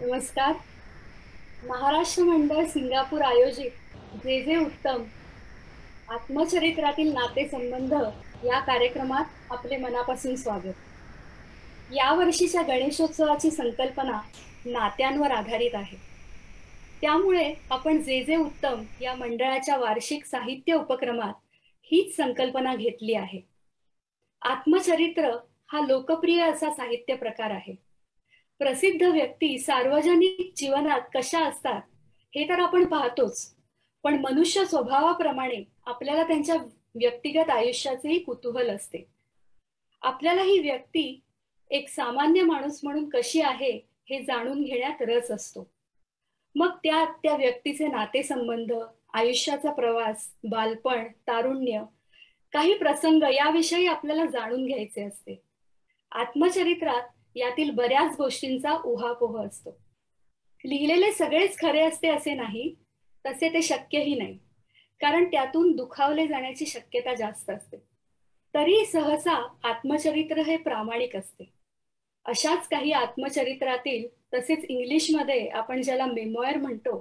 नमस्कार. महाराष्ट्र मंडळ सिंगापूर आयोजित जे जे उत्तम आत्मचरित्रातील नातेसंबंध या कार्यक्रमात आपले मनापासून स्वागत. यावर्षीच्या गणेशोत्सवाची संकल्पना नात्यांवर आधारित आहे. त्यामुळे आपण जे जे उत्तम या मंडळाच्या वार्षिक साहित्य उपक्रमात हीच संकल्पना घेतली आहे. आत्मचरित्र हा लोकप्रिय असा साहित्य प्रकार आहे. प्रसिद्ध व्यक्ती सार्वजनिक जीवनात कशा असतात हे तर आपण पाहतोच, पण मनुष्य स्वभावाप्रमाणे आपल्याला त्यांच्या व्यक्तिगत आयुष्याचेही कुतूहल असते. आपल्याला ही व्यक्ती एक सामान्य माणूस म्हणून कशी आहे हे जाणून घेण्यात रस असतो. मग त्यात त्या व्यक्तीचे नातेसंबंध, आयुष्याचा प्रवास, बालपण, तारुण्य, काही प्रसंग याविषयी आपल्याला जाणून घ्यायचे असते. आत्मचरित्रात यातील बऱ्याच गोष्टींचा उहापोह असतो. लिहिलेले सगळेच खरे असते असे नाही, तसे ते शक्यही नाही, कारण त्यातून दुखावले जाण्याची शक्यता जास्त असते. तरी सहसा आत्मचरित्र हे प्रामाणिक असते. अशाच काही आत्मचरित्रातील, तसेच इंग्लिशमध्ये आपण ज्याला मेमोयर म्हणतो,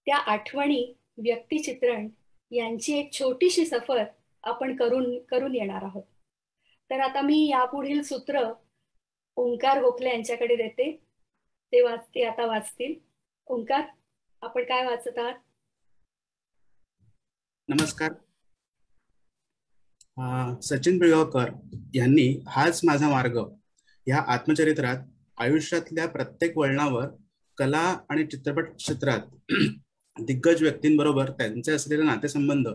त्या आठवणी, व्यक्तिचित्रण यांची एक छोटीशी सफर आपण करून करून येणार आहोत. तर आता मी यापुढील सूत्र ओंकार गोखले यांच्याकडे देते. ते आता वाचतील. ओंकार, आपण काय वाचत आहात? नमस्कार. सचिन पिळगावकर यांनी हाच माझा मार्ग या आत्मचरित्रात आयुष्यातल्या प्रत्येक वळणावर कला आणि चित्रपट क्षेत्रात दिग्गज व्यक्तींबरोबर त्यांचे असलेले नातेसंबंध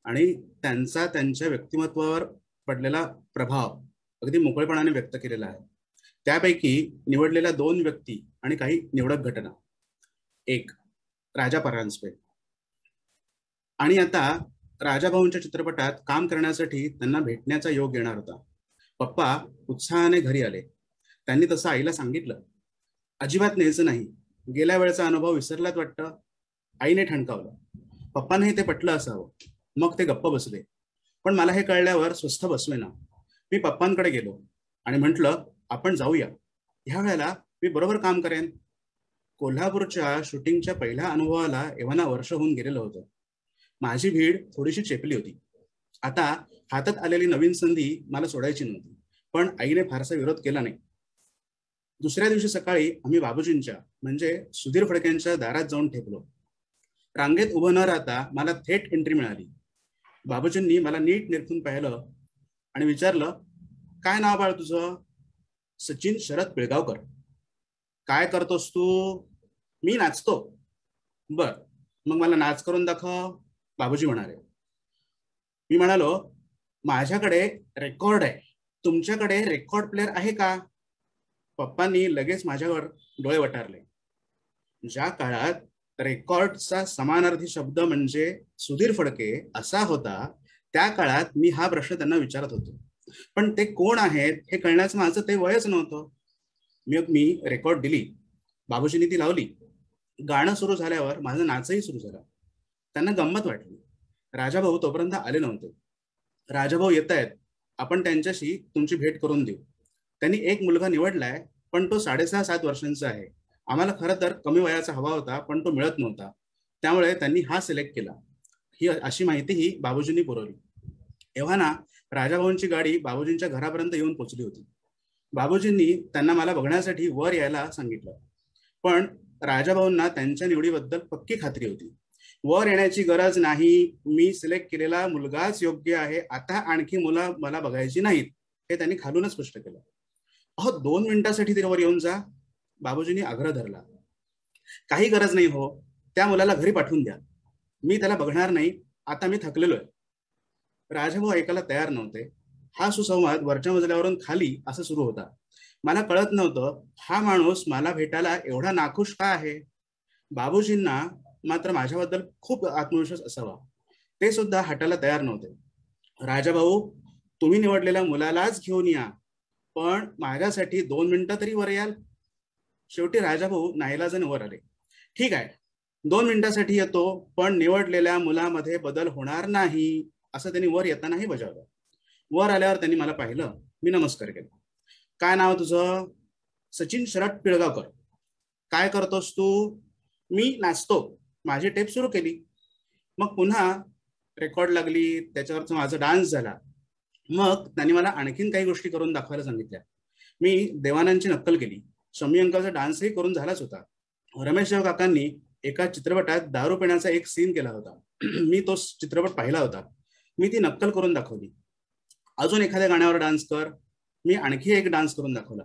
आणि त्यांच्या व्यक्तिमत्वावर पडलेला प्रभाव अगदी मोकळेपणाने व्यक्त केलेला आहे. त्यापैकी निवडलेल्या 2 व्यक्ती आणि काही निवडक घटना. 1. राजा परांजपे. आणि आता राजाभाऊंच्या चित्रपटात काम करण्यासाठी त्यांना भेटण्याचा योग येणार होता. पप्पा उत्साहाने घरी आले. त्यांनी तसं आईला सांगितलं. अजिबात न्यायचं नाही, गेल्या वेळचा अनुभव विसरलात वाटतं, आईने ठणकावलं. पप्पांनाही ते पटलं असावं. मग ते गप्प बसले. पण मला हे कळल्यावर स्वस्थ बसवेना. मी पप्पांकडे गेलो आणि म्हटलं, आपण जाऊया. ह्या वेळेला मी बरोबर काम करेन. कोल्हापूरच्या शूटिंगच्या पहिल्या अनुभवाला एव्हाना वर्ष होऊन गेलेलं होतं. माझी भीड थोडीशी चेपली होती. आता हातात आलेली नवीन संधी मला सोडायची नव्हती, पण आईने फारसा विरोध केला नाही. दुसऱ्या दिवशी सकाळी आम्ही बाबूजींच्या म्हणजे सुधीर फडकेंच्या दारात जाऊन ठेपलो. रांगेत उभं न राहता मला थेट एंट्री मिळाली. बाबूजींनी मला नीट निरखून पाहिलं आणि विचारलं, काय नाव बाळ तुझं? सचिन शरद पिळगावकर. काय करतोस तू? मी नाचतो. बर, मग मला नाच करून दाखव, बाबूजी म्हणाले. मी म्हणालो, माझ्याकडे रेकॉर्ड आहे, तुमच्याकडे रेकॉर्ड प्लेअर आहे का? पप्पांनी लगेच माझ्यावर डोळे वटारले. ज्या काळात रेकॉर्डचा समानार्थी शब्द म्हणजे सुधीर फडके असा होता, त्या काळात मी हा प्रश्न त्यांना विचारत होतो. पण ते कोण आहेत हे कळण्याचं माझं ते वयच नव्हतं. मी रेकॉर्ड दिली. बाबूजींनी ती लावली. गाणं सुरू झाल्यावर माझं नाचही सुरू झालं. त्यांना गंमत वाटली. राजाभाऊ तोपर्यंत आले नव्हते. राजाभाऊ येत आहेत, आपण त्यांच्याशी तुमची भेट करून देऊ. त्यांनी एक मुलगा निवडलाय, पण तो 6.5-7 वर्षांचा आहे. आम्हाला खरं तर कमी वयाचा हवा होता, पण तो मिळत नव्हता, त्यामुळे त्यांनी हा सिलेक्ट केला. ही अशी माहितीही बाबूजींनी पुरवली. एव्हाना राजाभाऊंची गाडी बाबूजींच्या घरापर्यंत येऊन पोहोचली होती. बाबूजींनी त्यांना मला बघण्यासाठी वर यायला सांगितलं, पण राजाभाऊंना त्यांच्या निवडीबद्दल पक्की खात्री होती. वर येण्याची गरज नाही, मी सिलेक्ट केलेला मुलगाच योग्य आहे, आता आणखी मुलं मला बघायची नाहीत, हे त्यांनी खालूनच स्पष्ट केलं. 2 मिनिटासाठी तरी वर येऊन जा, बाबूजींनी आग्रह धरला. काही गरज नाही हो, त्या मुलाला घरी पाठवून द्या, मी त्याला बघणार नाही, आता मी थकलेलो आहे. राजाभाऊ ऐकायला तयार नव्हते. हा सुसंवाद वरच्या मजल्यावरून खाली असं सुरू होता. मला कळत नव्हतं, हा माणूस मला भेटायला एवढा नाखुश का आहे. बाबूजींना मात्र माझ्याबद्दल खूप आत्मविश्वास असावा. ते सुद्धा हटायला तयार नव्हते. राजाभाऊ, तुम्ही निवडलेल्या मुलालाच घेऊन या, पण माझ्यासाठी 2 मिनिटं तरी वर याल. शेवटी राजाभाऊ नाईलाजाने वर आले. ठीक आहे, 2 मिनिटासाठी येतो, पण निवडलेल्या मुलामध्ये बदल होणार नाही, असं त्यांनी वर येतानाही बजावलं. वर आल्यावर त्यांनी मला पाहिलं. मी नमस्कार केला. काय नाव तुझं? सचिन शरद पिळगावकर. काय करतोस तू? मी नाचतो. माझी टेप सुरू केली. मग पुन्हा रेकॉर्ड लागली, त्याच्यावरचा माझा डान्स झाला. मग त्यांनी मला आणखीन काही गोष्टी करून दाखवायला सांगितल्या. मी देवानंदची नक्कल केली. शम्मी अंकलचा डान्सही करून झालाच होता. रमेशदेव काकांनी एका चित्रपटात दारू पिण्याचा एक सीन केला होता. मी तो चित्रपट पाहिला होता. मी ती नक्कल करून दाखवली. अजून एखाद्या गाण्यावर डान्स कर. मी आणखी एक डान्स करून दाखवला.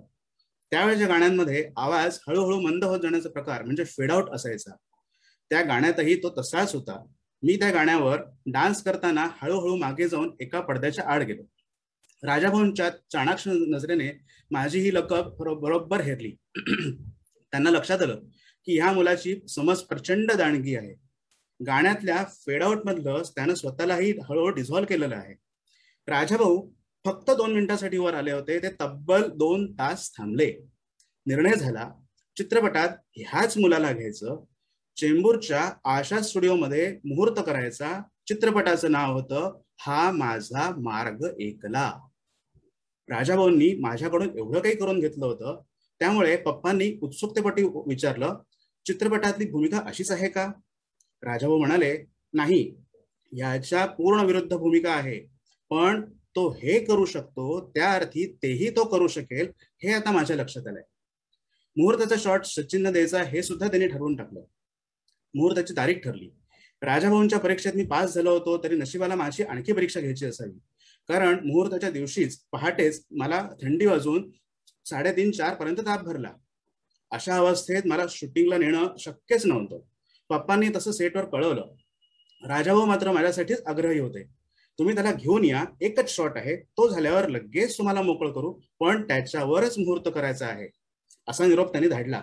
त्यावेळेच्या गाण्यांमध्ये आवाज हळूहळू मंद होत जाण्याचा प्रकार म्हणजे फेड आउट असायचा. त्या गाण्यातही तो तसाच होता. मी त्या गाण्यावर डान्स करताना हळूहळू मागे जाऊन एका पडद्याच्या आड गेलो. राजाभाऊंच्या चाणाक्ष नजरेने माझी ही लकब बरोबर हेरली. त्यांना लक्षात आलं की ह्या मुलाची समज प्रचंड दांडगी आहे. गाण्यातल्या फेडआउट मधलं त्यानं स्वतःलाही हळूहळू डिझॉल्व्ह केलेलं आहे. राजाभाऊ फक्त 2 मिनिटांसाठी वर आले होते. ते तब्बल 2 तास थांबले. निर्णय झाला, चित्रपटात ह्याच मुलाला घ्यायचं. चेंबूरच्या आशा स्टुडिओमध्ये मुहूर्त करायचा. चित्रपटाचं नाव होतं हा माझा मार्ग एकला. राजाभाऊंनी माझ्याकडून एवढं काही करून घेतलं होतं. त्यामुळे पप्पांनी उत्सुकतेपोटी विचारलं, चित्रपटातली भूमिका अशीच आहे का? राजाभाऊ म्हणाले, नाही, याच्या पूर्ण विरुद्ध भूमिका आहे. पण तो हे करू शकतो, त्या अर्थी तेही तो करू शकेल हे आता माझ्या लक्षात आलंय. मुहूर्ताचा शॉट सचिनला द्यायचा हे सुद्धा त्यांनी ठरवून टाकलं. मुहूर्ताची तारीख ठरली. राजाभाऊंच्या परीक्षेत मी पास झालो होतो तरी नशिबाला माझी आणखी परीक्षा घ्यायची असावी. कारण मुहूर्ताच्या दिवशीच पहाटेच मला थंडी वाजून 3:30-4 पर्यंत ताप भरला. अशा अवस्थेत मला शूटिंगला नेणं शक्यच नव्हतं. पप्पांनी तसं सेटवर कळवलं. राजाभाऊ मात्र माझ्यासाठीच आग्रही होते. तुम्ही त्याला घेऊन या, एकच शॉट आहे, तो झाल्यावर लगेच तुम्हाला मोकळं करू, पण त्याच्यावरच मुहूर्त करायचा आहे, असा निरोप त्यांनी धाडला.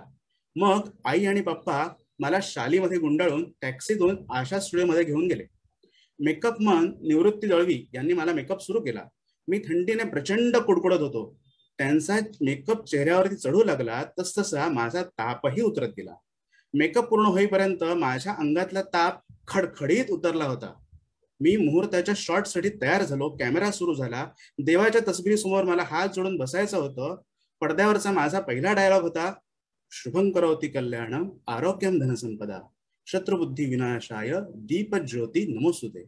मग आई आणि पप्पा मला शालीमध्ये गुंडाळून टॅक्सीतून आशा स्टुडिओमध्ये घेऊन गेले. मेकअप मन निवृत्ती दळवी यांनी मला मेकअप सुरू केला. मी थंडीने प्रचंड कुडकुडत होतो. त्यांचा मेकअप चेहऱ्यावरती चढू लागला तसतसा माझा तापही उतरत गेला. मेकअप पूर्ण होईपर्यंत माझ्या अंगातला ताप खडखडीत उतरला होता. मी मुहूर्ताच्या शॉटसाठी तयार झालो. कॅमेरा सुरू झाला. देवाच्या तसबिरीसमोर मला हात जोडून बसायचं होतं. पडद्यावरचा माझा पहिला डायलॉग होता, शुभं करोति कल्याणम आरोग्यम धनसंपदा शत्रुबुद्धी विनाशाय दीपज्योती नमोस्तुते.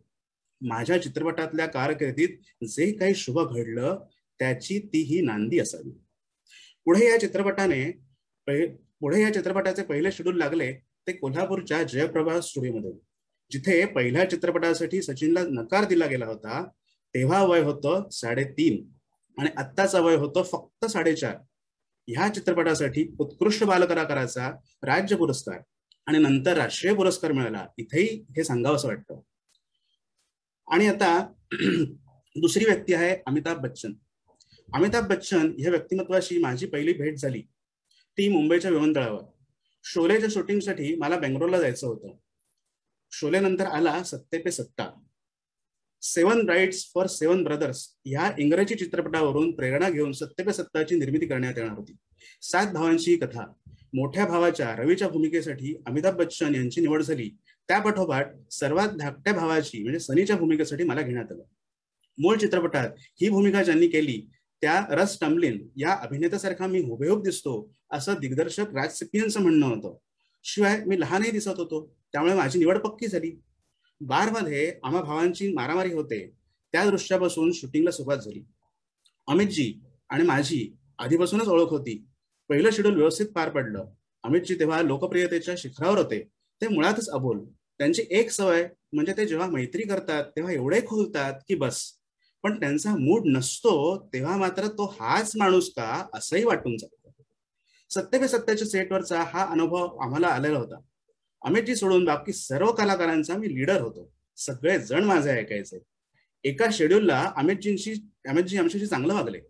माझ्या चित्रपटातल्या कारकिर्दीत जे काही शुभ घडलं त्याची ती ही नांदी असावी. पुढे या चित्रपटाचे पहिले शेड्यूल लागले ते कोल्हापूरच्या जयप्रभा स्टुडिओमध्ये, जिथे पहिल्या चित्रपटासाठी सचिनला नकार दिला गेला होता. तेव्हा वय होतं 3.5 आणि आत्ताचा वय होतं फक्त 4.5. ह्या चित्रपटासाठी उत्कृष्ट बालकलाकाराचा राज्य पुरस्कार आणि नंतर राष्ट्रीय पुरस्कार मिळाला. इथेही हे सांगावं असं वाटतं. आणि आता दुसरी व्यक्ती आहे अमिताभ बच्चन. अमिताभ बच्चन ह्या व्यक्तिमत्वाशी माझी पहिली भेट झाली ती मुंबईच्या विमानतळावर. शोलेच्या शूटिंगसाठी मला बेंगलोरला जायचं होतं. शोले नंतर आला सत्ते पे सत्ता. 7 ब्राइड्स फॉर 7 ब्रदर्स ह्या इंग्रजी चित्रपटावरून प्रेरणा घेऊन सत्ते पे सत्ताची निर्मिती करण्यात येणार होती. 7 भावांची कथा. मोठ्या भावाच्या रवीच्या भूमिकेसाठी अमिताभ बच्चन यांची निवड झाली. त्यापाठोपाठ सर्वात धाकट्या भावाची म्हणजे सनीच्या भूमिकेसाठी मला घेण्यात आलं. मूळ चित्रपटात ही भूमिका ज्यांनी केली त्या रस टम्बलिन या अभिनेत्यासारखा मी हुबेहूब दिसतो असं दिग्दर्शक राज सिपियनचं म्हणणं होतं. शिवाय मी लहानही दिसत होतो, त्यामुळे माझी निवड पक्की झाली. बारमध्ये आम्हा भावांची मारामारी होते त्या दृश्यापासून शूटिंगला सुरुवात झाली. अमितजी आणि माझी आधीपासूनच ओळख होती. पहिलं शेड्यूल व्यवस्थित पार पडलं. अमितजी तेव्हा लोकप्रियतेच्या शिखरावर होते. ते मुळातच अबोल. त्यांची एक सवय म्हणजे ते जेव्हा मैत्री करतात तेव्हा एवढे खुलतात की बस. पण त्यांचा मूड नसतो तेव्हा मात्र तो हाच माणूस का असंही वाटून जातं. सत्ते पे सत्याच्या सेटवरचा हा अनुभव आम्हाला आलेला होता. अमितजी सोडून बाकी सर्व कलाकारांचा मी लीडर होतो. सगळे जण माझे ऐकायचे. एका शेड्यूलला अमितजी आमच्याशी चांगलं वागले.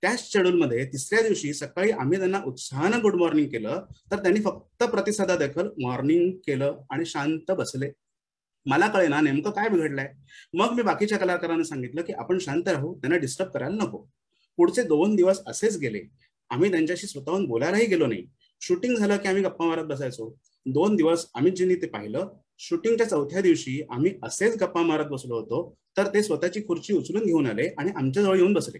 त्याच शेड्यूलमध्ये 3ऱ्या दिवशी सकाळी आम्ही त्यांना उत्साहानं गुड मॉर्निंग केलं तर त्यांनी फक्त प्रतिसादादाखल मॉर्निंग केलं आणि शांत बसले. मला कळेना नेमकं काय बिघडलंय. मग मी बाकीच्या कलाकारांना सांगितलं की आपण शांत राहू, त्यांना डिस्टर्ब करायला नको. पुढचे 2 दिवस असेच गेले. आम्ही त्यांच्याशी स्वतःहून बोलायलाही गेलो नाही. शूटिंग झालं की आम्ही गप्पा मारत बसायचो. 2 दिवस अमितजींनी ते पाहिलं. शूटिंगच्या 4थ्या दिवशी आम्ही असेच गप्पा मारत बसलो होतो तर ते स्वतःची खुर्ची उचलून घेऊन आले आणि आमच्या जवळ येऊन बसले.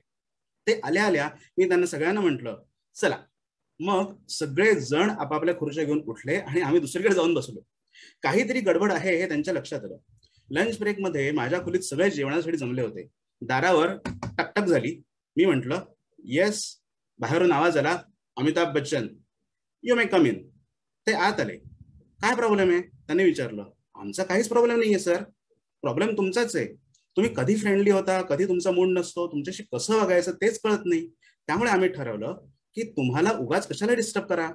ते आल्या आल्या मी त्यांना सगळ्यांना म्हटलं, चला मग सगळे जण आपापल्या खुर्च्या घेऊन उठले आणि आम्ही दुसरीकडे जाऊन बसलो. काहीतरी गडबड आहे हे त्यांच्या लक्षात आलं. लंच ब्रेकमध्ये माझ्या खोलीत सगळे जेवणासाठी जमले होते. दारावर टकटक झाली. मी म्हटलं, येस. बाहेरून आवाज आला, Amitabh Bachchan, you may come in. ते आत आले. काय प्रॉब्लेम आहे त्यांनी विचारलं. आमचा काहीच प्रॉब्लेम नाहीये सर. प्रॉब्लेम तुमचाच आहे. तुम्ही कधी फ्रेंडली होता, कधी तुमचा मूड नसतो, तुमच्याशी कसं वागायचं तेच कळत नाही. त्यामुळे आम्ही ठरवलं की तुम्हाला उगाच कशाला डिस्टर्ब करा.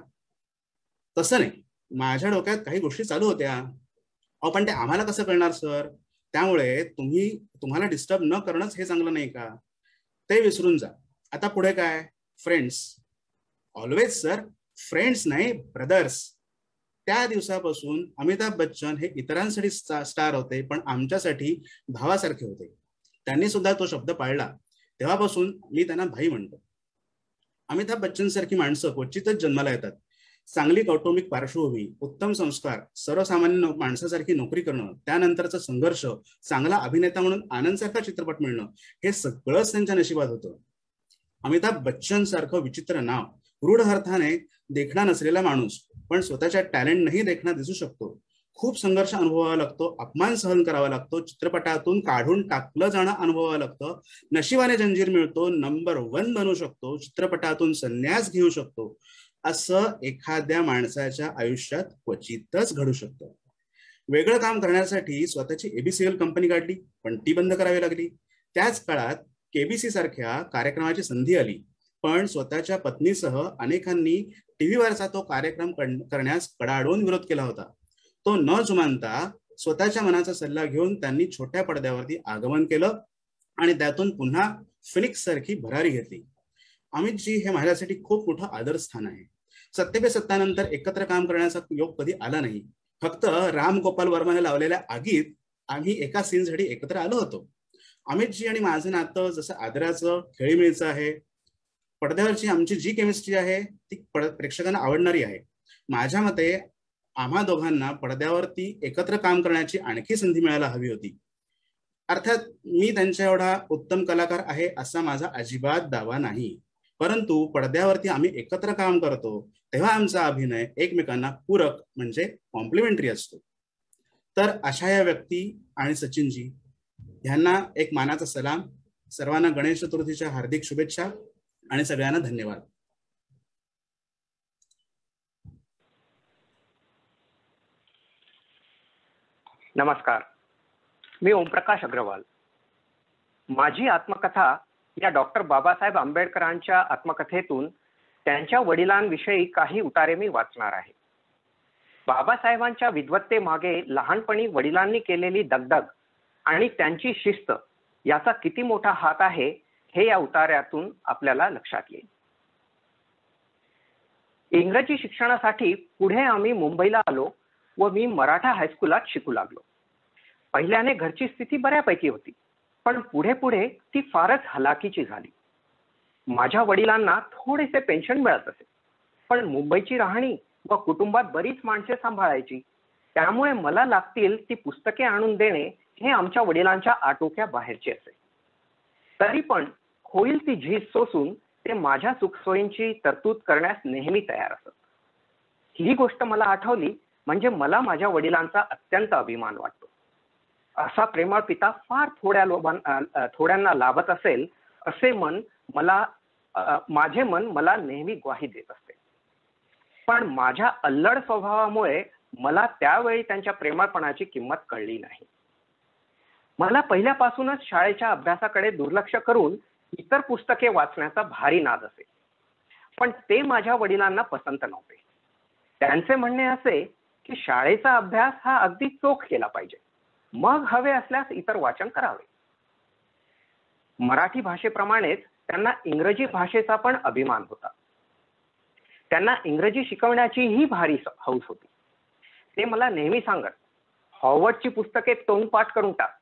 तसं नाही, माझ्या डोक्यात काही गोष्टी चालू होत्या. अहो पण ते आम्हाला कसं कळणार सर. त्यामुळे तुम्हाला डिस्टर्ब न करणंच हे चांगलं नाही का. ते विसरून जा. आता पुढे काय. फ्रेंड्स. Always sir. फ्रेंड्स नाही, ब्रदर्स. त्या दिवसापासून अमिताभ बच्चन हे इतरांसाठी स्टार होते, पण आमच्यासाठी भावासारखे होते. त्यांनी सुद्धा तो शब्द पाळला. तेव्हापासून मी त्यांना भाई म्हणतो. अमिताभ बच्चन सारखी माणसं क्वचितच जन्माला येतात. चांगली कौटुंबिक पार्श्वभूमी, उत्तम संस्कार, सर्वसामान्य माणसासारखी नोकरी करणं, त्यानंतरचा संघर्ष, चांगला अभिनेता म्हणून आनंदसारखा चित्रपट मिळणं, हे सगळंच त्यांच्या नशिबात होतं. अमिताभ बच्चन सारखं विचित्र नाव, रूढ अर्थाने देखणा नसलेला माणूस, पण स्वतःच्या टॅलेंटनेही देखणा दिसू शकतो. खूप संघर्ष अनुभवावा लागतो, अपमान सहन करावा लागतो, चित्रपटातून काढून टाकलं जाणं अनुभवावं लागतं, नशिबाने जंजीर मिळतो, नंबर 1 बनू शकतो, चित्रपटातून संन्यास घेऊ शकतो. असं एखाद्या माणसाच्या आयुष्यात क्वचितच घडू शकतं. वेगळं काम करण्यासाठी स्वतःची एबीसीएल कंपनी काढली, पण ती बंद करावी लागली. त्याच काळात केबीसी सारख्या कार्यक्रमाची संधी आली, पण स्वतःच्या पत्नीसह अनेकांनी टीव्हीवरचा तो कार्यक्रम करण्यास कडाडून विरोध केला होता. तो न जुमानता स्वतःच्या मनाचा सल्ला घेऊन त्यांनी छोट्या पडद्यावरती आगमन केलं आणि त्यातून पुन्हा फिनिक्स सारखी भरारी घेतली. अमितजी हे माझ्यासाठी खूप मोठं आदरस्थान आहे. सत्य पे सत्तानंतर एकत्र काम करण्याचा योग कधी आला नाही. फक्त राम गोपाल वर्माने लावलेल्या आगीत आम्ही एका सीनसाठी एकत्र आलो होतो. अमितजी आणि माझं नातं जसं आदराचं, खेळीमेळीचं आहे. पडद्यावरची आमची जी केमिस्ट्री आहे ती प्रेक्षकांना आवडणारी आहे. माझ्या मते आम्हा दोघांना पडद्यावरती एकत्र काम करण्याची आणखी संधी मिळायला हवी होती. अर्थात मी त्यांच्या एवढा उत्तम कलाकार आहे असा माझा अजिबात दावा नाही, परंतु पडद्यावरती आम्ही एकत्र काम करतो तेव्हा आमचा अभिनय एकमेकांना पूरक म्हणजे कॉम्प्लिमेंटरी असतो. तर अशा या व्यक्ती आणि सचिनजी यांना एक मानाचा सलाम. सर्वांना गणेश चतुर्थीच्या हार्दिक शुभेच्छा आणि सगळ्यांना धन्यवाद. नमस्कार. मी ओमप्रकाश अग्रवाल. माझी आत्मकथा या डॉक्टर बाबासाहेब आंबेडकरांच्या आत्मकथेतून त्यांच्या वडिलांविषयी काही उतारे मी वाचणार आहे. बाबासाहेबांच्या विद्वत्तेमागे लहानपणी वडिलांनी केलेली दगदग आणि त्यांची शिस्त याचा किती मोठा हात आहे हे या उतार्यातून आपल्याला लक्षात येईल. इंग्रजी शिक्षणासाठी पुढे आम्ही मुंबईला आलो व मी मराठा हायस्कुलात शिकू लागलो. पहिल्याने घरची स्थिती बऱ्यापैकी होती, पण पुढे पुढे ती फारच हलाखीची झाली. माझ्या वडिलांना थोडेसे पेन्शन मिळत असे, पण मुंबईची राहणी व कुटुंबात बरीच माणसे सांभाळायची. त्यामुळे मला लागतील ती पुस्तके आणून देणे हे आमच्या वडिलांच्या आटोक्या बाहेरचे असे. तरी पण होईल ती झीज सोसून ते माझ्या सुखसोयींची तरतूद करण्यास नेहमी तयार असत. ही गोष्ट मला आठवली म्हणजे मला माझ्या वडिलांचा अत्यंत अभिमान वाटतो. असा प्रेमळ पिता फार थोड्यांना लाभत असेल असे माझे मन मला नेहमी ग्वाही देत असते. पण माझ्या अल्लड स्वभावामुळे मला त्यावेळी त्यांच्या प्रेमळपणाची किंमत कळली नाही. मला पहिल्यापासूनच शाळेच्या अभ्यासाकडे दुर्लक्ष करून इतर पुस्तके वाचण्याचा भारी नाद असे, पण ते माझ्या वडिलांना पसंत नव्हते. त्यांचे म्हणणे असे की शाळेचा अभ्यास हा अगदी चोख केला पाहिजे, मग हवे असल्यास इतर वाचन करावे. मराठी भाषेप्रमाणेच त्यांना इंग्रजी भाषेचा पण अभिमान होता. त्यांना इंग्रजी शिकवण्याचीही भारी हौस होती. ते मला नेहमी सांगत, हॉवर्डची पुस्तके तोंडपाठ करून टाक.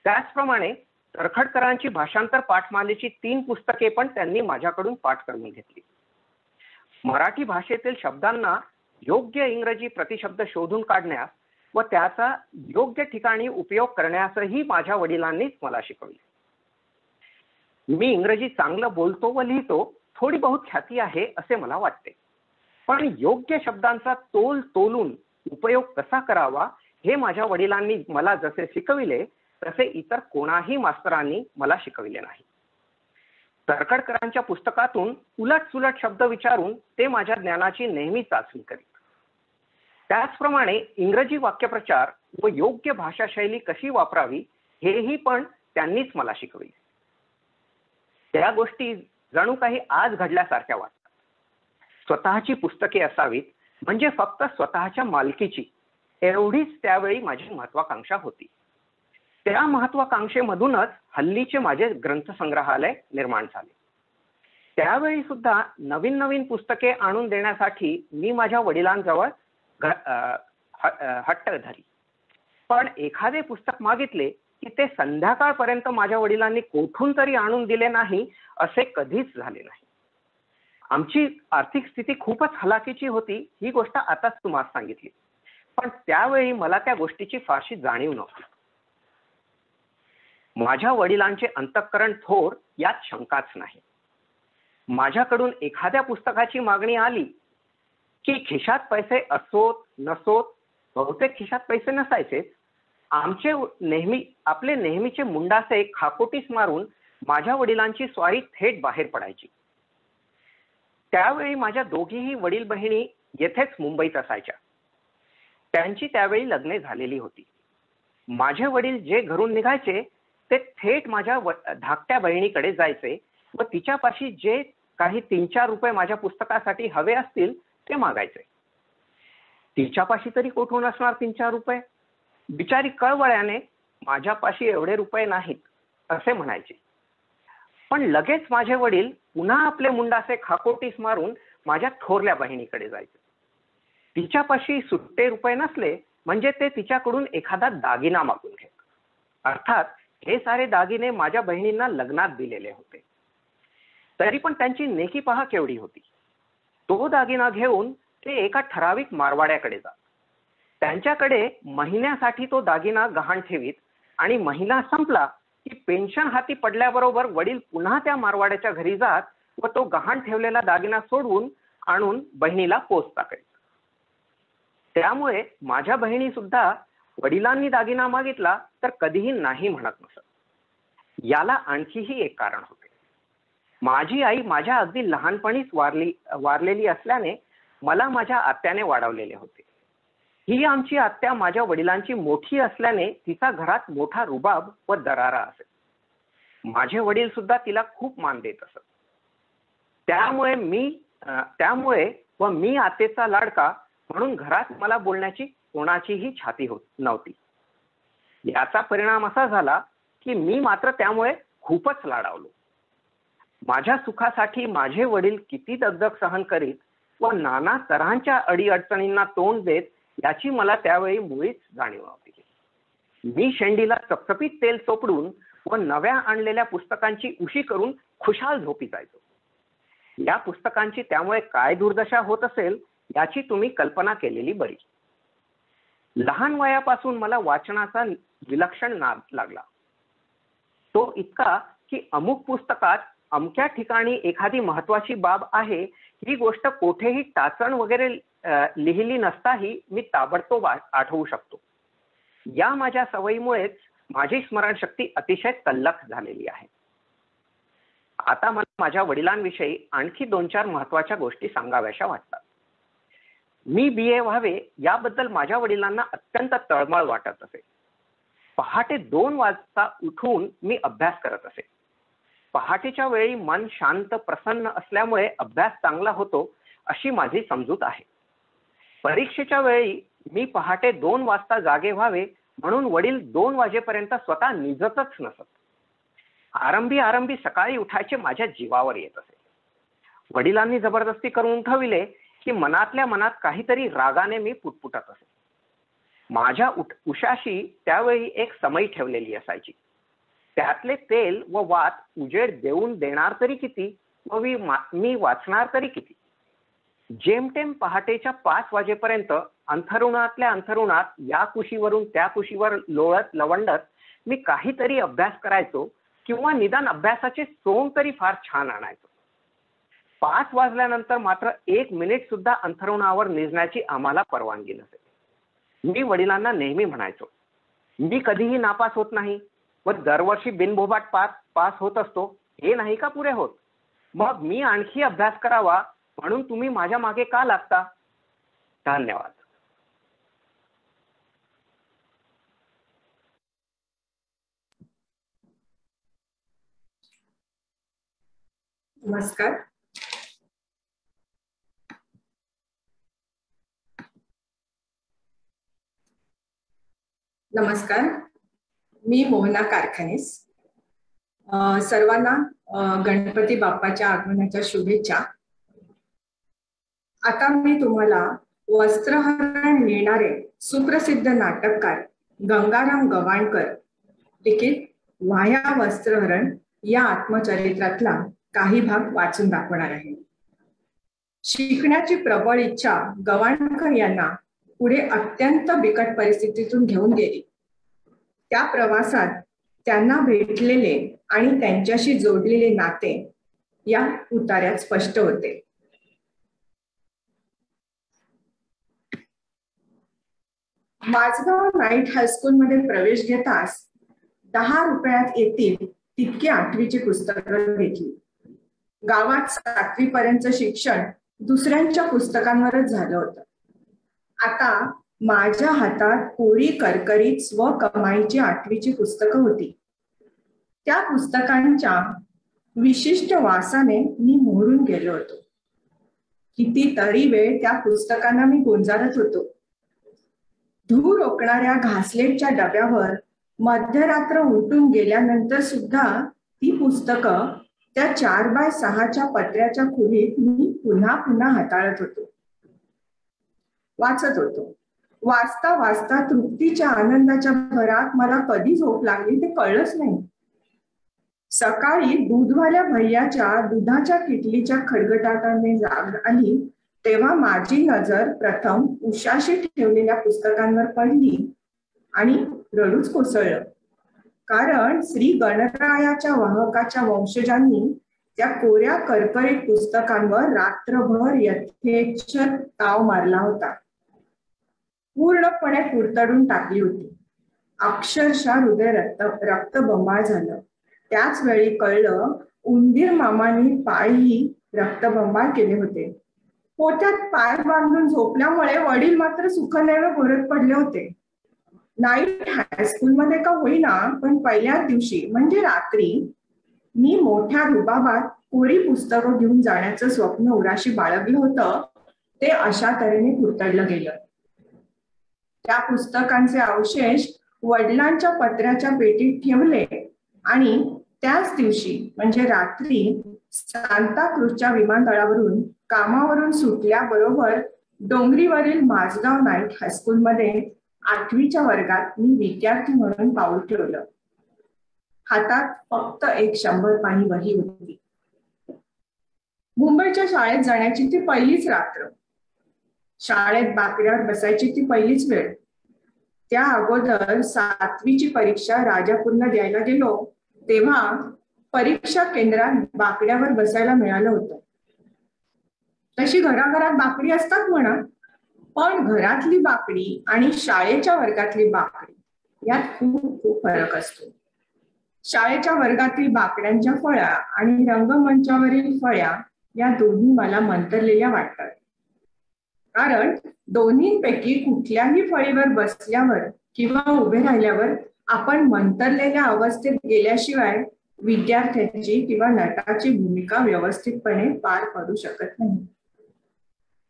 त्याचप्रमाणे तरखडकरांची भाषांतर पाठमालेची 3 पुस्तके पण त्यांनी माझ्याकडून पाठ करून घेतली. मराठी भाषेतील शब्दांना योग्य इंग्रजी प्रतिशब्द शोधून काढण्यास व त्याचा योग्य ठिकाणी उपयोग करण्यासही माझ्या वडिलांनीच मला शिकवले. मी इंग्रजी चांगलं बोलतो व लिहितो थोडी बहुत ख्याती आहे असे मला वाटते. पण योग्य शब्दांचा तोल तोलून उपयोग कसा करावा हे माझ्या वडिलांनी मला जसे शिकविले तसे इतर कोणाही मास्तरांनी मला शिकविले नाही. तरखडकरांच्या पुस्तकातून उलट-सुलट शब्द विचारून ते माझ्या ज्ञानाची नेहमी चाचणी करीत. त्याचप्रमाणे इंग्रजी वाक्यप्रचार व योग्य भाषाशैली कशी वापरावी हेही पण त्यांनीच मला शिकविले. त्या गोष्टी जणू काही आज घडल्यासारख्या वाटतात. स्वतःची पुस्तके असावीत म्हणजे फक्त स्वतःच्या मालकीची, एवढीच त्यावेळी माझी महत्वाकांक्षा होती. त्या महत्वाकांक्षेमधूनच हल्लीचे माझे ग्रंथसंग्रहालय निर्माण झाले. त्यावेळी सुद्धा नवीन नवीन पुस्तके आणून देण्यासाठी मी माझ्या वडिलांजवळ हट्ट धरली. पण एखादे पुस्तक मागितले की ते संध्याकाळपर्यंत माझ्या वडिलांनी कोठून तरी आणून दिले नाही असे कधीच झाले नाही. आमची आर्थिक स्थिती खूपच हलाखीची होती, ही गोष्ट आताच तुम्हाला सांगितली. पण त्यावेळी मला त्या गोष्टीची फारशी जाणीव नव्हती. माझ्या वडिलांचे अंतःकरण थोर यात शंकाच नाही. माझ्याकडून एखाद्या पुस्तकाची मागणी आली की खिशात पैसे असोत नसोत, बहुतेक खिशात पैसे नसायचेच, आपले नेहमीचे मुंडासे खाकोटीस मारून माझ्या वडिलांची स्वारी थेट बाहेर पडायची. त्यावेळी माझ्या दोघीही वडील बहिणी येथेच मुंबईत असायच्या. त्यांची त्यावेळी लग्ने झालेली होती. माझे वडील जे घरून निघायचे ते थेट माझ्या धाकट्या बहिणीकडे जायचे व तिच्यापाशी जे काही 3-4 रुपये माझ्या पुस्तकासाठी हवे असतील ते मागायचे. तिच्यापाशी तरी कुठून असणार 3-4 रुपये? बिचारी कळवळ्याने माझ्यापाशी एवढे रुपये नाहीत असे म्हणायचे. पण लगेच माझे वडील पुन्हा आपले मुंडासे खाकोटीस मारून माझ्या थोरल्या बहिणीकडे जायचे. तिच्यापाशी सुट्टे रुपये नसले म्हणजे ते तिच्याकडून एखादा दागिना मागून घेत. अर्थात हे सारे दागिने माझ्या बहिणींना लग्नात दिलेले होते. तरी पण त्यांची नेकी पहा केवढी होती. तो दागिना घेऊन ते एका ठराविक मारवाड्याकडे जात. त्यांच्याकडे महिन्यासाठी तो दागिना गहाण ठेवीत आणि महिना संपला की पेन्शन हाती पडल्याबरोबर वडील पुन्हा त्या मारवाड्याच्या घरी जात व तो गहाण ठेवलेला दागिना सोडवून आणून बहिणीला पोच टाकायचा. त्यामुळे माझ्या बहिणी सुद्धा वडिलांनी दागिना मागितला तर कधीही नाही म्हणत नसत. याला आणखीही एक कारण होते. माझी आई माझ्या अगदी लहानपणीच वारलेली असल्याने मला माझ्या आत्याने वाढवलेले होते. ही आमची आत्या माझ्या वडिलांची मोठी असल्याने तिचा घरात मोठा रुबाब व दरारा असे. माझे वडील सुद्धा तिला खूप मान देत असत. त्यामुळे मी आतेचा लाडका म्हणून घरात मला बोलण्याची कोणाचीही छाती होत नव्हती. याचा परिणाम असा झाला की मी मात्र त्यामुळे खूपच लाडावलो. माझ्या सुखासाठी माझे वडील किती दगदग सहन करीत व नाना तऱ्हांच्या अडीअडचणींना तोंड देत याची मला त्यावेळी मुळीच जाणीव नव्हती. मी शेंडीला चपचपीत तेल चोपडून व नव्या आणलेल्या पुस्तकांची उशी करून खुशाल झोपी जायचो. या पुस्तकांची त्यामुळे काय दुर्दशा होत असेल याची तुम्ही कल्पना केलेली बरी. लहान वयापासून मला वाचनाचा विलक्षण नाद लागला. तो इतका की अमुक पुस्तकात अमक्या ठिकाणी एखादी महत्वाची बाब आहे ही गोष्ट कोठेही टाचण वगैरे लिहिली नसताही मी ताबडतोब आठवू शकतो. या माझ्या सवयीमुळेच माझी स्मरणशक्ती अतिशय तल्लख झालेली आहे. आता मला माझ्या वडिलांविषयी आणखी 2-4 महत्वाच्या गोष्टी सांगाव्याशा वाटतात. मी BA व्हावे याबद्दल माझ्या वडिलांना अत्यंत तळमळ वाटत असे. पहाटे 2 वाजता उठून मी अभ्यास करत असे. पहाटेच्या वेळी मन शांत प्रसन्न असल्यामुळे अभ्यास चांगला होतो अशी माझी समजूत आहे. परीक्षेच्या वेळी मी पहाटे 2 वाजता जागे व्हावे म्हणून वडील 2 वाजेपर्यंत स्वतः निजतच नसत. आरंभी सकाळी उठायचे माझ्या जीवावर येत असे. वडिलांनी जबरदस्ती करून उठविले की मनातल्या मनात काहीतरी रागाने मी पुटपुटत असे. माझ्या उशाशी त्यावेळी एक समई ठेवलेली असायची. त्यातले तेल व वात उजेड देऊन देणार तरी किती व मी वाचणार तरी किती. जेमतेम पहाटेच्या 5 वाजेपर्यंत अंथरुणातल्या अंथरुणात या कुशीवरून त्या कुशीवर लोळत लवंडत मी काहीतरी अभ्यास करायचो किंवा निदान अभ्यासाचे सोंग तरी फार छान आणायचो. 5 वाजल्यानंतर मात्र 1 मिनिट सुद्धा अंथरुणावर निजण्याची आम्हाला परवानगी नसे. मी वडिलांना नेहमी म्हणायचो, मी कधीही नापास होत नाही व दरवर्षी बिनभोभाट पास होत असतो, हे नाही का पुरे होत? मग मी आणखी अभ्यास करावा म्हणून तुम्ही माझ्या मागे का लागता? धन्यवाद. नमस्कार. नमस्कार, मी मोहना कारखानेस. सर्वांना गणपती बाप्पाच्या आगमनाच्या शुभेच्छा. आता मी तुम्हाला वस्त्रहरण लिहिणारे सुप्रसिद्ध नाटककार गंगाराम गवाणकर लिखित वाह्या वस्त्रहरण या आत्मचरित्रातला काही भाग वाचून दाखवणार आहे. शिकण्याची प्रबळ इच्छा गवाणकर यांना पुढे अत्यंत बिकट परिस्थितीतून घेऊन गेली. त्या प्रवासात त्यांना भेटलेले आणि त्यांच्याशी जोडलेले नाते या उतार्यात स्पष्ट होते. माझगाव नाईट हायस्कूलमध्ये प्रवेश घेताच 10 रुपयात येतील तितकी 8वीची पुस्तकं घेतली. गावात 7वी पर्यंत शिक्षण दुसऱ्यांच्या पुस्तकांवरच झालं होतं. आता माझ्या हातात कोरी करकरीत स्वकमाईची 8वीची पुस्तकं होती. त्या पुस्तकांच्या विशिष्ट वासाने मी मोहरून गेलो होतो. कितीतरी वेळ त्या पुस्तकांना मी गोंजारत होतो. धूर ओकणाऱ्या घासलेटच्या डब्यावर मध्यरात्र उठून गेल्यानंतर सुद्धा ती पुस्तकं त्या 4x6च्या पत्र्याच्या खोलीत मी पुन्हा पुन्हा हाताळत होतो, वाचत होतो. वाचता वाचता तृप्तीच्या आनंदाच्या भरात मला कधी झोप लागली ते कळलंच नाही. सकाळी दूधवाल्या भैयाच्या दुधाच्या किटलीच्या खडगटाटाने जाग आली तेव्हा माझी नजर प्रथम उशाशी ठेवलेल्या पुस्तकांवर पडली आणि रडूच कोसळलं. कारण श्री गणरायाच्या वाहकाच्या वंशजांनी त्या कोऱ्या करकरीत पुस्तकांवर रात्रभर यथेच्छ ताव मारला होता. पूर्णपणे कुरतडून टाकली होती. अक्षरशः हृदय रक्तबंबाळ झालं. त्याच वेळी कळलं उंदीर मामांनी पायही रक्तबंबाळ केले होते. पोत्यात पाय बांधून झोपल्यामुळे वडील मात्र सुखनेवे भरत पडले होते. नाईट हायस्कूलमध्ये का होईना पण पहिल्याच दिवशी म्हणजे रात्री मी मोठ्या रुबाबात कोरी पुस्तकं घेऊन जाण्याचं स्वप्न उराशी बाळगलं होतं ते अशा तऱ्हेने कुरतडलं गेलं. त्या पुस्तकांचे अवशेष वडिलांच्या पत्र्याच्या पेटीत ठेवले आणि त्याच दिवशी म्हणजे रात्री सांताक्रूजच्या विमानतळावरून कामावरून सुटल्याबरोबर डोंगरीवरील माझगाव नाईट हायस्कूलमध्ये 8वीच्या वर्गात मी विद्यार्थी म्हणून पाऊल ठेवलं. हातात फक्त एक 100 पानी वही होती. मुंबईच्या शाळेत जाण्याची ती पहिलीच रात्र. शाळेत बाकड्यावर बसायची ती पहिलीच वेळ. त्या अगोदर 7वीची परीक्षा राजापूरला द्यायला गेलो तेव्हा परीक्षा केंद्रात बाकड्यावर बसायला मिळालं होतं. तशी घराघरात बाकडी असतात म्हणा, पण घरातली बाकडी आणि शाळेच्या वर्गातली बाकडी यात खूप खूप फरक असतो. शाळेच्या वर्गातील बाकड्यांच्या फळ्या आणि रंगमंचावरील फळ्या या दोन्ही मला मंतरलेल्या वाटतात. कारण दोन्हींपैकी कुठल्याही फळीवर बसल्यावर किंवा उभे राहिल्यावर आपण मंतरलेल्या अवस्थेत गेल्याशिवाय विद्यार्थ्याची किंवा नटाची भूमिका व्यवस्थितपणे पार पडू शकत नाही.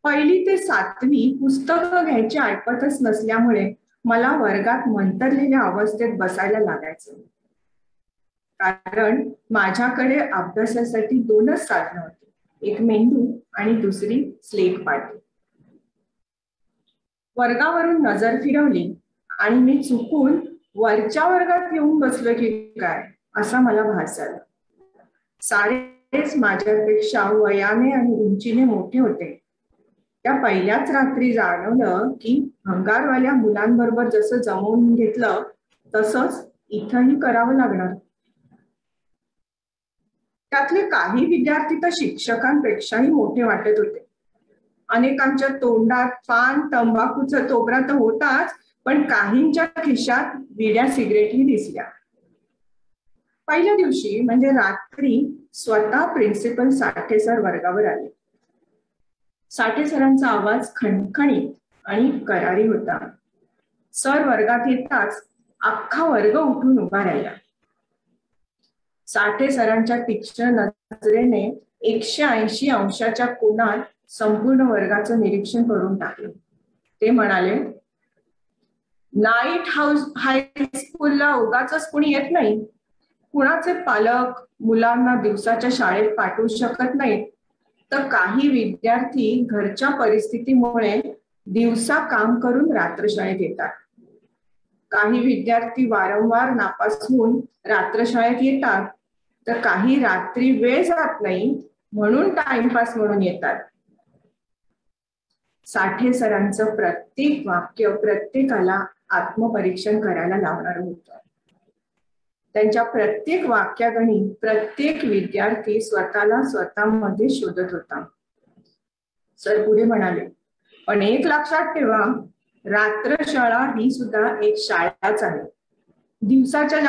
1ली ते 7वी पुस्तकं घ्यायची ऐपतच नसल्यामुळे मला वर्गात मंतरलेल्या अवस्थेत बसायला लागायचं. कारण माझ्याकडे अभ्यासासाठी 2च साधनं होती, एक मेंदू आणि दुसरी स्लेट पाटी. वर्गावरून नजर फिरवली आणि मी चुकून वरच्या वर्गात येऊन बसलो की काय असा मला भास झाला. सारेच माझ्यापेक्षा वयाने आणि उंचीने मोठे होते. त्या पहिल्याच रात्री जाणवलं की भंगारवाल्या मुलांबरोबर जसं जमवून घेतलं तसंच इथंही करावं लागणार. त्यातले काही विद्यार्थी तर शिक्षकांपेक्षाही मोठे वाटत होते. अनेकांच्या तोंडात पान तंबाखूचा तोबरा तर होताच, पण काहींच्या खिशात विड्या सिगरेटही दिसल्या. पहिल्या दिवशी म्हणजे रात्री स्वतः प्रिन्सिपल साठे सर वर्गावर आले. साठे सरांचा आवाज खणखणीत आणि करारी होता. सर वर्गात येताच अख्खा वर्ग उठून उभा राहिला. साठे सरांच्या तीक्ष्ण नजरेने 180 अंशाच्या कोनात संपूर्ण वर्गाचं निरीक्षण करून टाकले. ते म्हणाले, नाईट हायस्कूलला उगाचच कुणी येत नाही. कुणाचे पालक मुलांना दिवसाच्या शाळेत पाठवू शकत नाहीत, तर काही विद्यार्थी घरच्या परिस्थितीमुळे दिवसा काम करून रात्र शाळेत येतात. काही विद्यार्थी वारंवार नापास होऊन रात्र शाळेत येतात, तर काही रात्री वेळ जात नाही म्हणून टाइमपास म्हणून येतात. साठे सरांचं प्रत्येक वाक्य प्रत्येकाला आत्मपरीक्षण करायला लावणार होतं. त्यांच्या प्रत्येक वाक्यागणी प्रत्येक विद्यार्थी स्वतःला स्वतःमध्ये शोधत होता. सर पुढे म्हणाले, पण एक लक्षात ठेवा, रात्रशाळा ही सुद्धा एक शाळाच आहे. दिवसाच्या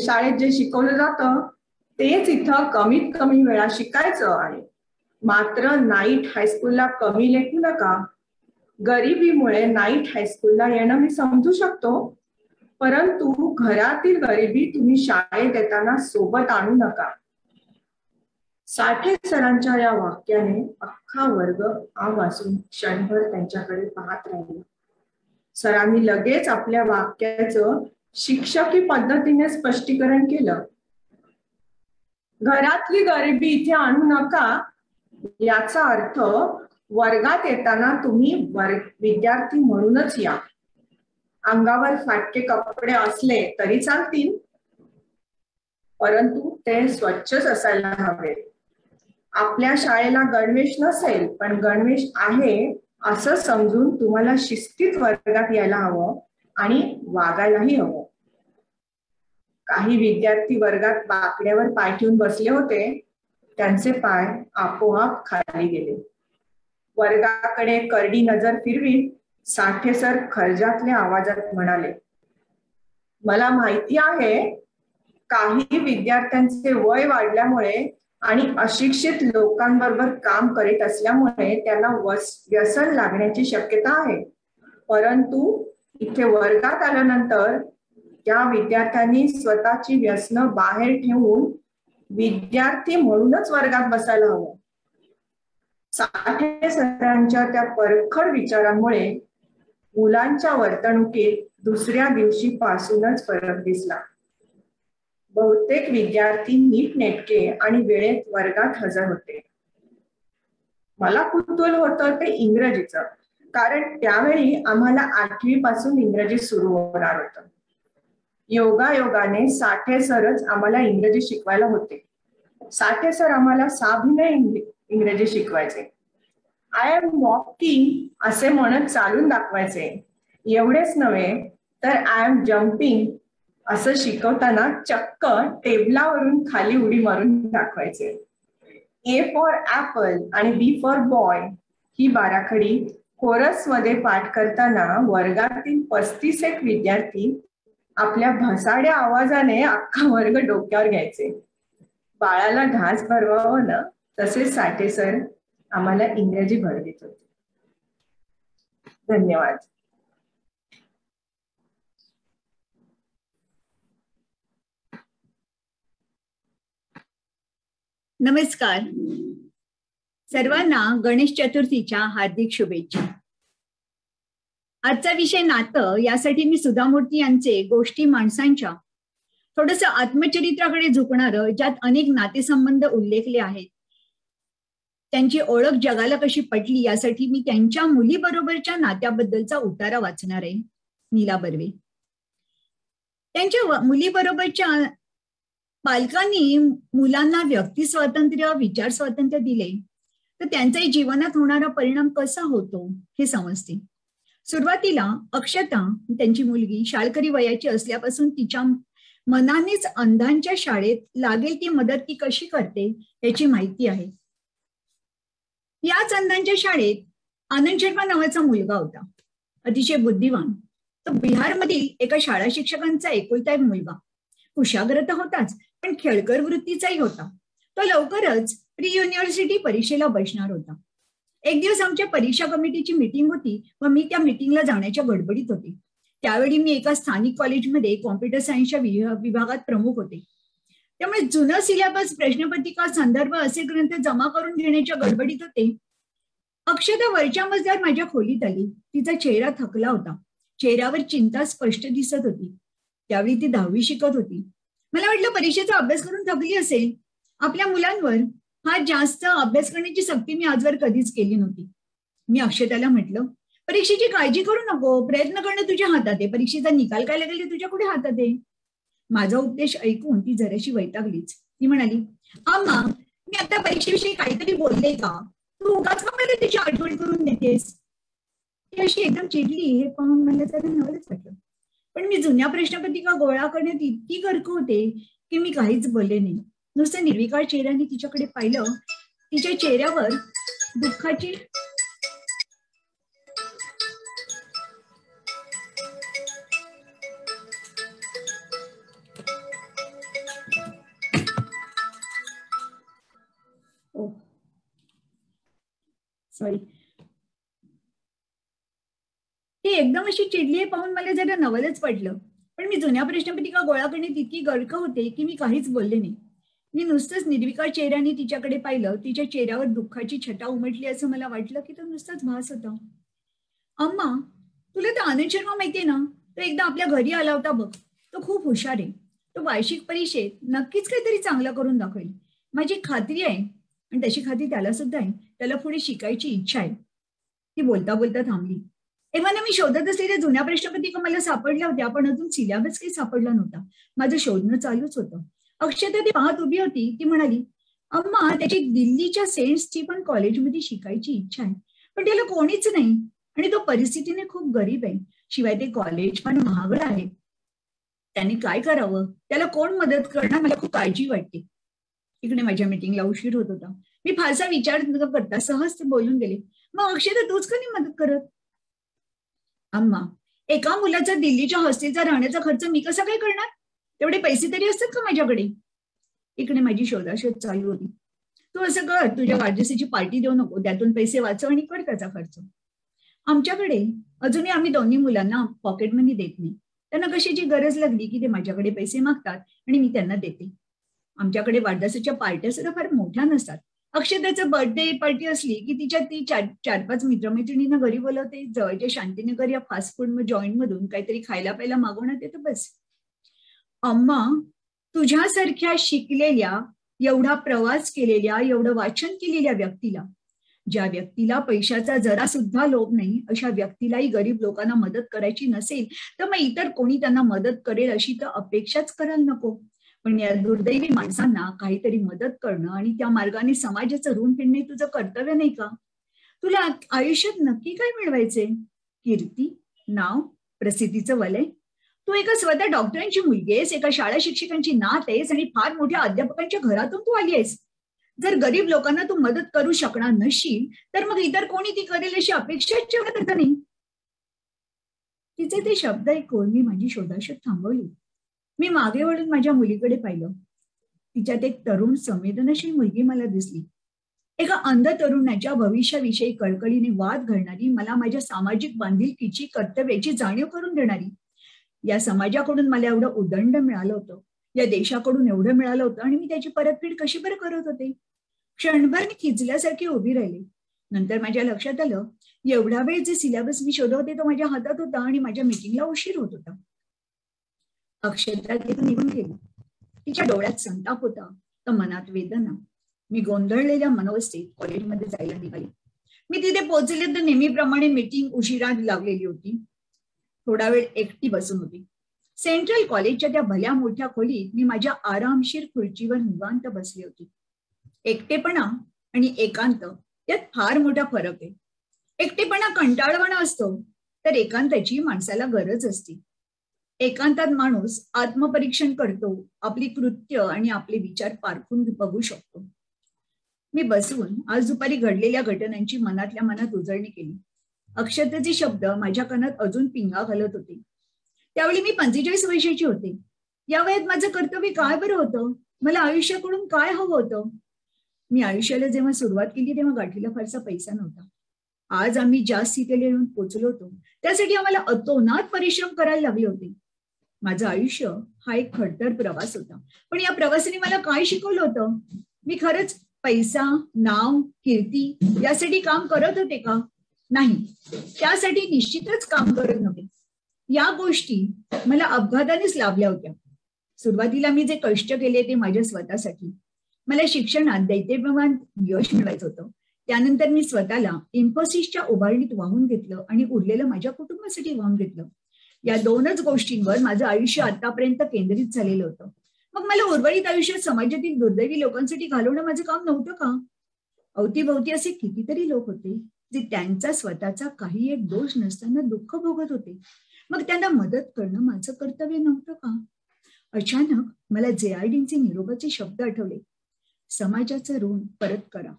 शाळेत जे शिकवलं जातं तेच इथं कमीत कमी वेळा शिकायचं आहे. मात्र नाईट हायस्कूलला कमी लेखू नका. गरिबीमुळे नाईट हायस्कूलला येणं मी समजू शकतो, परंतु घरातील गरिबी तुम्ही शाळेत येताना सोबत आणू नका. साठे सरांच्या या वाक्याने अख्खा वर्ग आवासून क्षणभर त्यांच्याकडे पाहत राहिला. सरांनी लगेच आपल्या वाक्याचं शिक्षकी पद्धतीने स्पष्टीकरण केलं. घरातली गरिबी इथे आणू नका याचा अर्थ वर्गात येताना तुम्ही विद्यार्थी म्हणूनच या. अंगावर फाटके कपडे असले तरी चालतील, परंतु ते स्वच्छच असायला हवे. आपल्या शाळेला गणवेश नसेल पण गणवेश आहे असं समजून तुम्हाला शिस्तीत वर्गात यायला हवं आणि वागायलाही हवं. काही विद्यार्थी वर्गात बाकड्यावर पाय ठेवून बसले होते, त्यांचे पाय आपोआप खाली गेले. वर्गाकडे करडी नजर फिरवीत साठे सर खर्जातल्या आवाजात म्हणाले, मला माहिती आहे काही विद्यार्थ्यांचे वय वाढल्यामुळे आणि अशिक्षित लोकांबरोबर काम करीत असल्यामुळे त्यांना व्यसन लागण्याची शक्यता आहे, परंतु इथे वर्गात आल्यानंतर त्या विद्यार्थ्यांनी स्वतःची व्यसनं बाहेर ठेवून विद्यार्थी म्हणूनच वर्गात बसायला हवं. साठे सरांच्या त्या परखड विचारांमुळे मुलांच्या वर्तणुकीत दुसऱ्या दिवशीपासूनच फरक दिसला. बहुतेक विद्यार्थी नीटनेटके आणि वेळेत वर्गात हजर होते. मला कुतूहल होतं ते इंग्रजीचं, कारण त्यावेळी आम्हाला 8वी पासून इंग्रजी सुरू होणार होतं. योगायोगाने साठे सरच आम्हाला इंग्रजी शिकवायला होते. साठे सर आम्हाला साभिनय इंग्रजी शिकवायचे. आय एम वॉकिंग असे म्हणत चालून दाखवायचे. एवढेच नव्हे तर आय एम जम्पिंग असं शिकवताना चक्क टेबलावरून खाली उडी मारून दाखवायचे. ए फॉर ऍपल आणि बी फॉर बॉय ही बाराखडी कोरस मध्ये पाठ करताना वर्गातील 35 विद्यार्थी आपल्या भसाड्या आवाजाने अख्खा वर्ग डोक्यावर घ्यायचे. बाळाला घास भरवावं ना, तसेच साठे सर आम्हाला इंग्रजी भरवित होते. धन्यवाद. नमस्कार. सर्वांना गणेश चतुर्थीच्या हार्दिक शुभेच्छा. आजचा विषय नातं, यासाठी मी सुधामूर्ती यांचे गोष्टी माणसांच्या थोडंसं आत्मचरित्राकडे झुकणारं, ज्यात अनेक नातेसंबंध उल्लेखले आहेत, त्यांची ओळख जगाला कशी पटली यासाठी मी त्यांच्या मुलीबरोबरच्या नात्याबद्दलचा उतारा वाचणार आहे. नीला बर्वे. त्यांच्या मुलीबरोबरच्या पालकांनी मुलांना व्यक्ती स्वातंत्र्य, विचार स्वातंत्र्य दिले तर त्यांचाही जीवनात होणारा परिणाम कसा होतो हे समजते. सुरुवातीला अक्षता, त्यांची मुलगी, शाळकरी वयाची असल्यापासून तिच्या मनानेच अंधांच्या शाळेत लागेल ती मदत ती कशी करते याची माहिती आहे. याच अंधांच्या शाळेत आनंद शर्मा नावाचा मुलगा होता, अतिशय बुद्धिवान. तो बिहारमधील एका शाळा शिक्षकांचा एकुलता एक मुलगा. कुशाग्र तर होताच, पण खेळकर वृत्तीचाही होता. तो लवकरच प्री युनिव्हर्सिटी परीक्षेला बसणार होता. एक दिवस आमच्या परीक्षा कमिटीची मीटिंग होती व मी त्या मीटिंगला जाण्याच्या गडबडीत होते. त्यावेळी मी एका स्थानिक कॉलेजमध्ये कॉम्प्युटर सायन्सच्या विभागात प्रमुख होते. त्यामुळे जुनं सिलेबस, प्रश्नपत्रिका, संदर्भ असे ग्रंथ जमा करून घेण्याच्या गडबडीत होते. अक्षता वरच्या मजल्यावर माझ्या खोलीत आली. तिचा चेहरा थकला होता. चेहऱ्यावर चिंता स्पष्ट दिसत होती. त्यावेळी ती 10वी शिकत होती. मला वाटलं परीक्षेचा अभ्यास करून थकली असेल. आपल्या मुलांवर हा जास्त अभ्यास करण्याची सक्ती मी आजवर कधीच केली नव्हती. मी अक्षताला म्हटलं, परीक्षेची काळजी करू नको, प्रयत्न करणं तुझ्या हातात आहे, परीक्षेचा निकाल काय लागेल ते तुझ्या कुठे हातात आहे. माझा उपदेश ऐकून ती जराशी वैतागलीच. ती म्हणाली, अम्मा, मी आता परीक्षेविषयी काहीतरी बोलले का? तू उगाच का मला तिची आठवण करून देतेस? ती अशी एकदम चिडली हे पाहून मला जरा नवलच वाटलं. पण मी जुन्या प्रश्नपत्रिका गोळा करण्यात इतकी गर्क होते की मी काहीच बोलले नाही. नुसतं निर्विकार चेहऱ्याने तिच्याकडे पाहिलं. तिच्या चेहऱ्यावर दुःखाची ती एकदम अशी चिडली हे पाहून मला जरा नवलच पडलं. पण मी जुन्या प्रश्नपत्रिका गोळा करण्यात इतकी गर्क होते की मी काहीच बोलले नाही. मी नुसतंच निर्विकार चेहऱ्याने तिच्याकडे पाहिलं. तिच्या चेहऱ्यावर दुःखाची छटा उमटली असं मला वाटलं की तो नुसताच भास होता. अम्मा, तुला तर आनंद शर्मा माहितीये ना? तो एकदा आपल्या घरी आला होता बघ. तो खूप हुशार आहे. तो वार्षिक परीक्षेत नक्कीच काहीतरी चांगलं करून दाखवेल, माझी खात्री आहे. आणि तशी खात्री त्याला सुद्धा आहे. त्याला पुढे शिकायची इच्छा आहे. ती बोलता बोलता थांबली. तेव्हा मी शोधत असलेल्या जुन्या प्रश्नपत्रिका मला सापडल्या होत्या, पण अजून सिलेबस काही सापडला नव्हता. माझं शोधणं चालूच होतं. अक्षता ती पाहत उभी होती. ती म्हणाली, अम्मा, त्याची दिल्लीच्या सेंट स्टीफन कॉलेजमध्ये शिकायची इच्छा आहे, पण त्याला कोणीच नाही आणि तो परिस्थितीने खूप गरीब आहे. शिवाय ते कॉलेज पण महागड आहे. त्याने काय करावं? त्याला कोण मदत करणार? मला खूप काळजी वाटते. इकडे माझ्या मीटिंगला उशीर होत होता. मी फारसा विचार न करता सहज ते बोलून गेले, मग अक्षता तूच का नाही मदत करत? अम्मा, एका मुलाचा दिल्लीच्या हॉस्टेलचा राहण्याचा खर्च मी कसा काय करणार? तेवढे पैसे तरी असतात का माझ्याकडे? इकडे माझी शोधाशोध चालू होती. तू असं कर, तुझ्या वाढदिवसाची पार्टी देऊ नको, त्यातून पैसे वाचव आणि कर त्याचा खर्च. आमच्याकडे अजूनही आम्ही दोन्ही मुलांना पॉकेट मनी देत नाही. त्यांना कशाची गरज लागली की ते माझ्याकडे पैसे मागतात आणि मी त्यांना देते. आमच्याकडे वाढदिवसाच्या पार्ट्या सुद्धा फार मोठ्या नसतात. अक्षताचं बर्थडे पार्टी असली की ती 4-5 मित्रमैत्रिणींना घरी बोलवते. जवळच्या शांतीनगर या फास्ट फूड जॉईंट मधून काहीतरी खायला प्यायला मागवण्यात येतं, बस. अम्मा, तुझ्यासारख्या शिकलेल्या, एवढा प्रवास केलेल्या, एवढं वाचन केलेल्या व्यक्तीला, ज्या व्यक्तीला पैशाचा जरा सुद्धा लोभ नाही, अशा व्यक्तीलाही गरीब लोकांना मदत करायची नसेल तर मग इतर कोणी त्यांना मदत करेल अशी तर अपेक्षाच करायला नको. पण या दुर्दैवी माणसांना काहीतरी मदत करणं आणि त्या मार्गाने समाजाचं ऋण फेडणे तुझं कर्तव्य नाही का? तुला आयुष्यात नक्की काय मिळवायचे? कीर्ती, नाव, प्रसिद्धीचं वलय? तू एका स्वतः डॉक्टरांची मुलगी आहेस, एका शाळा शिक्षकांची नात आहेस आणि फार मोठ्या अध्यापकांच्या घरातून तू आली आहेस. जर गरीब लोकांना तू मदत करू शकणार नसशील तर मग इतर कोणी ती करेल अशी अपेक्षा ठेवत नाही. तिचे ते शब्द ऐकून मी माझी शोधाशोध थांबवली. मी मागे वळून माझ्या मुलीकडे पाहिलं. तिच्यात एक तरुण संवेदनशील मुलगी मला दिसली. एका अंध तरुणाच्या भविष्याविषयी कळकळीने वाद घालणारी, मला माझ्या सामाजिक बांधिलकीची, कर्तव्याची जाणीव करून देणारी. या समाजाकडून मला एवढं उदंड मिळालं होतं, या देशाकडून एवढं मिळालं होतं आणि मी त्याची परतफेड कशी बरं करत होते? क्षणभर मी खिचल्यासारखी उभी राहिली. नंतर माझ्या लक्षात आलं, एवढा वेळ जे सिलेबस मी शोधत होते तो माझ्या हातात होता आणि माझ्या मीटिंगला उशीर होत होता. अक्षता तिथून निघून गेली. तिच्या डोळ्यात संताप होता तर मनात वेदना. मी गोंधळलेल्या मनोवस्थेत कॉलेजमध्ये जायला निघाली. मी तिथे पोहोचले तर नेहमीप्रमाणे मीटिंग उशिरा लागलेली होती. थोडा वेळ एकटी बसून होती. सेंट्रल कॉलेजच्या त्या भल्या मोठ्या खोलीत मी माझ्या आरामशीर खुर्चीवर निवांत बसली होती. एकटेपणा आणि एकांत यात फार मोठा फरक आहे. एकटेपणा कंटाळवाणा असतो तर एकांताची माणसाला गरज असते. एकांतात माणूस आत्मपरीक्षण करतो, आपली कृत्य आणि आपले विचार पारखून बघू शकतो. मी बसून आज दुपारी घडलेल्या घटनांची मनातल्या मनात उजळणी केली. अक्षतेचे शब्द माझ्या कानात अजून पिंगा घालत होते. त्यावेळी मी 45 वर्षाची होते. या वयात माझं कर्तव्य काय बरं होतं? मला आयुष्याकडून काय हवं होतं? मी आयुष्याला जेव्हा सुरुवात केली तेव्हा गाठीला फारसा पैसा नव्हता. आज आम्ही ज्या स्थितीला येऊन पोचलो होतो त्यासाठी आम्हाला अतोनात परिश्रम करायला लागले होते. माझं आयुष्य हा एक खडतर प्रवास होता, पण या प्रवासाने मला काय शिकवलं होतं? मी खरंच पैसा, नाव, कीर्ती यासाठी काम करत होते का? नाही, त्यासाठी निश्चितच काम करत नव्हते. या गोष्टी मला अपघातानेच लाभल्या होत्या. सुरुवातीला मी जे कष्ट केले ते माझ्या स्वतःसाठी. मला शिक्षणात दैत्यप्रमाण यश मिळवायचं होतं. त्यानंतर मी स्वतःला इन्फोसिसच्या उभारणीत वाहून घेतलं आणि उरलेलं माझ्या कुटुंबासाठी वाहून घेतलं. या दोनच गोष्टींवर माझं आयुष्य आतापर्यंत केंद्रित झालेलं होतं. मग मला उर्वरित आयुष्यात समाजातील दुर्दैवी लोकांसाठी घालवणं माझं काम नव्हतं का? अवतीभोवती असे कितीतरी लोक होते जे त्यांचा स्वतःचा काही एक दोष नसताना दुःख भोगत होते. मग त्यांना मदत करणं माझं कर्तव्य नव्हतं का? अचानक मला JRDचे निरोपाचे शब्द आठवले, समाजाचं ऋण परत करा.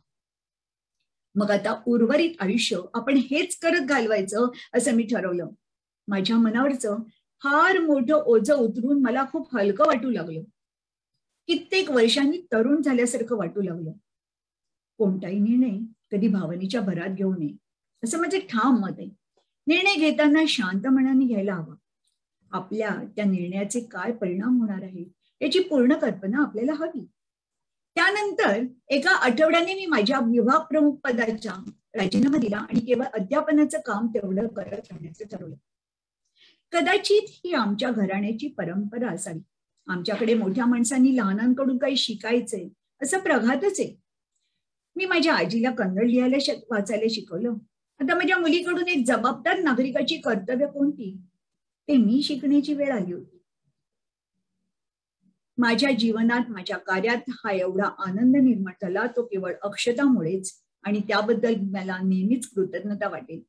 मग आता उर्वरित आयुष्य आपण हेच करत घालवायचं असं मी ठरवलं. माझ्या मनावरचं फार मोठं ओझं उतरून मला खूप हलकं वाटू लागलं. कित्येक वर्षांनी तरुण झाल्यासारखं वाटू लागलं. कोणताही निर्णय कधी भावनेच्या भरात घेऊ नये असं माझं ठाम मत आहे. निर्णय घेताना शांत मनाने घ्यायला हवा. आपल्या त्या निर्णयाचे काय परिणाम होणार आहेत याची पूर्ण कल्पना आपल्याला हवी. त्यानंतर एका आठवड्याने मी माझ्या विभाग प्रमुख पदाचा राजीनामा दिला आणि केवळ अध्यापनाचं काम तेवढं करत राहण्याचं ठरवलं. कदाचित ही आमच्या घराण्याची परंपरा असावी. आमच्याकडे मोठ्या माणसांनी लहानांकडून काही शिकायचंय असं प्रघातच आहे. मी माझ्या आजीला कन्नड लिहायला वाचायला शिकवलं. आता माझ्या मुलीकडून एक जबाबदार नागरिकाची कर्तव्य कोणती ते मी शिकण्याची वेळ आली होती. माझ्या जीवनात, माझ्या कार्यात हा एवढा आनंद निर्माण झाला तो केवळ अक्षतामुळेच, आणि त्याबद्दल मला नेहमीच कृतज्ञता वाटेल.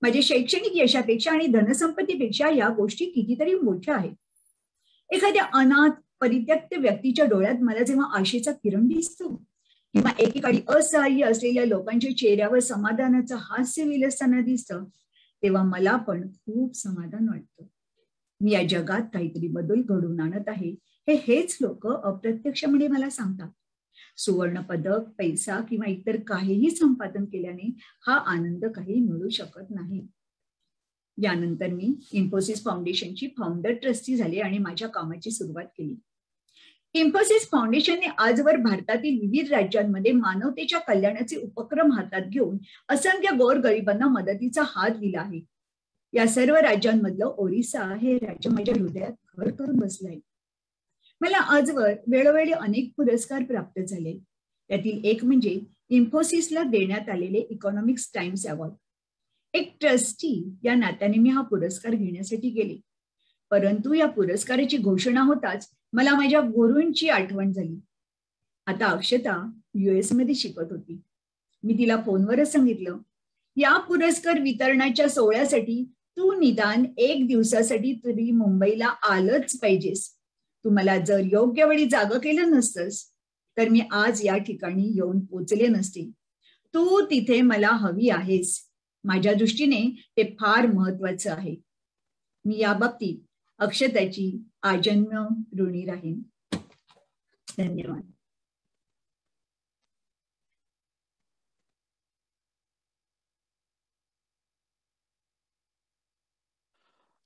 माझ्या शैक्षणिक यशापेक्षा आणि धनसंपत्तीपेक्षा या गोष्टी कितीतरी मोठ्या आहेत. एखाद्या अनाथ परित्यक्त व्यक्तीच्या डोळ्यात मला जेव्हा आशेचा किरण दिसतो किंवा एकेकाळी असहाय्य असलेल्या लोकांच्या चेहऱ्यावर समाधानाचं हास्य विलसताना दिसतं तेव्हा मला पण खूप समाधान वाटतं. मी या जगात काहीतरी बदल घडवून आणत आहे हेच लोक अप्रत्यक्षपणे मला सांगतात. सुवर्ण पदक, पैसा किंवा इतर काहीही संपादन केल्याने हा आनंद काही मिळू शकत नाही. यानंतर मी इन्फोसिस फाउंडेशनची फाउंडर ट्रस्टी झाले आणि माझ्या कामाची सुरुवात केली. इन्फोसिस फाउंडेशनने आजवर भारतातील विविध राज्यांमध्ये मानवतेच्या कल्याणाचे उपक्रम हातात घेऊन असंख्य गोरगरिबांना मदतीचा हात दिला आहे. या सर्व राज्यांमधलं ओरिसा हे राज्य माझ्या हृदयात घर करून बसलं आहे. मला आजवर वेळोवेळी अनेक पुरस्कार प्राप्त झाले. त्यातील एक म्हणजे इन्फोसिसला देण्यात आलेले इकॉनॉमिक्स टाइम्स अवॉर्ड. एक ट्रस्टी या नात्याने मी हा पुरस्कार घेण्यासाठी गेले. परंतु या पुरस्काराची घोषणा होताच मला माझ्या गुरूंची आठवण झाली. आता अक्षता US मध्ये शिकत होती. मी तिला फोनवरच सांगितलं, या पुरस्कार वितरणाच्या सोहळ्यासाठी तू निदान 1 दिवसासाठी तरी मुंबईला आलंच पाहिजेस. तू मला जर योग्य वेळी जागा केलं नसतंस तर मी आज या ठिकाणी येऊन पोचले नसते. तू तिथे मला हवी आहेस. माझ्या दृष्टीने ते फार महत्वाचं आहे. मी या बाबतीत अक्षताची आजन्म ऋणी राहीन. धन्यवाद.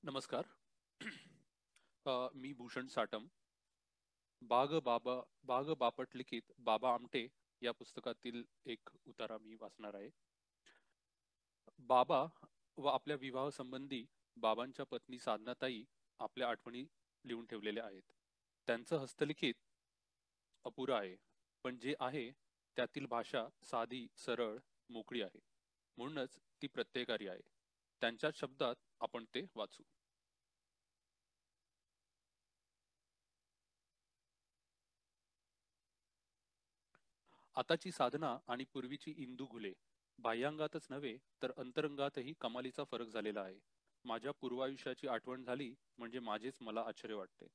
नमस्कार. मी भूषण साटम. बाग बापट लिखित बाबा आमटे या पुस्तकातील एक उतारा मी वाचणार आहे. बाबा व आपल्या विवाह संबंधी बाबांच्या पत्नी साधनाताई आपल्या आठवणी लिहून ठेवलेल्या आहेत. त्यांचं हस्तलिखित अपुरं आहे, पण जे आहे त्यातील भाषा साधी, सरळ, मोकळी आहे. म्हणूनच ती प्रत्ययकारी आहे. त्यांच्या शब्दात आपण ते वाचू. आताची साधना आणि पूर्वीची इंदू घुले. बाह्यांगातच नव्हे तर अंतरंगातही कमालीचा फरक झालेला आहे. माझ्या पूर्वायुष्याची आठवण झाली म्हणजे माझेच मला आश्चर्य वाटते.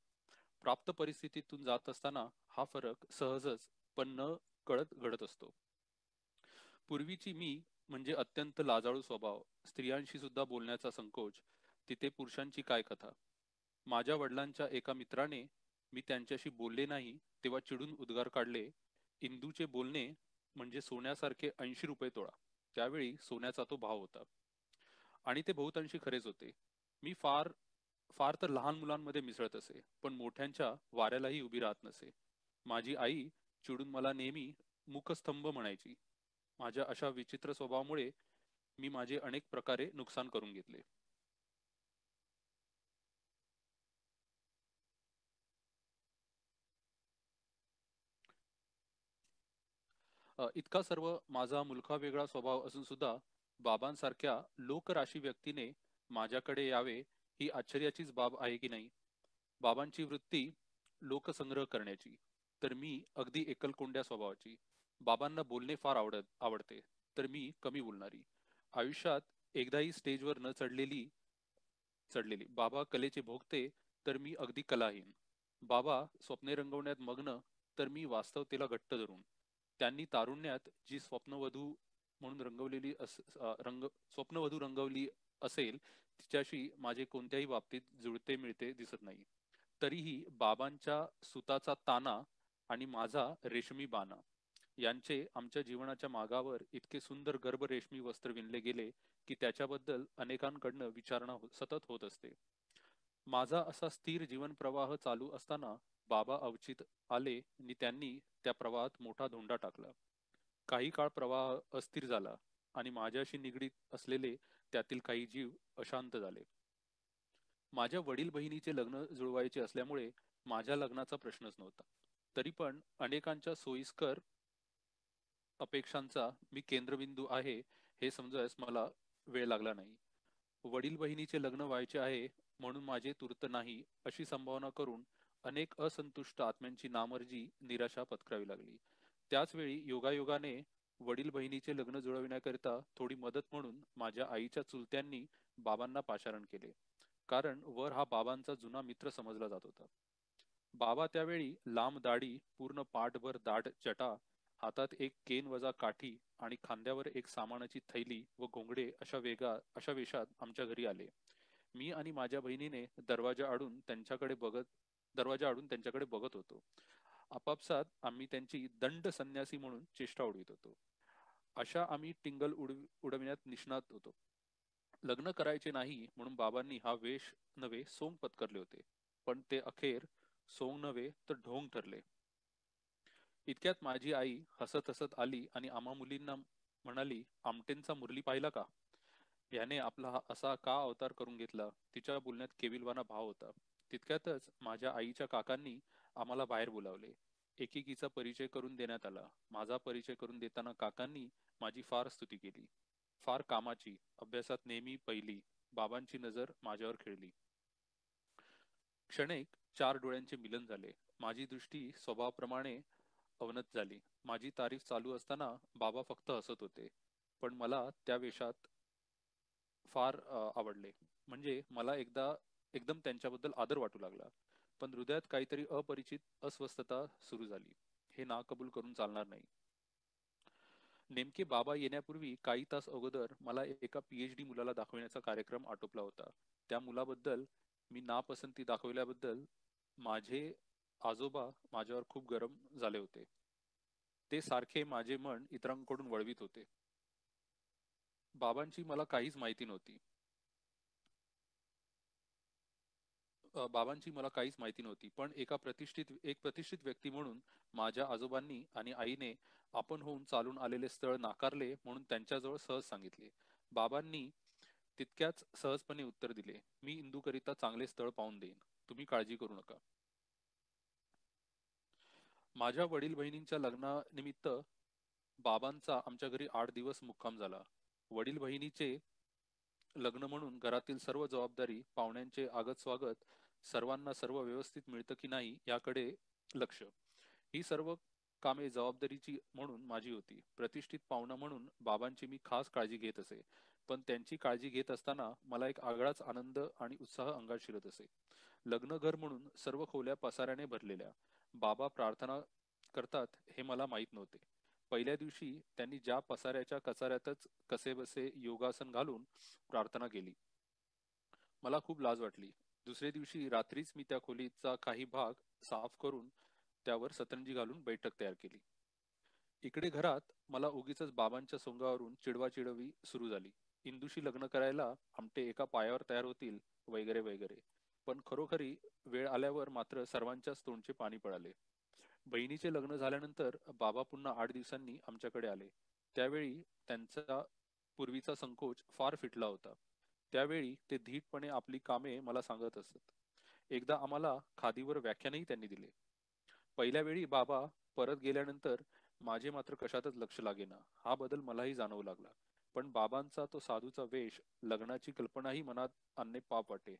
प्राप्त परिस्थितीतून जात असताना हा फरक सहजच पण न कळत घडत असतो. पूर्वीची मी म्हणजे अत्यंत लाजाळू स्वभाव, स्त्रियांशी सुद्धा बोलण्याचा संकोच, तिथे पुरुषांची काय कथा. माझ्या वडिलांच्या एका मित्राने मी त्यांच्याशी बोलले नाही तेव्हा चिडून उद्गार काढले, इंदूचे बोलणे म्हणजे सोन्यासारखे 80 रुपये तोळा. त्यावेळी सोन्याचा तो भाव होता. आणि ते बहुतांशी खरेच होते. मी फार फार तर लहान मुलांमध्ये मिसळत असे, पण मोठ्यांच्या वाऱ्यालाही उभी राहत नसे. माझी आई चिडून मला नेहमी मुखस्तंभ म्हणायची. माझ्या अशा विचित्र स्वभावामुळे मी माझे अनेक प्रकारे नुकसान करून घेतले. इतका सर्व माझा मुलखा वेगळा स्वभाव असून सुद्धा बाबांसारख्या लोकराशी व्यक्तीने माझ्याकडे यावे ही आश्चर्याचीच बाब आहे की नाही. बाबांची वृत्ती लोकसंग्रह करण्याची, तर मी अगदी एकलकोंड्या स्वभावाची. बाबांना बोलणे फार आवडते, तर मी कमी बोलणारी. आयुष्यात एकदाही स्टेजवर न चढलेली. बाबा कलेचे भोगते, तर मी अगदी कलाहीन. बाबा स्वप्ने रंगवण्यात मग्न, तर मी वास्तवतेला घट्ट धरून. त्यांनी तारुण्यात जी स्वप्नवधू रंगवली असेल, तिच्याशी माझे कोणत्याही बाबतीत जुळते मिळते दिसत नाही. तरीही बाबांच्या सुताचा ताना आणि माझा रेशमी बाणा यांचे आमच्या जीवनाच्या मागावर इतके सुंदर गर्भ रेशमी वस्त्र विणले गेले की त्याच्याबद्दल अनेकांकडनं विचारणा सतत होत असते. माझा असा स्थिर जीवन प्रवाह चालू असताना बाबा अवचित आले आणि त्यांनी त्या प्रवाहात मोठा धोंडा टाकला. काही काळ प्रवाह अस्थिर झाला आणि माझ्याशी निगडीत असलेले त्यातील काही जीव अशांत झाले. माझ्या वडील बहिणीचे लग्न जुळवायचे असल्यामुळे माझ्या लग्नाचा प्रश्नच नव्हता. तरी पण अनेकांच्या सोयीस्कर अपेक्षांचा मी केंद्रबिंदू आहे हे समजायस मला वेळ लागला नाही. वडील बहिणीचे लग्न व्हायचे आहे म्हणून माझे तूर्त नाही अशी संभावना करून अनेक असंतुष्ट आत्म्यांची नामर्जी निराशा पत्करावी लागली. त्याच वेळी योगायोगाने वडील बहिणीचे लग्न जुळविण्याकरिता थोडी मदत म्हणून माझ्या आईच्या चुलत्यांनी बाबांना पाचारण केले. कारण वर हा बाबांचा जुना मित्र समजला जात होता. बाबा त्यावेळी लांब दाढी, पूर्ण पाठभर दाढ जटा, हातात एक केन वजा काठी आणि खांद्यावर एक सामानाची थैली व घोंगडे अशा वेशात आमच्या घरी आले. मी आणि माझ्या बहिणीने दरवाजा आडून त्यांच्याकडे बघत होतो. आपापसात आम्ही त्यांची दंड संन्यासी म्हणून चेष्टा उडवित होतो. अशा आम्ही टिंगल उडविण्यात निष्णात होतो. लग्न करायचे नाही म्हणून बाबांनी हा वेश नवे सोंग पत्करले होते, पण ते अखेर सोंग नव्हे तर ढोंग ठरले. इतक्यात माझी आई हसत हसत आली आणि आम्हा मुलींना म्हणाली, आमटेंचा मुरली पाहिला का? याने आपला असा का अवतार करून घेतला? तिच्या बोलण्यात केविलवाना भाव होता. तितक्यातच माझ्या आईच्या काकांनी आम्हाला बाहेर बोलावले. एकेकीचा परिचय करून देण्यात आला. माझा परिचय करून देताना काकांनी माझी फार स्तुती केली. फार कामाची, अभ्यासात नेहमी पहिली. बाबांची नजर माझ्यावर खेळली. क्षणिक 4 डोळ्यांचे मिलन झाले. माझी दृष्टी स्वभावाप्रमाणे अवनत झाली. माझी तारीफ चालू असताना बाबा फक्त हसत होते, पण मला त्या वेशात फार आवडले. म्हणजे मला एकदम त्यांच्याबद्दल आदर वाटू लागला. पण हृदयात काहीतरी अपरिचित अस्वस्थता सुरू झाली. हे नाकबूल करून चालणार नाही. नेमके बाबा येण्यापूर्वी काही तास अगोदर मला एका PhD मुलाला दाखवण्याचा कार्यक्रम आटोपला होता. त्या मुलाबद्दल मी नापसंती दाखवल्याबद्दल माझे आजोबा माझ्यावर खूप गरम झाले होते. ते सारखे माझे मन इतरांकडून वळवित होते. बाबांची मला काहीच माहिती नव्हती. पण एक प्रतिष्ठित व्यक्ती म्हणून माझ्या आजोबांनी आणि आईने आपण होऊन चालून आलेले स्थळ नाकारले म्हणून त्यांच्याजवळ सहज सांगितले. बाबांनी तितक्याच सहजपणे उत्तर दिले, मी इंदूकरिता चांगले स्थळ पाहून देईन, तुम्ही काळजी करू नका. माझ्या वडील बहिणींच्या लग्नानिमित्त बाबांचा आमच्या घरी 8 दिवस मुक्काम झाला. वडील बहिणीचे लग्न म्हणून घरातील सर्व जबाबदारी, पाहुण्यांचे आगत स्वागत, सर्वांना सर्व व्यवस्थित मिळतं की नाही याकडे लक्ष, ही सर्व कामे जबाबदारीची म्हणून माझी होती. प्रतिष्ठित पाहुणा म्हणून बाबांची मी खास काळजी घेत असे. पण त्यांची काळजी घेत असताना मला एक आगळाच आनंद आणि उत्साह अंगात शिरत असे. लग्न घर म्हणून सर्व खोल्या पसाऱ्याने भरलेल्या. बाबा प्रार्थना करतात हे मला माहीत नव्हते. पहिल्या दिवशी त्यांनी ज्या पसाऱ्याच्या कचाऱ्यातच कसेबसे योगासन घालून प्रार्थना केली, मला खूप लाज वाटली. दुसऱ्या दिवशी रात्रीच मी त्या खोलीचा काही भाग साफ करून त्यावर सतरंजी घालून बैठक तयार केली. इकडे घरात मला उगीच बाबांच्या सोंगावरून चिडवाचिडवी सुरू झाली. इंदूशी लग्न करायला आमटे एका पायावर तयार होतील वगैरे वगैरे. पण खरोखरी वेळ आल्यावर मात्र सर्वांच्याच तोंडचे पाणी पळाले. बहिणीचे लग्न झाल्यानंतर बाबा पुन्हा 8 दिवसांनी आमच्याकडे आले. त्यावेळी त्यांचा पूर्वीचा संकोच फार फिटला होता. त्यावेळी ते धीटपणे आपली कामे मला सांगत असत. एकदा आम्हाला खादीवर व्याख्यानही त्यांनी दिले. पहिल्या वेळी बाबा परत गेल्यानंतर माझे मात्र कशातच लक्ष लागेना. हा बदल मलाही जाणवू लागला. पण बाबांचा तो साधूचा वेश, लग्नाची कल्पनाही मनात आणणे पाप वाटे.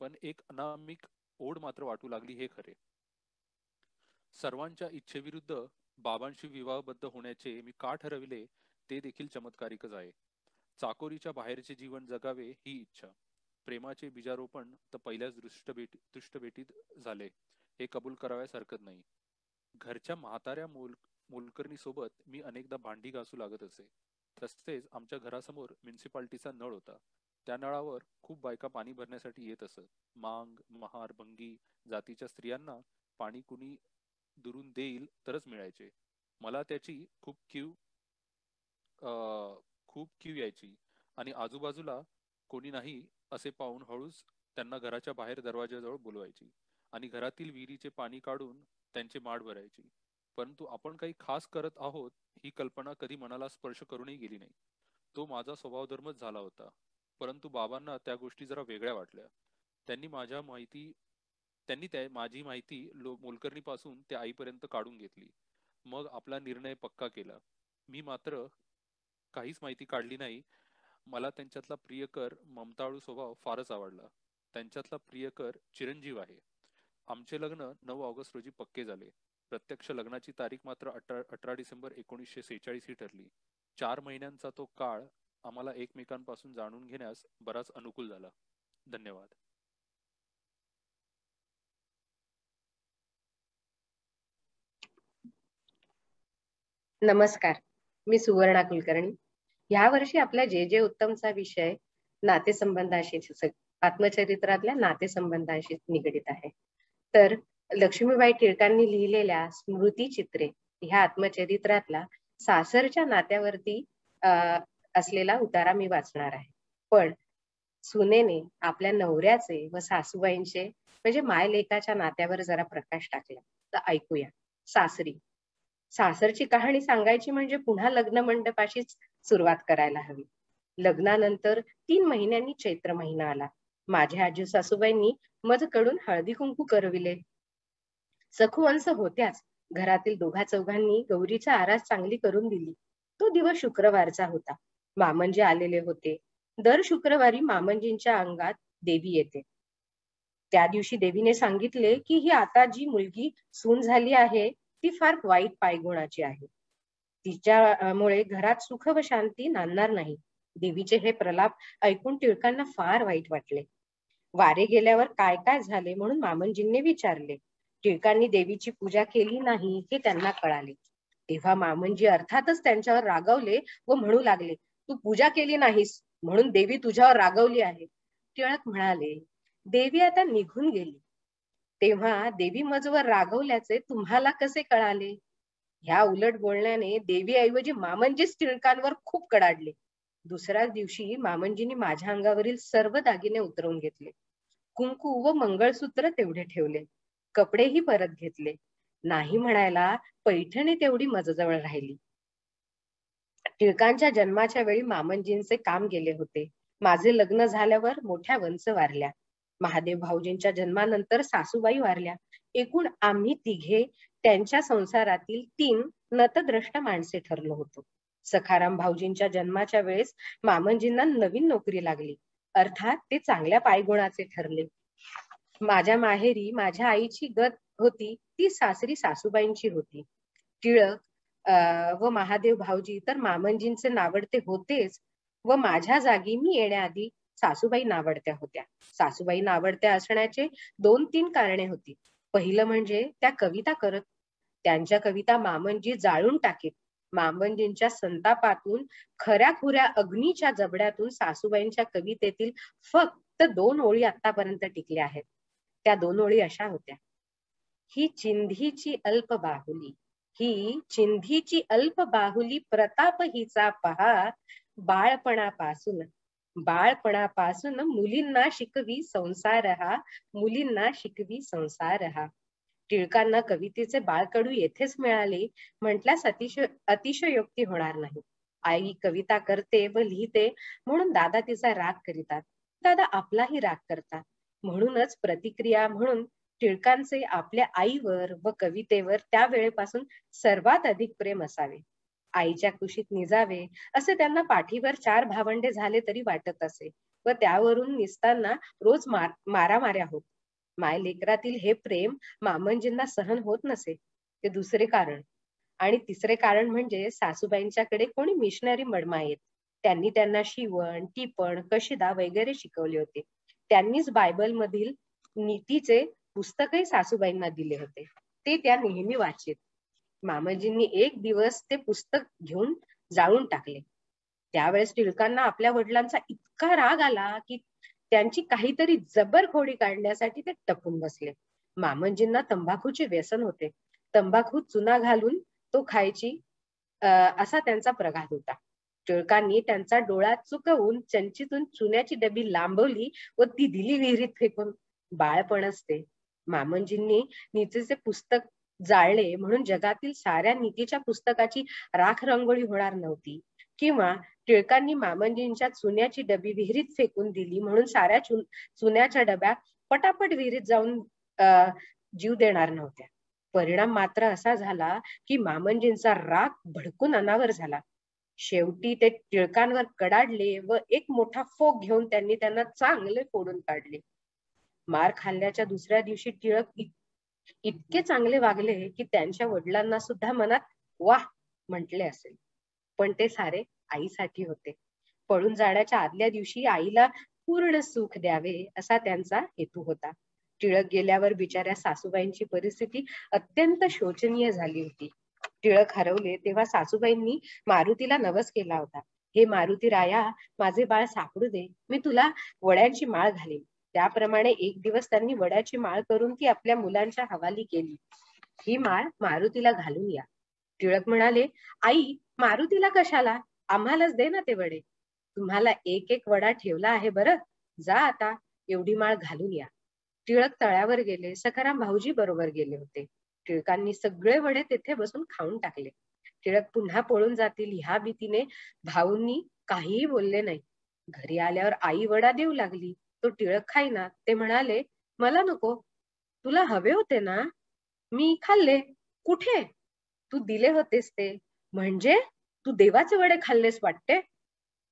पण एक अनामिक ओढ मात्र वाटू लागली हे खरे. सर्वांच्या इच्छेविरुद्ध बाबांशी विवाहबद्ध होण्याचे मी का ठरविले ते देखील चमत्कारिकच आहे. चाकोरीच्या बाहेरचे जीवन जगावे ही इच्छा, प्रेमाचे बीजारोपण तर पहिल्याच दृष्टभेटीत झाले हे कबूल करावयास हरकत नाही. घरच्या म्हाताऱ्या मोलकरणी सोबत मी अनेकदा भांडी घासू लागत असे. तसेच आमच्या घरासमोर म्युन्सिपाल्टीचा नळ होता. त्या नळावर खूप बायका पाणी भरण्यासाठी येत असत. मांग, महार, भंगी जातीच्या स्त्रियांना पाणी कुणी दुरून देईल तरच मिळायचे. मला त्याची खूप क्यू यायची आणि आजूबाजूला कोणी नाही असे पाहून हळूच त्यांना घराच्या बाहेर दरवाजाजवळ बोलवायची आणि घरातील विहिरीचे पाणी काढून त्यांचे माड भरायची. परंतु आपण काही खास करत आहोत ही कल्पना कधी मनाला स्पर्श करूनही गेली नाही. तो माझा स्वभावधर्मच झाला होता. परंतु बाबांना त्या गोष्टी जरा वेगळ्या वाटल्या. त्यांनी माझी माहिती मोलकरणीपासून त्या आईपर्यंत काढून घेतली. मग आपला निर्णय पक्का केला. मी मात्र काहीच माहिती काढली नाही. मला त्यांच्यातला प्रियकर ममताळू स्वभाव फारच आवडला. त्यांच्यातला प्रियकर चिरंजीव आहे. आमचे लग्न 9 ऑगस्ट रोजी पक्के झाले. प्रत्यक्ष लग्नाची तारीख मात्र 18 डिसेंबर 1946 ही ठरली. 4 महिन्यांचा तो काळ आम्हाला एकमेकांपासून जाणून घेण्यास बराच अनुकूल झाला. धन्यवाद. नमस्कार, मी सुवर्णा कुलकर्णी. या वर्षी आपल्या जे उत्तमचा विषय नातेसंबंधाशी, आत्मचरित्रातल्या नातेसंबंधाशी निगडित आहे. तर लक्ष्मीबाई टिळकांनी लिहिलेल्या स्मृतिचित्रे ह्या आत्मचरित्रातला सासरच्या नात्यावरती असलेला उतारा मी वाचणार आहे. पण सुनेने आपल्या नवऱ्याचे व सासूबाईंचे म्हणजे मायलेकाच्या नात्यावर जरा प्रकाश टाकला. तर ऐकूया. सासरची कहाणी सांगायची म्हणजे पुन्हा लग्न मंडपाशीच सुरुवात करायला हवी. लग्नानंतर 3 महिन्यांनी चैत्र महिना आला. माझ्या आजी सासूबाईंनी मजकडून हळदी कुंकू करविले. सखुवंश होत्याच. घरातील 2-4 गौरीचा आरास चांगली करून दिली. तो दिवस शुक्रवारचा होता. मामंजी आलेले होते. दर शुक्रवारी मामंजींच्या अंगात देवी येते. त्या दिवशी देवीने सांगितले की ही आता जी मुलगी सून झाली आहे ती फार वाईट पायगुणाची आहे. तिच्यामुळे घरात सुख व शांती नांदणार नाही. देवीचे हे प्रलाप ऐकून टिळकांना फार वाईट वाटले. वारे गेल्यावर काय काय झाले म्हणून मामंजींनी विचारले. टिळकांनी देवीची पूजा केली नाही हे त्यांना कळाले. तेव्हा मामंजी अर्थातच त्यांच्यावर रागावले व म्हणू लागले, तू पूजा केली नाहीस म्हणून देवी तुझ्यावर रागावली आहे. टिळक म्हणाले, देवी आता निघून गेली. तेव्हा देवी मजवर रागवल्याचे तुम्हाला कसे कळाले? ह्या उलट बोलण्याने देवी ऐवजी मामंजीच टिळकांवर खूप कडाडले. दुसऱ्या दिवशी मामंजींनी माझ्या अंगावरील सर्व दागिने उतरवून घेतले. कुंकू व मंगळसूत्र तेवढे ठेवले. कपडेही परत घेतले. नाही म्हणायला पैठणी तेवढी मजजवळ राहिली. टिळकांच्या जन्माच्या वेळी मामंजींचे काम गेले होते. माझे लग्न झाल्यावर मोठ्या वंश वारल्या. महादेव भाऊजींच्या जन्मानंतर सासूबाई वारल्या. एकूण आम्ही तिघे त्यांच्या संसारातील 3 नतद्रष्ट माणसे ठरलो होतो. सखाराम भाऊजींच्या जन्माच्या वेळेस मामंजींना नवीन नोकरी लागली. अर्थात ते चांगल्या पायगुणाचे ठरले. माझ्या माहेरी माझ्या आईची गत होती ती सासरी सासूबाईंची होती. टिळक व महादेव भाऊजी तर मामंजींचे नावडते होतेच, व माझ्या जागी मी येण्याआधी सासूबाई नावडत्या होत्या. सासूबाई नावडत्या असण्याचे 2-3 कारणे होती. पहिलं म्हणजे त्या कविता करत. त्यांच्या कविता मामंजी जाळून टाकीत. मामंजींच्या संतापातून खऱ्याखुऱ्या अग्नीच्या जबड्यातून सासूबाईंच्या कवितेतील फक्त 2 ओळी आतापर्यंत टिकल्या आहेत. त्या 2 ओळी अशा होत्या. ही चिंधीची अल्प बाहुली, ही चिंधीची अल्प बाहुली प्रताप हिचा पहा, बाळपणापासून मुलींना शिकवी संसार हा, मुलींना शिकवी संसार हा. टिळकांना कवितेचे बाळकडू येथेच मिळाले म्हटल्यास अतिशयोक्ती होणार नाही. आई कविता करते व लिहिते म्हणून दादा तिचा राग करीतात, दादा आपलाही राग करतात. म्हणूनच प्रतिक्रिया म्हणून टिळकांचे आपल्या आईवर व कवितेवर त्या वेळेपासून सर्वात अधिक प्रेम असावे. आईच्या कुशीत निजावे असे त्यांना पाठीवर 4 भावंडे झाले तरी वाटत असे व त्यावरून निसताना रोज मारामाऱ्या होत. माय लेकरातील हे प्रेम मामंजींना सहन होत नसे. ते दुसरे कारण. आणि तिसरे कारण म्हणजे सासूबाईंच्याकडे कोणी मिशनरी मडमा येत. त्यांनी त्यांना शिवण, टिपण, कशिदा वगैरे शिकवले होते. त्यांनीच बायबल मधील नीतीचे पुस्तकही सासूबाईंना दिले होते. ते त्या नेहमी वाचित. मामाजींनी एक दिवस ते पुस्तक घेऊन जाळून टाकले. त्यावेळेस टिळकांना आपल्या वडिलांचा इतका राग आला की त्यांची काहीतरी जबरखोडी काढण्यासाठी ते टपून बसले. मामंजींना तंबाखूचे व्यसन होते. तंबाखू चुना घालून तो खायची असा त्यांचा प्रघात होता. टिळकांनी त्यांचा डोळा चुकवून चंचीतून चुन्याची डबी लांबवली व ती दिली विहिरीत फेकून. बाळपण असते. मामंजींनी नीतीचे पुस्तक जाळले म्हणून जगातील साऱ्या नीतीच्या पुस्तकाची राख रंगोळी होणार नव्हती, किंवा टिळकांनी मामंजींच्या चुन्याची डबी विहिरीत फेकून दिली म्हणून साऱ्या चुन्याच्या डब्या पटापट विहिरीत जाऊन जीव देणार नव्हत्या. परिणाम मात्र असा झाला की मामंजींचा राग भडकून अनावर झाला. शेवटी ते टिळकांवर कडाडले व एक मोठा फोक घेऊन त्यांनी त्यांना चांगले फोडून काढले. मार खाल्ल्याच्या दुसऱ्या दिवशी टिळक इतके चांगले वागले की त्यांच्या वडिलांना सुद्धा मनात वाह म्हटले असेल. पण ते सारे आईसाठी होते. पळून जाण्याच्या आदल्या दिवशी आईला पूर्ण सुख द्यावे असा त्यांचा हेतू होता. टिळक गेल्यावर बिचाऱ्या सासूबाईंची परिस्थिती अत्यंत शोचनीय झाली होती. टिळक हरवले तेव्हा सासूबाईंनी मारुतीला नवस केला होता. हे मारुती राया, माझे बाळ सापडू दे, मी तुला वड्यांची माळ घालेन. त्याप्रमाणे एक दिवस त्यांनी वड्याची माळ करून ती आपल्या मुलांच्या हवाली केली. ही माळ मारुतीला घालून या. टिळक म्हणाले, आई मारुतीला कशाला, आम्हालाच दे ना ते वडे. तुम्हाला एक एक वडा ठेवला आहे बरं, जा आता एवढी माळ घालून या. टिळक तळ्यावर गेले. सखाराम भाऊजी बरोबर गेले होते. टिळकांनी सगळे वडे तेथे बसून खाऊन टाकले. टिळक पुन्हा पळून जातील ह्या भीतीने भाऊंनी काहीही बोलले नाही. घरी आल्यावर आई वडा देऊ लागली. तो टिळक खाईना. ते म्हणाले, मला नको, तुला हवे होते ना, मी खाल्ले. कुठे? तू दिले होतेस ते. म्हणजे तू देवाचे वडे खाल्लेस वाटते.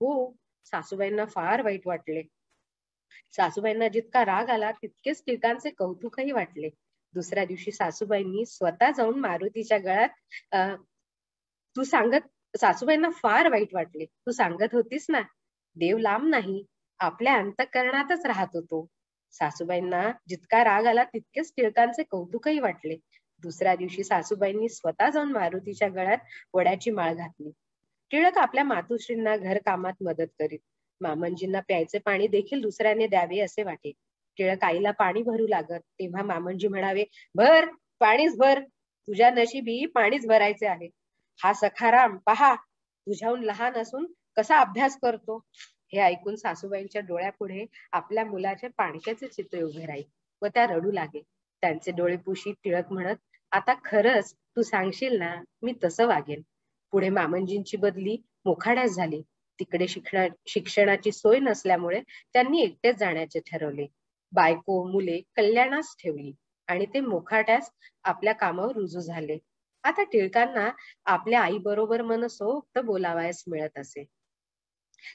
हो. सासूबाईंना फार वाईट वाटले. सासूबाईंना जितका राग आला तितकेच टिळकांचे कौतुकही वाटले. दुसऱ्या दिवशी सासूबाईंनी स्वतः जाऊन मारुतीच्या गळ्यात सासूबाईंना फार वाईट वाटले. तू सांगत होतीस ना, देव लांब नाही, आपल्या अंतःकरणातच राहत होतो. सासूबाईंना जितका राग आला तितकेच टिळकांचे कौतुकही वाटले. दुसऱ्या दिवशी सासूबाईंनी स्वतः जाऊन मारुतीच्या गळ्यात वड्याची माळ घातली. टिळक आपल्या मातोश्रींना घर कामात मदत करीत. मामंजींना प्यायचे पाणी देखील दुसऱ्याने द्यावे असे वाटे. टिळक आईला पाणी भरू लागत तेव्हा मामंजी म्हणावे, भर, पाणीच भर, तुझ्या नशिबी पाणीच भरायचे आहे. हा सखाराम पहा, तुझ्याहून लहान असून कसा अभ्यास करतो. हे ऐकून सासूबाईंच्या डोळ्यापुढे आपल्या मुलाचे पाणक्याचे चित्र उभे राहील व त्या रडू लागे. त्यांचे डोळे पुशीत टिळक म्हणत, आता खरंच तू सांगशील ना, मी तसं वागेन. पुढे मामंजींची बदली मोखाड्यास झाली. तिकडे शिक्षणाची सोय नसल्यामुळे त्यांनी एकटेच जाण्याचे ठरवले. बायको मुले कल्याणास ठेवली आणि ते मोखाड्यास आपल्या कामावर रुजू झाले. आता टिळकांना आपल्या आई बरोबर मनसोक्त बोलावयास मिळत असे.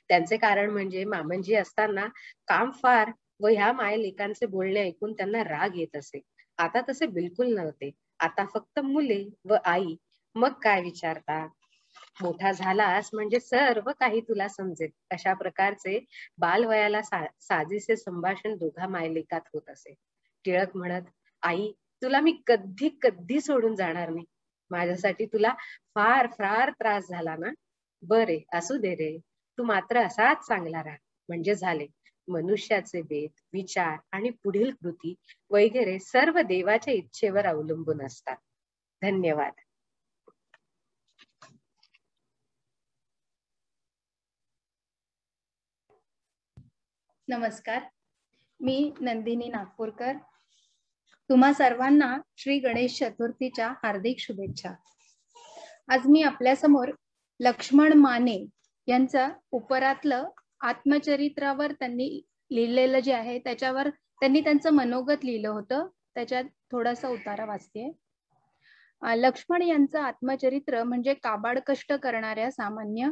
त्यांचे कारण म्हणजे मामंजी असताना काम फार व ह्या मायलेकांचे बोलणे ऐकून त्यांना राग येत असे. आता तसे बिलकुल नव्हते. आता फक्त मुले व आई, मग काय विचारता. मोठा झालास म्हणजे सर्व काही तुला समजेल. अशा प्रकारचे बालवयाला साजेसे संभाषण दोघा मायलेकात होत असे. टिळक म्हणत, आई तुला मी कधी कधी सोडून जाणार नाही. माझ्यासाठी तुला फार फार त्रास झाला ना. बरे असू दे रे, तू मात्र असाच चांगला राहा म्हणजे झाले. मनुष्याचे बेत, विचार आणि पुढील कृती वगैरे सर्व देवाच्या इच्छेवर अवलंबून असतात. धन्यवाद. नमस्कार, मी नंदिनी नागपूरकर. तुम्हा सर्वांना श्री गणेश चतुर्थीच्या हार्दिक शुभेच्छा. आज मी आपल्यासमोर लक्ष्मण माने यांचं उपरातलं आत्मचरित्रावर त्यांनी लिहिलेलं जे आहे त्याच्यावर त्यांनी त्यांचं मनोगत लिहिलं होतं. त्याच्यात थोडासा उतारा वाचते. लक्ष्मण यांचं आत्मचरित्र म्हणजे काबाड कष्ट करणाऱ्या सामान्य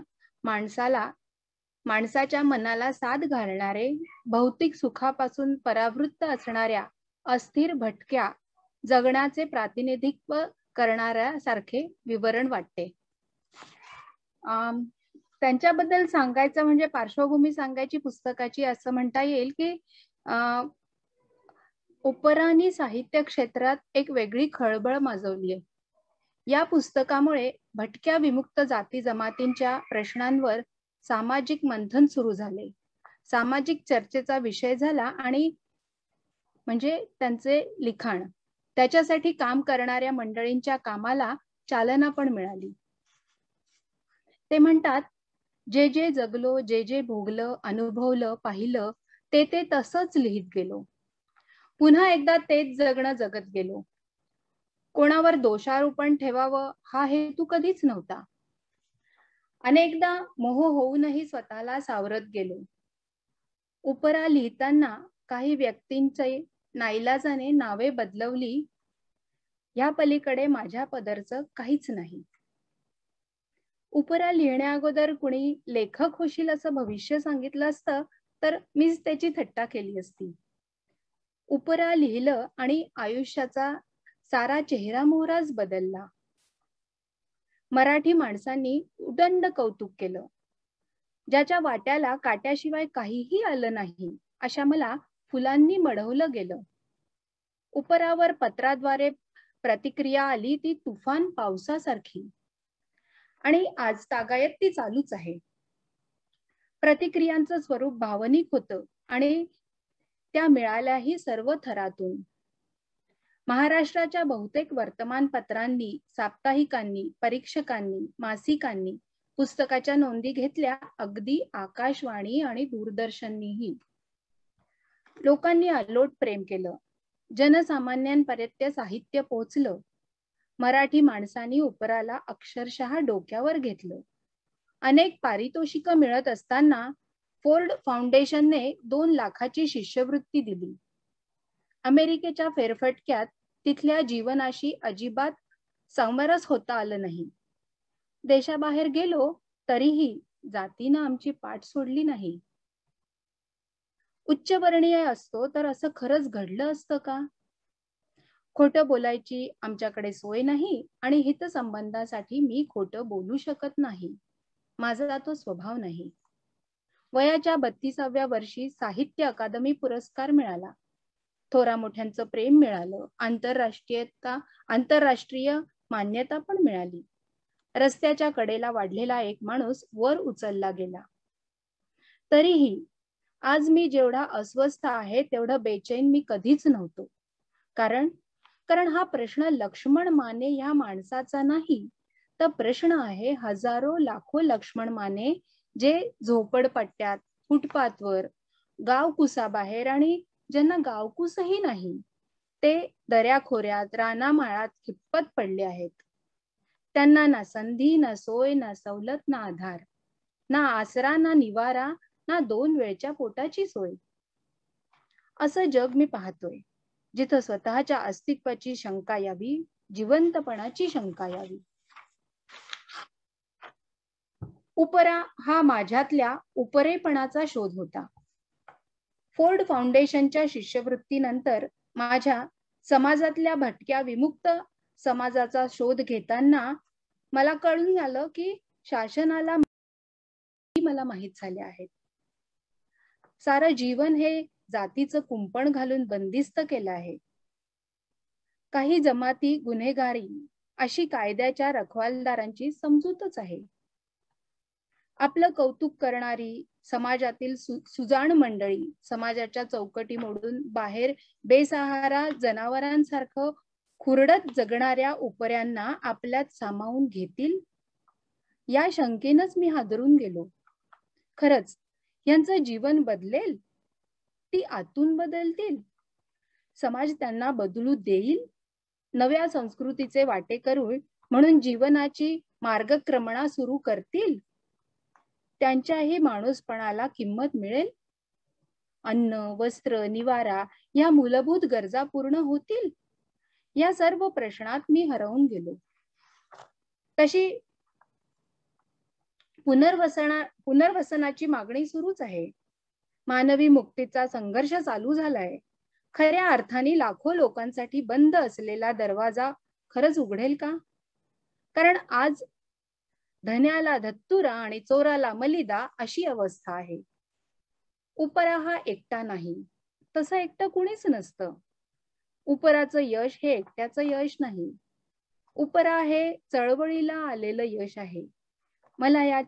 माणसाच्या मनाला साथ घालणारे, भौतिक सुखापासून परावृत्त असणाऱ्या अस्थिर भटक्या जगण्याचे प्रातिनिधित्व करणाऱ्यासारखे विवरण वाटते. त्यांच्याबद्दल सांगायचं म्हणजे पार्श्वभूमी सांगायची पुस्तकाची असं म्हणता येईल की उपराणी साहित्य क्षेत्रात एक वेगळी खळबळ माजवली आहे. या पुस्तकामुळे भटक्या विमुक्त जाती जमातींच्या प्रश्नांवर सामाजिक मंथन सुरू झाले. सामाजिक चर्चेचा विषय झाला आणि म्हणजे त्यांचे लिखाण, त्याच्यासाठी काम करणाऱ्या मंडळींच्या कामाला चालना पण मिळाली. ते म्हणतात, जे जे जगलो, जे जे भोगलं, अनुभवलं, पाहिलं, ते ते तसंच लिहित गेलो. पुन्हा एकदा तेच जगणं जगत गेलो. कोणावर दोषारोपण ठेवावं हा हेतू कधीच नव्हता. अनेकदा मोह होऊनही स्वतःला सावरत गेलो. उपरा लिहिताना काही व्यक्तींचे नाईलाजाने नावे बदलवली, या पलीकडे माझ्या पदरचं काहीच नाही. उपरा लिहिण्या अगोदर कुणी लेखक होशील असं भविष्य सांगितलं असतं तर मीच त्याची थट्टा केली असती. उपरा लिहिलं आणि आयुष्याचा सारा चेहरा मोहराच बदलला. मराठी माणसांनी उदंड कौतुक केलं. ज्याच्या वाट्याला काट्याशिवाय काहीही आलं नाही अशा मला फुलांनी मढवलं गेलं. उपरावर पत्राद्वारे प्रतिक्रिया आली, ती तुफान पावसासारखी, आणि आज तागायत ती चालूच आहे. प्रतिक्रियांचं स्वरूप भावनिक होतं आणि त्या मिळाल्याही सर्व थरातून. महाराष्ट्राच्या बहुतेक वर्तमानपत्रांनी, साप्ताहिकांनी, परीक्षकांनी, मासिकांनी पुस्तकाच्या नोंदी घेतल्या, अगदी आकाशवाणी आणि दूरदर्शननीही. लोकांनी अलोट प्रेम केलं. जनसामान्यांपर्यंत साहित्य पोचलं. मराठी माणसांनी उपराला अक्षरशः डोक्यावर घेतलं. अनेक पारितोषिकं मिळत असताना फोर्ड फाउंडेशनने 2 लाखाची शिष्यवृत्ती दिली. अमेरिकेच्या फेरफटक्यात तिथल्या जीवनाशी अजिबात समरस होता आलं नाही. देशाबाहेर गेलो तरीही जातीनं आमची पाठ सोडली नाही. उच्चवर्णीय असतो तर असं खरंच घडलं असतं का? खोटं बोलायची आमच्याकडे सोय नाही आणि हितसंबंधासाठी मी खोटं बोलू शकत नाही. माझा तो स्वभाव नाही. वयाच्या 32व्या वर्षी साहित्य अकादमी पुरस्कार मिळाला. थोरा मोठ्यांचं प्रेम मिळालं. आंतरराष्ट्रीय मान्यता पण मिळाली. रस्त्याच्या कडेला वाढलेला एक माणूस वर उचलला गेला. तरीही आज मी जेवढा अस्वस्थ आहे तेवढं बेचैन मी कधीच नव्हतो. कारण हा प्रश्न लक्ष्मण माने या माणसाचा नाही, तर प्रश्न आहे हजारो लाखो लक्ष्मण माने जे झोपडपट्ट्यात, फुटपाथवर, गावकुसाबाहेर आणि ज्यांना गावकुसही नाही ते दऱ्याखोऱ्यात, रानामाळात खिप्पत पडले आहेत. त्यांना ना संधी, ना सोय, ना सवलत, ना आधार, ना आसरा, ना निवारा, ना 2 वेळच्या पोटाची सोय. असं जग मी पाहतोय, जिथं स्वतःच्या अस्तित्वाची शंका यावी, जिवंतपणाची शंका यावी. उपरा हा माझ्यातल्या उपरेपणाचा शोध होता. फोर्ड फाउंडेशनच्या शिष्यवृत्तीनंतर माझ्या समाजातल्या भटक्या विमुक्त समाजाचा शोध घेताना मला कळून आलं की शासनाला मला माहीत झाले आहेत. सारं जीवन हे जातीचं कुंपण घालून बंदिस्त केलं आहे. काही जमाती गुन्हेगारी अशी कायद्याच्या रखवालदारांची समजूतच आहे. आपलं कौतुक करणारी समाजातील सुजाण मंडळी समाजाच्या चौकटी मोडून बाहेर बेसहारा जनावरांसारखं खुरडत जगणाऱ्या उपऱ्यांना आपल्यात सामावून घेतील या शंकेनच मी हादरून गेलो. खरंच यांचं जीवन बदलेल? ती आतून बदलतील? समाज त्यांना बदलू देईल? नव्या संस्कृतीचे वाटेकरू म्हणून जीवनाची मार्गक्रमणा सुरू करतील? त्यांच्याही माणूसपणाला किंमत मिळेल? अन्न, वस्त्र, निवारा या मूलभूत गरजा पूर्ण होतील? या सर्व प्रश्नात मी हरवून गेलो. तशी पुनर्वसनाची मागणी सुरूच आहे. मानवी मुक्तीचा संघर्ष चालू झालाय. खऱ्या अर्थाने लाखो लोकांसाठी बंद असलेला दरवाजा खरंच उघडेल का? कारण आज धन्याला धत्तुरा आणि चोराला मलिदा अशी अवस्था आहे. उपरा हा एकटा नाही, तसं एकटं कुणीच नसतं. उपराचं यश हे एकट्याचं यश नाही. उपरा हे चळवळीला आलेलं यश आहे. मला या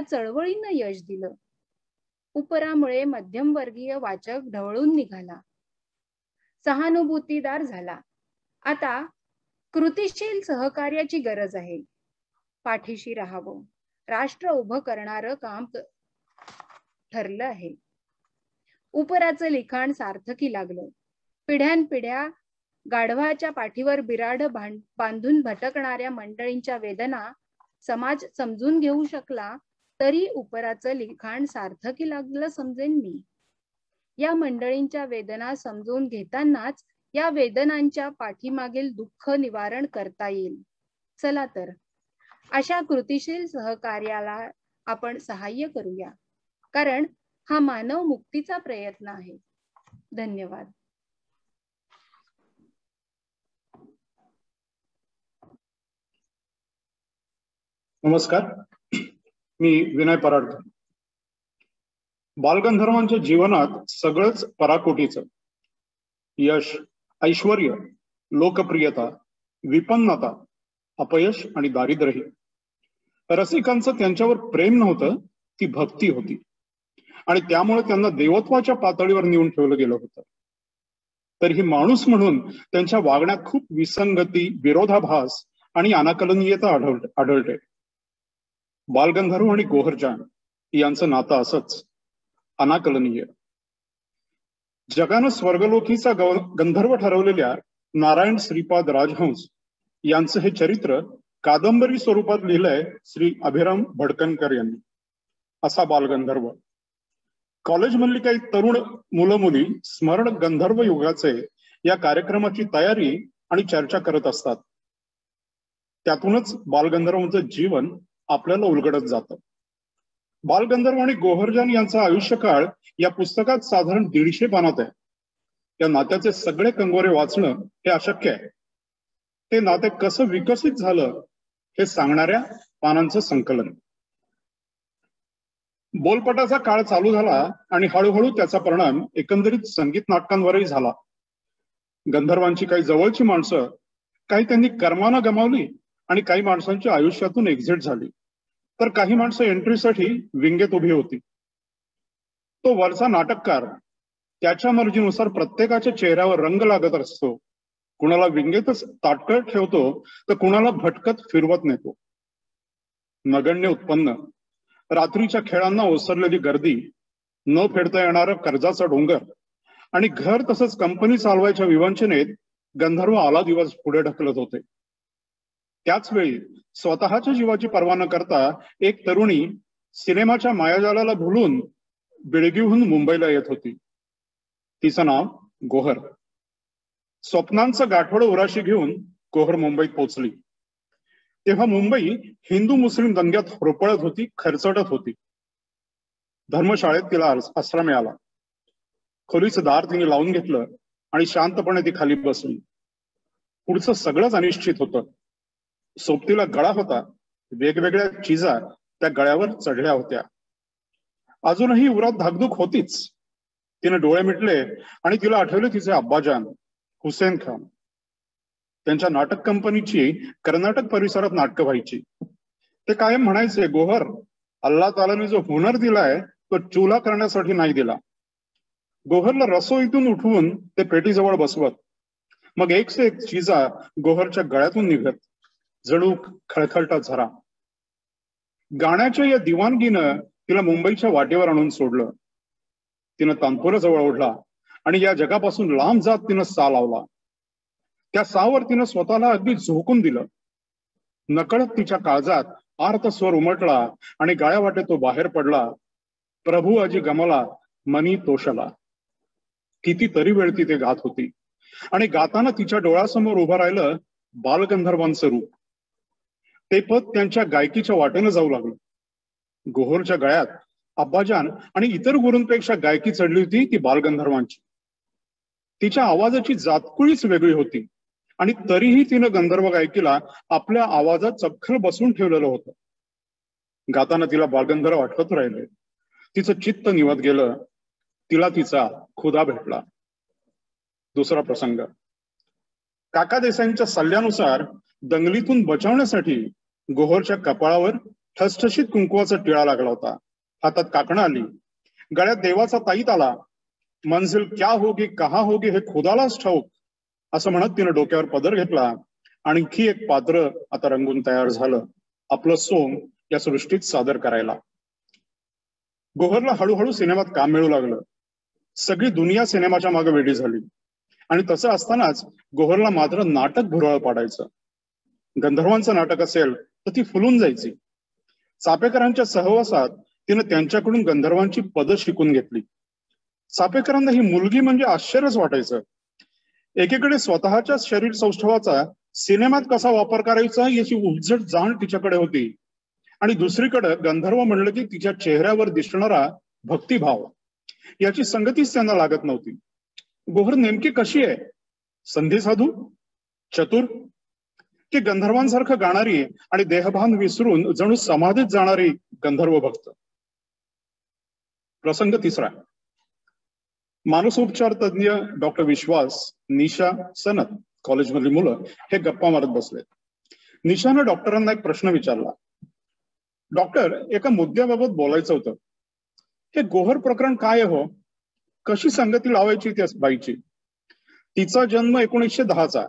चळवळीनं यश दिलं. उपरामुळे मध्यमवर्गीय वाचक ढवळून निघाला, सहानुभूतीदार झाला. आता कृतिशील सहकार्याची गरज आहे. पाठीशी राहावं, राष्ट्र उभं करणारं काम ठरलं आहे. उपराचं लिखाण सार्थकी लागलं. पिढ्यानपिढ्या गाढवाच्या पाठीवर बिराड बांधून भटकणाऱ्या मंडळींच्या वेदना समाज समजून घेऊ शकला तरी उपराचं लिखाण सार्थकी लागलं समजेन मी. या मंडळींच्या वेदना समजून घेतानाच या वेदनांच्या पाठीमागील दुःख निवारण करता येईल. चला तर अशा कृतिशील सहकार्याला आपण सहाय्य करूया, कारण हा मानव मुक्तीचा प्रयत्न आहे. धन्यवाद. नमस्कार, मी विनय पराडकर. बालगंधर्वांच्या जीवनात सगळंच पराकोटीचं. यश, ऐश्वर्य, लोकप्रियता, विपन्नता, अपयश आणि दारिद्र्यही. रसिकांचं त्यांच्यावर प्रेम नव्हतं, ती भक्ती होती. आणि त्यामुळे त्यांना देवत्वाच्या पातळीवर नेऊन ठेवलं गेलं होतं. तर ही माणूस म्हणून त्यांच्या वागण्यात खूप विसंगती, विरोधाभास आणि अनाकलनीयता आढळते. बालगंधर्व आणि गोहरजान यांचं नातं असंच अनाकलनीय. जगानं स्वर्गलोकीचा गंधर्व ठरवलेल्या नारायण श्रीपाद राजहंस यांचं हे चरित्र कादंबरी स्वरूपात लिहिलंय श्री अभिराम भडकनकर यांनी. असा बालगंधर्व. कॉलेजमधली काही तरुण मुलं मुली स्मरण गंधर्व युगाचे या कार्यक्रमाची तयारी आणि चर्चा करत असतात. त्यातूनच बालगंधर्वांचं जीवन आपल्याला उलगडत जातं. बालगंधर्व आणि गोहरजान यांचा आयुष्यकाळ या पुस्तकात साधारण 150 पानात आहे. या नात्याचे सगळे कंगोरे वाचणं हे अशक्य आहे. ते नाते कसं विकसित झालं हे सांगणाऱ्या पानांचं संकलन. बोलपटाचा काळ चालू झाला आणि हळूहळू त्याचा परिणाम एकंदरीत संगीत नाटकांवरही झाला. गंधर्वांची काही जवळची माणसं, काही त्यांनी कर्मानं गमावली आणि काही माणसांच्या आयुष्यातून एक्झिट झाली. तर काही माणसं एंट्रीसाठी विंगेत उभी होती. तो वरचा नाटककार त्याच्या मर्जीनुसार प्रत्येकाच्या चेहऱ्यावर रंग लागत असतो. कुणाला विंगेतच ताटकळत ठेवतो तर कुणाला भटकत फिरवत नेतो. नगण्य उत्पन्न, रात्रीच्या खेळांना ओसरलेली गर्दी, न फेडता येणारं कर्जाचा डोंगर आणि घर तसंच कंपनी चालवायच्या विवंचनेत गंधर्व आला दिवस पुढे ढकलत होते. त्याच वेळी स्वतःच्या जीवाची पर्वा न करता एक तरुणी सिनेमाच्या मायाजालाला भुलून बेळगावहून मुंबईला येत होती. तिचं नाव गोहर. स्वप्नांचं गाठोडं उराशी घेऊन गोहर मुंबईत पोहोचली. तेव्हा मुंबई हिंदू मुस्लिम दंग्यात होरपळत होती, खरचटत होती. धर्मशाळेत तिला आसरा मिळाला. खोलीचं दार तिने लावून घेतलं आणि शांतपणे ती खाली बसली. पुढचं सगळंच अनिश्चित होतं. सोबतीला गळा होता वेगवेगळ्या चिजा त्या गळ्यावर चढल्या होत्या. अजूनही उरात धाकधूक होतीच. तिने डोळे मिटले आणि तिला आठवले तिचे अब्बाजान हुसेन खान. त्यांच्या नाटक कंपनीची कर्नाटक परिसरात नाटकं व्हायची. ते कायम म्हणायचे, गोहर, अल्लाह तालाने जो हुनर दिलाय तो चुला करण्यासाठी नाही दिला. गोहरला रसोईतून उठवून ते पेटीजवळ बसवत. मग एक से एक चिजा गोहरच्या गळ्यातून निघत, जणू खळखळता झरा. गाण्याच्या या दिवाणगीनं तिला मुंबईच्या वाटेवर आणून सोडलं. तिनं तानपुरा जवळ ओढला आणि या जगापासून लांब जात तिनं सा लावला. त्या सावर तिनं स्वतःला अगदी झोकून दिलं. नकळत तिच्या काळजात आर्त स्वर उमटला आणि गाया वाटे तो बाहेर पडला. प्रभू अजी गमला मनी तोषला. कितीतरी वेळ ती ते गात होती आणि गाताना तिच्या डोळ्यासमोर उभं राहिलं बालगंधर्वांचं रूप. ते पद त्यांच्या गायकीच्या वाटेनं जाऊ लागलं. गोहरच्या गळ्यात अब्बाजान आणि इतर गुरूंपेक्षा गायकी चढली होती ती बालगंधर्वांची. तिच्या आवाजाची जातकुळीच वेगळी होती आणि तरीही तिनं गंधर्व गायकीला आपल्या आवाजात चपखल बसून ठेवलेलं होतं. गाताना तिला बालगंधर्व आठवत राहिले. तिचं चित्त निवत गेलं. तिला तिचा खुदा भेटला. दुसरा प्रसंग. काका देसाईंच्या सल्ल्यानुसार दंगलीतून बचावण्यासाठी गोहरच्या कपाळावर ठसठशीत कुंकवाचा टिळा लागला होता. हातात काकणं आली. गळ्यात देवाचा ताईत आला. मंजिल क्या होगी कहा होगी हे खुदालाच ठाऊक असं म्हणत तिनं डोक्यावर पदर घेतला. आणखी एक पात्र आता रंगून तयार झालं, आपलं सोंग या सृष्टीत सादर करायला. गोहरला हळूहळू सिनेमात काम मिळू लागलं. सगळी दुनिया सिनेमाच्या मागे वेडी झाली आणि तसं असतानाच गोहरला मात्र नाटक भुरळ पाडायचं. गंधर्वांचं नाटक असेल तर ती फुलून जायची. चापेकरांच्या सहवासात तिनं त्यांच्याकडून गंधर्वांची पदं शिकून घेतली. चापेकरांना ही मुलगी म्हणजे आश्चर्यच वाटायचं. एकीकडे स्वतःच्या शरीर सौष्ठवाचा सिनेमात कसा वापर करायचा याची उलझट जाण तिच्याकडे होती आणि दुसरीकडे गंधर्व म्हणलं की तिच्या चेहऱ्यावर दिसणारा भक्तिभाव याची संगतीच त्यांना लागत नव्हती. गोहर नेमकी कशी आहे? संधी साधू, चतुर, की गंधर्वांसारखं गाणारी आणि देहभान विसरून जणू समाधीत जाणारी गंधर्व भक्त? प्रसंग तिसरा. मानसोपचार तज्ञ डॉक्टर विश्वास, निशा, सनत कॉलेजमधली मुलं हे गप्पा मारत बसले. निशानं डॉक्टरांना एक प्रश्न विचारला. डॉक्टर, एका मुद्द्याबाबत बोलायचं होतं. हे गोहर प्रकरण काय हो? कशी संगती लावायची त्या बाईची? तिचा जन्म 1910चा.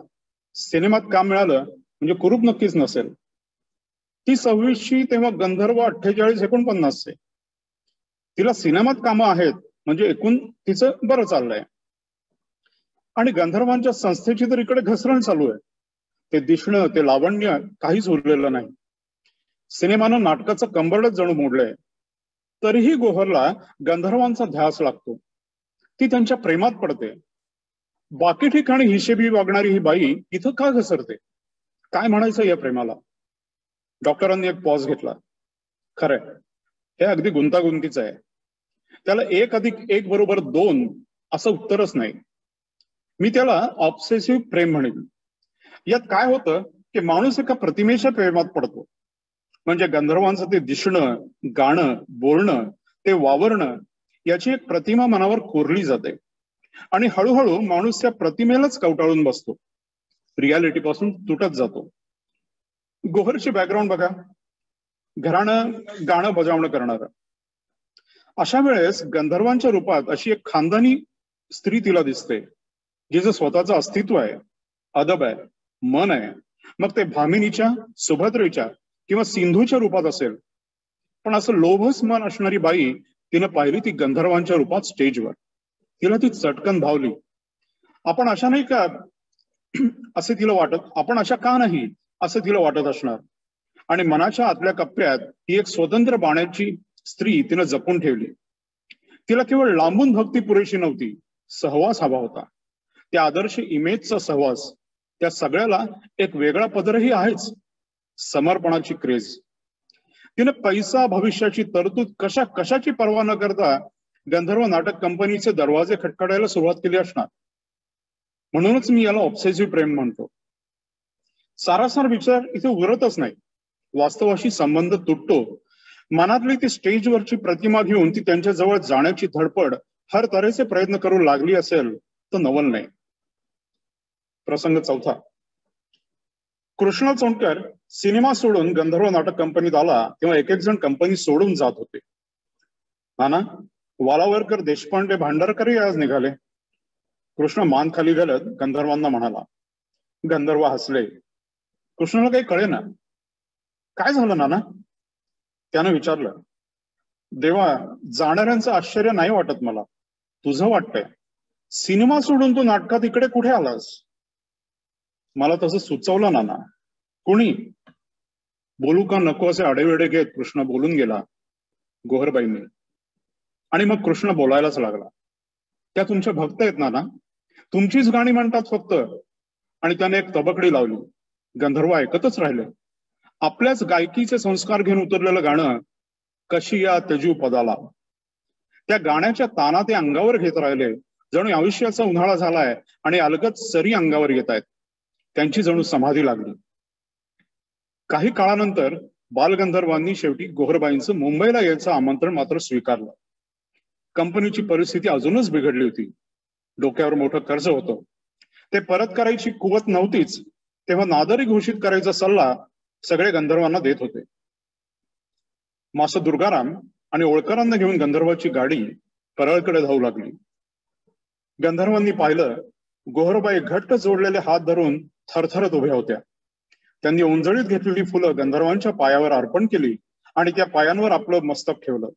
सिनेमात काम मिळालं म्हणजे कुरूप नक्कीच नसेल. ती 26ची तेव्हा गंधर्व 48-49. तिला सिनेमात कामं आहेत म्हणजे एकूण तिचं बरं चाललंय. आणि गंधर्वांच्या संस्थेची तर इकडे घसरण चालू आहे. ते दिसणं, ते लावण्य काहीच उरलेलं नाही. सिनेमानं नाटकाचं कंबरडच जणू मोडलंय. तरीही गोहरला गंधर्वांचा ध्यास लागतो. ती त्यांच्या प्रेमात पडते. बाकी ठिकाणी हिशेबी वागणारी ही बाई इथं का घसरते? काय म्हणायचं या प्रेमाला? डॉक्टरांनी एक पॉज घेतला. खरंय, हे अगदी गुंतागुंतीचं आहे. त्याला 1+1=2 असं उत्तरच नाही. मी त्याला ऑब्सेसिव्ह प्रेम म्हणेन. यात काय होतं की माणूस एका प्रतिमेच्या प्रेमात पडतो. म्हणजे गंधर्वांचं ते दिसणं, गाणं, बोलणं, ते वावरणं याची एक प्रतिमा मनावर कोरली जाते आणि हळूहळू माणूस त्या प्रतिमेलाच कवटाळून बसतो, रियालिटी पासून तुटत जातो. गोहरची बॅकग्राऊंड बघा. घराणं, गाणं बजावणं करणारं. अशा वेळेस गंधर्वांच्या रूपात अशी एक खानदानी स्त्री तिला दिसते, जिचं स्वतःचं अस्तित्व आहे, अदब आहे, मन आहे. मग ते भामिनीच्या, सुभद्रेच्या किंवा सिंधूच्या रूपात असेल. पण असं लोभस मन असणारी बाई तिनं पाहिली ती गंधर्वांच्या रूपात स्टेजवर. तिला ती चटकन भावली. आपण अशा नाही का असे तिला वाटत, आपण अशा का नाही असं तिला वाटत असणार. आणि मनाच्या आतल्या कप्प्यात ही एक स्वतंत्र बाण्याची स्त्री तिनं जपून ठेवली. तिला केवळ लांबून भक्ती पुरेशी नव्हती, सहवास हवा होता. त्या आदर्श इमेजचा सहवास. त्या सगळ्याला एक वेगळा पदरही आहेच, समर्पणाची क्रेज. तिने पैसा, भविष्याची तरतूद कशाची पर्वा न करता गंधर्व नाटक कंपनीचे दरवाजे खटखटायला सुरुवात केली असणार. म्हणूनच मी याला ऑब्सेसिव्ह प्रेम म्हणतो. सारासार विचार इथे उरतच नाही. वास्तवाशी संबंध तुटतो. मनातली ती स्टेजवरची प्रतिमा घेऊन ती त्यांच्या जवळ जाण्याची धडपड हर तऱ्हेचे प्रयत्न करू लागली असेल तर नवल नाही. प्रसंग चौथा. कृष्ण चोंडकर सिनेमा सोडून गंधर्व नाटक कंपनीत आला तेव्हा एक जण कंपनी सोडून जात होते. नाना, वालावरकर, देशपांडे, भांडारकरही आज निघाले. कृष्ण मान खाली घालत गंधर्वांना म्हणाला. गंधर्व हसले. कृष्णाला काही कळेना. काय झालं नाना? त्यानं विचारलं. देवा, जाणाऱ्यांचं आश्चर्य नाही वाटत मला, तुझं वाटतंय. सिनेमा सोडून तू नाटकात इकडे कुठे आलास? मला तसं सुचवलं नाना. कुणी? बोलू का नको असे आडेवेडे घेत कृष्ण बोलून गेला गोहरबाईंनी. आणि मग कृष्ण बोलायलाच लागला. त्या तुमच्या भक्त आहेत नाना, तुमचीच गाणी म्हणतात फक्त. आणि त्याने एक तबकडी लावली. गंधर्व ऐकतच राहिले. आपल्याच गायकीचे संस्कार घेऊन उतरलेलं गाणं कशी या तेजू पदाला. त्या गाण्याच्या ताना ते अंगावर घेत राहिले, जणू आयुष्याचा उन्हाळा झालाय आणि अलगद सरी अंगावर येत आहेत. त्यांची जणू समाधी लागली. काही काळानंतर बालगंधर्वांनी शेवटी गोहरबाईंचं मुंबईला यायचं आमंत्रण मात्र स्वीकारलं. कंपनीची परिस्थिती अजूनच बिघडली होती. डोक्यावर मोठं कर्ज होतं. ते परत करायची कुवत नव्हतीच, तेव्हा नादारी घोषित करायचा सल्ला सगळे गंधर्वांना देत होते. मास दुर्गाराम आणि ओळकरांना घेऊन गंधर्वाची गाडी परळकडे धावू लागली. गंधर्वांनी पाहिलं, गोहरबाई घट्ट जोडलेले हात धरून थरथरत उभ्या होत्या. त्यांनी उंजळीत घेतलेली फुलं गंधर्वांच्या पायावर अर्पण केली आणि त्या पायांवर आपलं मस्तक ठेवलं.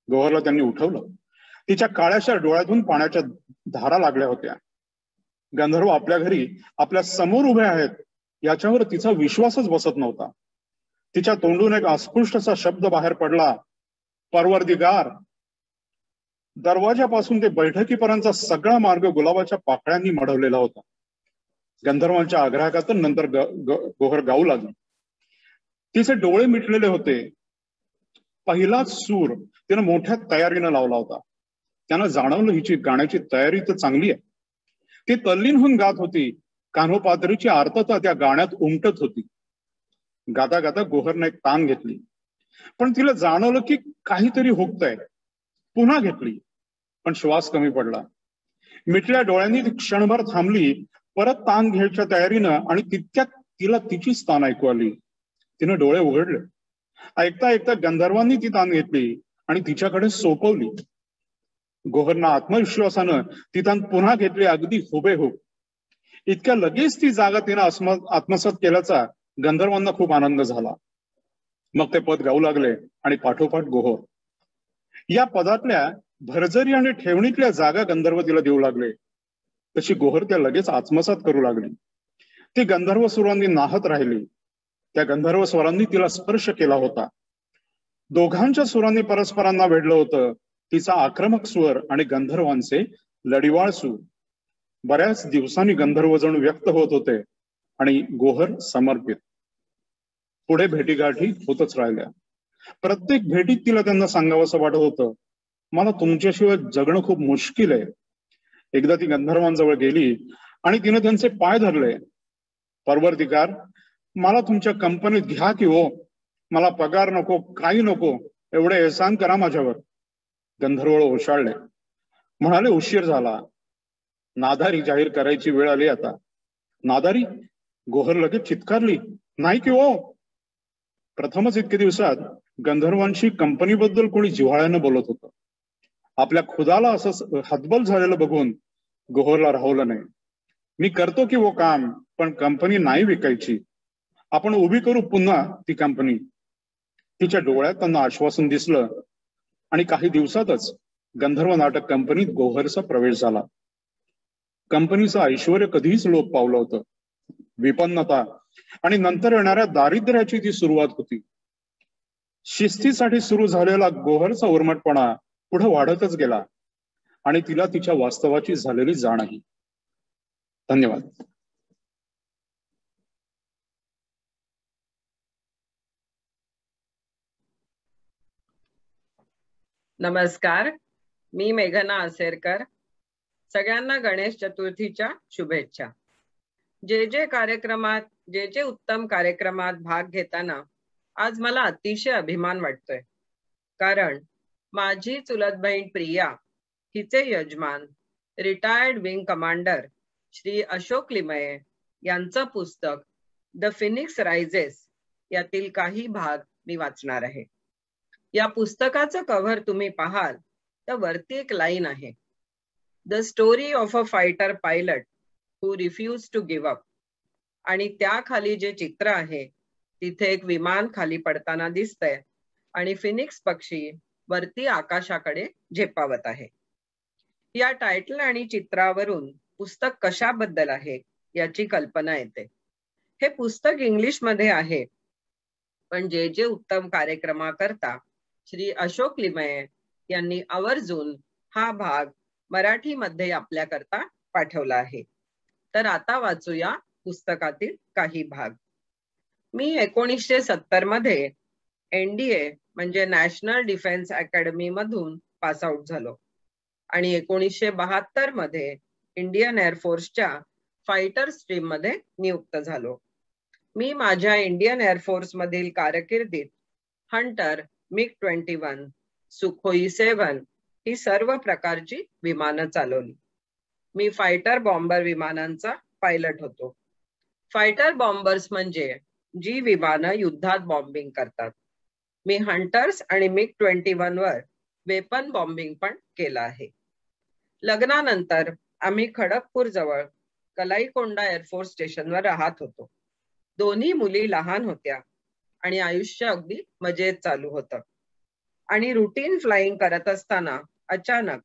गोहरला त्यांनी उठवलं. तिच्या काळ्याशा डोळ्यातून पाण्याच्या धारा लागल्या होत्या. गंधर्व आपल्या घरी आपल्या समोर उभे आहेत याच्यावर तिचा विश्वासच बसत नव्हता. तिच्या तोंडून एक अस्पृष्टचा शब्द बाहेर पडला, परवरदिगार. दरवाजापासून ते बैठकीपर्यंतचा सगळा मार्ग गुलाबाच्या पाकळ्यांनी मढवलेला होता. गंधर्वांच्या आग्रहातून नंतर गोहर गाऊ लागली. तिचे डोळे मिटलेले होते. पहिलाच सूर तिनं मोठ्या तयारीनं लावला होता. त्यानं जाणवलं हिची गाण्याची तयारी तर चांगली आहे. ती तल्लीन होऊन गात होती. कान्होपात्रीची आर्तता त्या गाण्यात उमटत होती. गाता गाता गोहरने एक तान घेतली, पण तिला जाणवलं की काहीतरी हुकतंय. पुन्हा घेतली, पण श्वास कमी पडला. मिटल्या डोळ्यांनी ती क्षणभर थांबली, परत तान घ्यायच्या तयारीनं, आणि तितक्यात तिला तिचीच तान ऐकू आली. तिनं डोळे उघडले. ऐकता ऐकता गंधर्वांनी ती तान घेतली आणि तिच्याकडे सोपवली. गोहरना आत्मविश्वासानं ती तान पुन्हा घेतली, अगदी हुबेहूब. इतक्या लगेच ती जागा तिनं आत्मसात केल्याचा गंधर्वांना खूप आनंद झाला. मग ते पद गाऊ लागले आणि पाठोपाठ गोहर. या पदातल्या भरजरी आणि ठेवणीतल्या जागा गंधर्व तिला देऊ लागले. तशी गोहर त्या लगेच आत्मसात करू लागली. ती गंधर्व सुरांनी नाहत राहिली. त्या गंधर्व स्वरांनी तिला स्पर्श केला होता. दोघांच्या सुरांनी परस्परांना वेढलं होतं. तिचा आक्रमक स्वर आणि गंधर्वांचे लढिवाळ सूर. बऱ्याच दिवसांनी गंधर्व जणू व्यक्त होत होते आणि गोहर समर्पित. पुढे भेटीगाठी होतच राहिल्या. प्रत्येक भेटीत तिला त्यांना सांगावंसं वाटत होतं, मला तुमच्याशिवाय जगणं खूप मुश्किल आहे. एकदा ती गंधर्वांजवळ गेली आणि तिने त्यांचे पाय धरले. परवरदिगार, मला तुमच्या कंपनीत घ्या की हो. मला पगार नको, काही नको, एवढे एहसान करा माझ्यावर. गंधर्व ओशाळले. म्हणाले, उशीर झाला. नादारी जाहीर करायची वेळ आली आता. नादारी? गोहर लगेच चित्कारली. नाही की हो. प्रथमच इतके दिवसात गंधर्वांशी कंपनीबद्दल कोणी जिव्हाळ्यानं बोलत होतं. आपल्या खुदाला असं हतबल झालेलं बघून गोहरला राहवलं नाही. मी करतो की वो काम, पण कंपनी नाही विकायची. आपण उभी करू पुन्हा ती कंपनी. तिच्या डोळ्यात त्यांना आश्वासन दिसलं आणि काही दिवसातच गंधर्व नाटक कंपनीत गोहरचा प्रवेश झाला. कंपनीचं ऐश्वर्य कधीच लोप पावलं होतं. विपन्नता आणि नंतर येणाऱ्या दारिद्र्याची ती सुरुवात होती. शिस्तीसाठी सुरू झालेला गोहरचा उर्मटपणा पुढे वाढतच गेला आणि तिला तिच्या वास्तवाची झालेली जाणही. धन्यवाद. नमस्कार, मी मेघना असेरकर. सगळ्यांना गणेश चतुर्थीच्या शुभेच्छा. जे उत्तम कार्यक्रमात भाग घेताना आज मला अतिशय अभिमान वाटतोय, कारण माझी चुलत बहीण प्रिया हिचे यजमान retired wing commander Shri Ashok Limaye यांचं पुस्तक द फिनिक्स रायझेस यातील काही भाग मी वाचणार आहे. या पुस्तकाचं कव्हर तुम्ही पाहाल तर वरती एक लाईन आहे, the story of a fighter pilot who refuse to give up, आणि त्याखाली जे चित्र आहे तिथे एक विमान खाली पडताना दिसतंय आणि फिनिक्स पक्षी वरती आकाशाकडे झेपावत आहे. या टायटल आणि चित्रावरून पुस्तक कशाबद्दल आहे याची कल्पना येते. हे पुस्तक इंग्लिश मध्ये आहे, पण जे उत्तम कार्यक्रमाकरता श्री अशोक लिमये यांनी आवर्जून हा भाग मराठीमध्ये आपल्याकरता पाठवला आहे. तर आता वाचूया पुस्तकातील काही भाग. मी 1970 मध्ये NDA म्हणजे नॅशनल डिफेन्स अकॅडमी मधून पास आउट झालो आणि 1972 मध्ये इंडियन एअरफोर्सच्या फायटर स्ट्रीम मध्ये नियुक्त झालो. मी माझ्या इंडियन एअरफोर्स मधील कारकिर्दीत हंटर, MiG-21, सुखोई 7 ही सर्व प्रकारची विमानं चालवली. मी फायटर बॉम्बर विमानांचा पायलट होतो. फायटर बॉम्बर्स म्हणजे जी विमानं युद्धात बॉम्बिंग करतात. मी हंटर्स आणि MiG-21 वर वेपन बॉम्बिंग पण केलं आहे. लग्नानंतर आम्ही खडगपूर जवळ कलाईकोंडा एअरफोर्स स्टेशनवर राहत होतो. दोन्ही मुली लहान होत्या आणि आयुष्य अगदी मजेत चालू होतं. आणि रुटीन फ्लाइंग करत असताना अचानक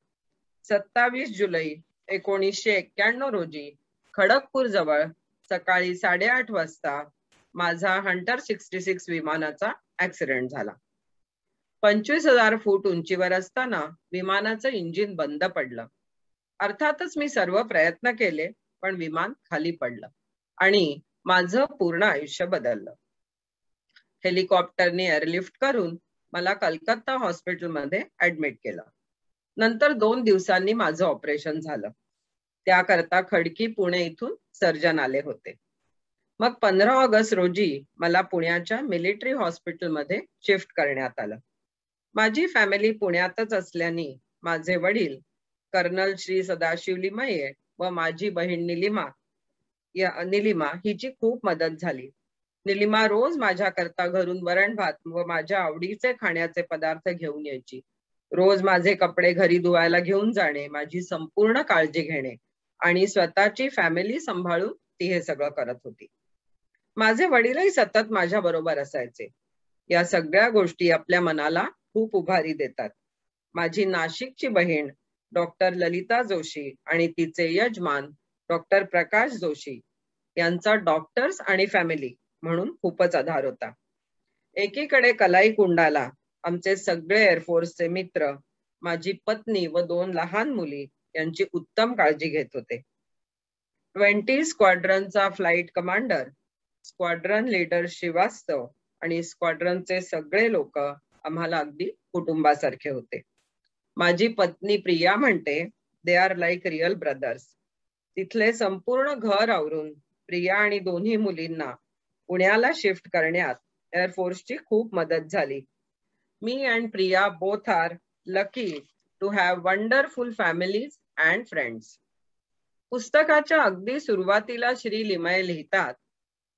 27 जुलै 1991 रोजी खडगपूर जवळ सकाळी 8:30 वाजता माझा हंटर 66 विमानाचा ऍक्सिडेंट झाला. 25,000 फूट उंचीवर असताना विमानाचं इंजिन बंद पडलं. अर्थातच मी सर्व प्रयत्न केले, पण विमान खाली पडलं आणि माझं पूर्ण आयुष्य बदललं. हेलिकॉप्टरने एअरलिफ्ट करून मला कलकत्ता हॉस्पिटलमध्ये ऍडमिट केलं. नंतर 2 दिवसांनी माझं ऑपरेशन झालं. त्याकरता खडकी, पुणे इथून सर्जन आले होते. मग 15 ऑगस्ट रोजी मला पुण्याच्या मिलिटरी हॉस्पिटलमध्ये शिफ्ट करण्यात आलं. माझी फॅमिली पुण्यातच असल्याने माझे वडील कर्नल श्री सदाशिव लिमये व माझी बहीण निलिमा हिची खूप मदत झाली. निलिमा रोज माझ्याकरता घरून वरण भात व माझ्या आवडीचे खाण्याचे पदार्थ घेऊन यायची. रोज माझे कपडे घरी धुवायला घेऊन जाणे, माझी संपूर्ण काळजी घेणे आणि स्वतःची फॅमिली सांभाळून ती हे सगळं करत होती. माझे वडीलही सतत माझ्या बरोबर असायचे. या सगळ्या गोष्टी आपल्या मनाला खूप उभारी देतात. माझी नाशिकची बहीण डॉक्टर ललिता जोशी आणि तिचे यजमान डॉक्टर प्रकाश जोशी यांचा डॉक्टर्स आणि फॅमिली म्हणून खूपच आधार होता. एकीकडे कलाईकुंडाला आमचे सगळे एअरफोर्सचे मित्र, माझी पत्नी व 2 लहान मुली यांची उत्तम काळजी घेत होते. 20 स्क्वाड्रनचा flight commander, squadron leader Shrivastava आणि स्क्वाड्रनचे सगळे लोक आम्हाला अगदी कुटुंबासारखे होते. माझी पत्नी प्रिया म्हणते, they are like real brothers. तिथले संपूर्ण घर आवरून प्रिया आणि दोन्ही मुलींना पुण्याला शिफ्ट करण्यात एअरफोर्सची खूप मदत झाली. Me and Priya both are lucky to have wonderful families and friends. पुस्तकाच्या अगदी सुरुवातीला श्री लिमये लिहितात,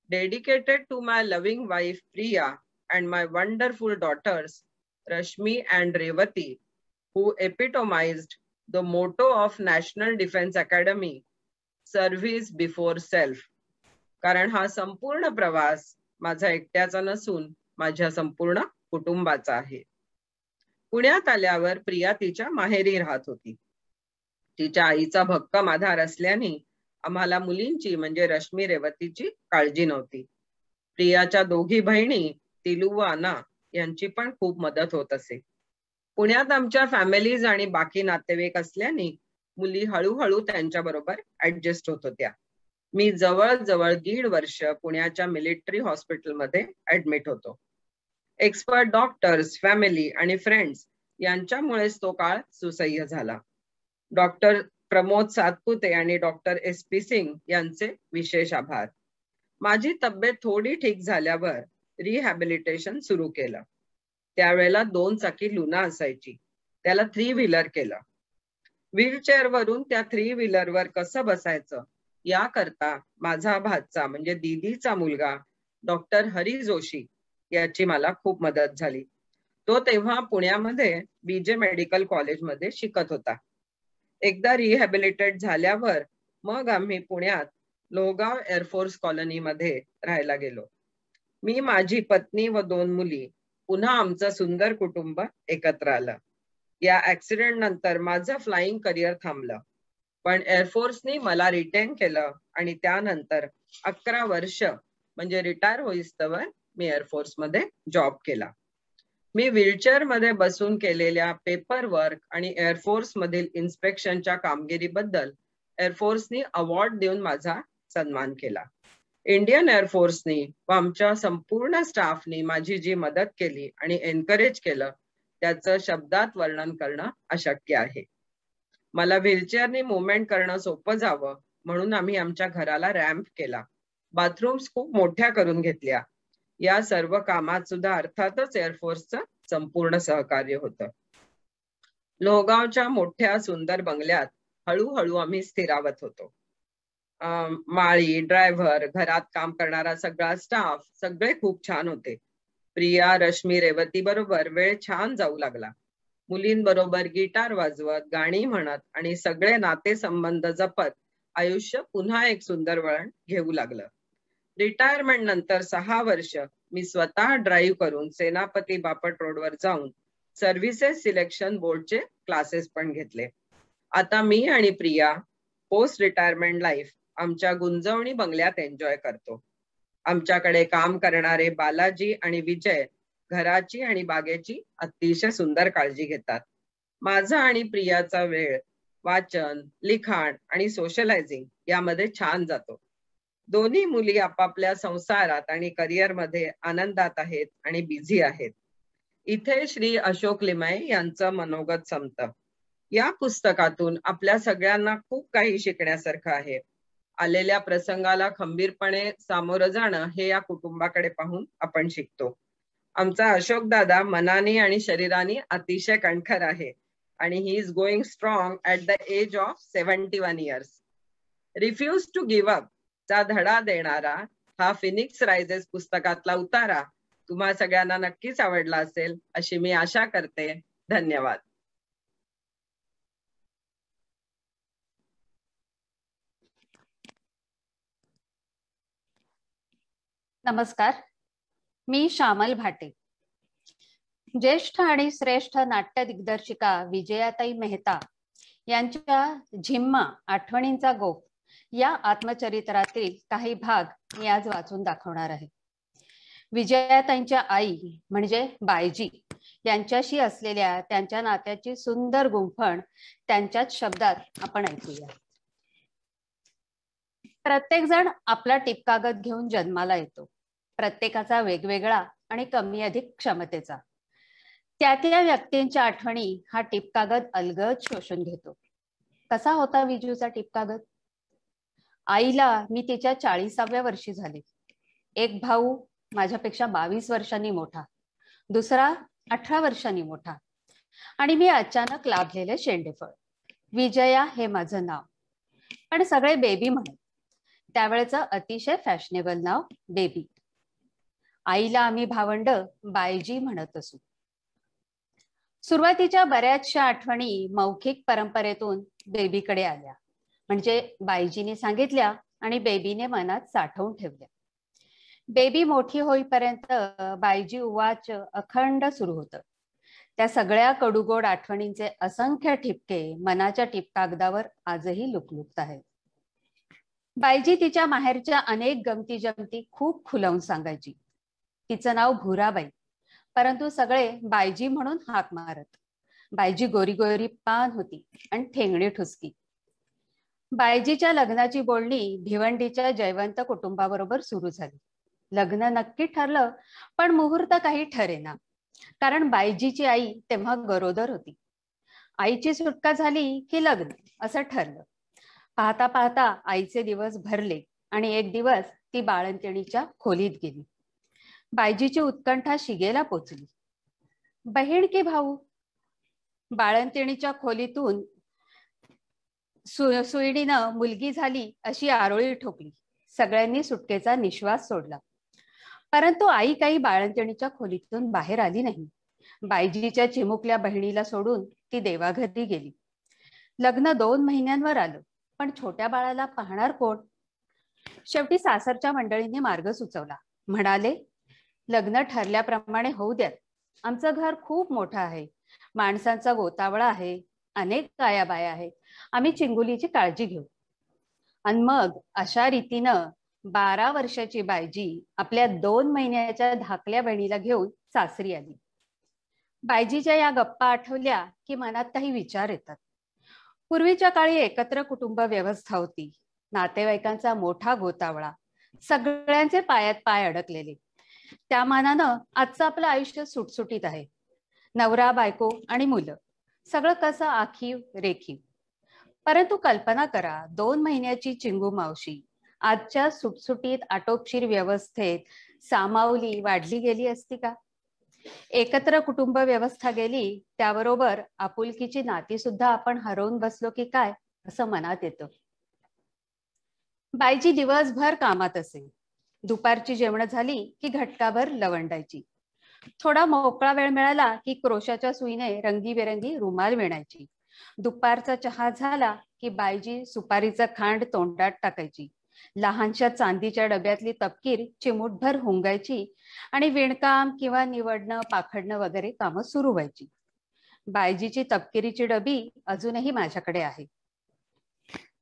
dedicated to my loving wife Priya and my wonderful daughters Rashmi and Revati, who epitomized the motto of National Defense Academy, service before self. कारण हा संपूर्ण प्रवास माझा एकट्याचा नसून माझ्या संपूर्ण कुटुंबाचा आहे. पुण्यात आल्यावर प्रिया तिच्या माहेरी राहत होती. तिच्या आईचा भक्कम आधार असल्याने आम्हाला मुलींची म्हणजे रश्मी रेवतीची काळजी नव्हती. प्रियाच्या 2 बहिणी तिलू व अना यांची पण खूप मदत होत असे. पुण्यात आमच्या फॅमिलीज आणि बाकी नातेवाईक असल्याने मुली हळूहळू त्यांच्या बरोबर ऍडजस्ट होत होत्या. मी जवळजवळ 1.5 वर्ष पुण्याच्या मिलिटरी हॉस्पिटलमध्ये ऍडमिट होतो. एक्सपर्ट डॉक्टर्स, फॅमिली आणि फ्रेंड्स यांच्यामुळेच तो काळ सुसह्य झाला. डॉक्टर प्रमोद सातपुते आणि डॉक्टर SP सिंग यांचे विशेष आभार. माझी तब्येत थोडी ठीक झाल्यावर रिहॅबिलिटेशन सुरू केलं. त्यावेळेला 2 चाकी लुना असायची, त्याला 3 व्हीलर केलं. व्हीलचेअर वरून त्या 3 व्हीलरवर कसं बसायचं याकरता माझा भाचा म्हणजे दीदीचा मुलगा डॉक्टर हरी जोशी याची मला खूप मदत झाली. तो तेव्हा पुण्यामध्ये बीजे मेडिकल कॉलेजमध्ये शिकत होता. एकदा रिहॅबिलिटेट झाल्यावर मग आम्ही पुण्यात लोहगाव एअरफोर्स कॉलनीमध्ये राहायला गेलो. मी, माझी पत्नी व 2 मुली, पुन्हा आमचं सुंदर कुटुंब एकत्र आलं. या ऍक्सिडेंट नंतर माझं फ्लाइंग करिअर थांबलं, पण एअरफोर्सनी मला रिटेन केलं आणि त्यानंतर 11 वर्ष म्हणजे रिटायर होईस्तवर मी एअरफोर्स मध्ये जॉब केला. मी व्हीलचेअर मध्ये बसून केलेल्या पेपर वर्क आणि एअरफोर्स मधील इन्स्पेक्शनच्या कामगिरीबद्दल एअरफोर्सनी अवॉर्ड देऊन माझा सन्मान केला. इंडियन एअरफोर्सनी व आमच्या संपूर्ण स्टाफनी माझी जी मदत केली आणि एनकरेज केलं त्याचं शब्दात वर्णन करणं अशक्य आहे. मला व्हीलचेअरनी मुवमेंट करणं सोपं जावं म्हणून आम्ही आमच्या घराला रॅम्प केला, बाथरूम्स खूप मोठ्या करून घेतल्या. या सर्व कामात सुद्धा अर्थातच एअरफोर्सचं संपूर्ण सहकार्य होतं. लोहगावच्या मोठ्या सुंदर बंगल्यात हळूहळू आम्ही स्थिरावत होतो. माळी, ड्रायव्हर, घरात काम करणारा सगळा स्टाफ सगळे खूप छान होते. प्रिया, रश्मी, रेवती बरोबर वेळ छान जाऊ लागला. मुलींबरोबर गिटार वाजवत, गाणी म्हणत आणि सगळे नातेसंबंध जपत आयुष्य पुन्हा एक सुंदर वळण घेऊ लागलं. रिटायरमेंट नंतर 6 वर्ष मी स्वतः ड्राईव्ह करून सेनापती बापट रोडवर जाऊन सर्व्हिसेस सिलेक्शन बोर्डचे क्लासेस पण घेतले. आता मी आणि प्रिया पोस्ट रिटायरमेंट लाईफ आमच्या गुंजवणी बंगल्यात एन्जॉय करतो. आमच्याकडे काम करणारे बालाजी आणि विजय घराची आणि बागेची अतिशय सुंदर काळजी घेतात. माझा आणि प्रियाचा वेळ वाचन, लिखाण आणि सोशलायझिंग यामध्ये छान जातो. दोन्ही मुली आपापल्या संसारात आणि करिअरमध्ये आनंदात आहेत आणि बिझी आहेत. इथे श्री अशोक लिमये यांचं मनोगत संपतं. या पुस्तकातून आपल्या सगळ्यांना खूप काही शिकण्यासारखं आहे. आलेल्या प्रसंगाला खंबीरपणे सामोरं जाणं हे या कुटुंबाकडे पाहून आपण शिकतो. आमचा अशोक दादा मनाने आणि शरीराने अतिशय कणखर आहे आणि he is going strong at the age of 71 years. Refuse to give up चा धडा देणारा हा फिनिक्स रायझेस पुस्तकातला उतारा तुम्हा सगळ्यांना नक्कीच आवडला असेल अशी मी आशा करते. धन्यवाद. नमस्कार, मी श्यामल भाटे. ज्येष्ठ आणि श्रेष्ठ नाट्य दिग्दर्शिका विजयाताई मेहता यांच्या झिम्मा आठवणींचा गोफ या आत्मचरित्रातील काही भाग मी आज वाचून दाखवणार आहे. विजयाताईंच्या आई म्हणजे बायजी यांच्याशी असलेल्या त्यांच्या नात्याची सुंदर गुंफण त्यांच्याच शब्दात आपण ऐकूया. प्रत्येक जण आपला टिपकागद घेऊन जन्माला येतो. प्रत्येकाचा वेगवेगळा आणि कमी अधिक क्षमतेचा. त्या व्यक्तींच्या आठवणी हा टिपकागद अलगद शोषून घेतो. कसा होता विजूचा टिपकागद? आईला मी तिच्या 40व्या वर्षी झाले. एक भाऊ माझ्यापेक्षा 22 वर्षांनी मोठा, दुसरा 18 वर्षांनी मोठा आणि मी अचानक लाभलेले शेंडेफळ. विजया हे माझं नाव, पण सगळे बेबी म्हणत. त्यावेळेचं अतिशय फॅशनेबल नाव बेबी. आईला आम्ही भावंड बायजी म्हणत असू. सुरुवातीच्या बऱ्याचशा आठवणी मौखिक परंपरेतून बेबीकडे आल्या, म्हणजे बायजीने सांगितल्या आणि बेबीने मनात साठवून ठेवल्या. बेबी मोठी होईपर्यंत बायजी उवाच अखंड सुरू होतं. त्या सगळ्या कडूगोड आठवणींचे असंख्य ठिपके मनाच्या टिपकागदावर आजही लुकलुकत आहेत. बायजी तिच्या माहेरच्या अनेक गमती जमती खूप खुलवून सांगायची. तिचं नाव भुराबाई, परंतु सगळे बायजी म्हणून हाक मारत. बायजी गोरी गोरी पान होती आणि ठेंगणी ठुसकी. बायजीच्या लग्नाची बोलणी भिवंडीच्या जयवंत कुटुंबाबरोबर सुरू झाली. लग्न नक्की ठरलं, पण मुहूर्त काही ठरेना, कारण बायजीची आई तेव्हा गरोदर होती. आईची सुटका झाली की लग्न असं ठरलं. पाहता पाहता आईचे दिवस भरले आणि एक दिवस ती बाळंतिणीच्या खोलीत गेली. बायजीची उत्कंठा शिगेला पोचली. बहीण की भाऊ? बाळंतिणीच्या खोलीतून सुईणीनं मुलगी झाली अशी आरोळी ठोकली. सगळ्यांनी सुटकेचा निश्वास सोडला. परंतु आई काही बाळंतिणीच्या खोलीतून बाहेर आली नाही. बायजीच्या चिमुकल्या बहिणीला सोडून ती देवाघरी गेली. लग्न 2 महिन्यांवर आलं, पण छोट्या बाळाला पाहणार कोण? शेवटी सासरच्या मंडळींनी मार्ग सुचवला. म्हणाले, लग्न ठरल्याप्रमाणे होऊ द्यात. आमचं घर खूप मोठं आहे, माणसांचा गोतावळा आहे, अनेक कायाबाया आहेत. आम्ही चिंगुलीची काळजी घेऊ. आणि मग अशा रीतीनं 12 वर्षाची बायजी आपल्या 2 महिन्याच्या धाकल्या बहिणीला घेऊन सासरी आली. बायजीच्या या गप्पा आठवल्या की मनात काही विचार येतात. पूर्वीच्या काळी एकत्र कुटुंब व्यवस्था होती. नातेवाईकांचा मोठा गोतावळा, सगळ्यांचे पायात पाय अडकलेले. त्या मानानं आजचं आपलं आयुष्य सुटसुटीत आहे. नवरा, बायको आणि मुलं, सगळं कसं आखीव रेखीव. परंतु कल्पना करा, 2 महिन्याची चिंगू मावशी आजच्या सुटसुटीत आटोपशीर व्यवस्थेत सामावली, वाढली गेली असती का? एकत्र कुटुंब व्यवस्था गेली, त्याबरोबर आपुलकीची नाती सुद्धा आपण हरवून बसलो की काय असं मनात येतं. बायजी दिवसभर कामात असे. दुपारची जेवण झाली की घटकाभर लवंडायची. थोडा मोकळा वेळ मिळाला की क्रोशाच्या सुईने रंगीबेरंगी रुमाल विणायची. दुपारचा चहा झाला की बायजी सुपारीचं खांड तोंडात टाकायची. लहानशा चांदीच्या डब्यातली तपकीर चिमूटभर हुंगायची आणि विणकाम किंवा निवडणं, पाखडणं वगैरे कामं सुरू व्हायची. बायजीची तपकिरीची डबी अजूनही माझ्याकडे आहे.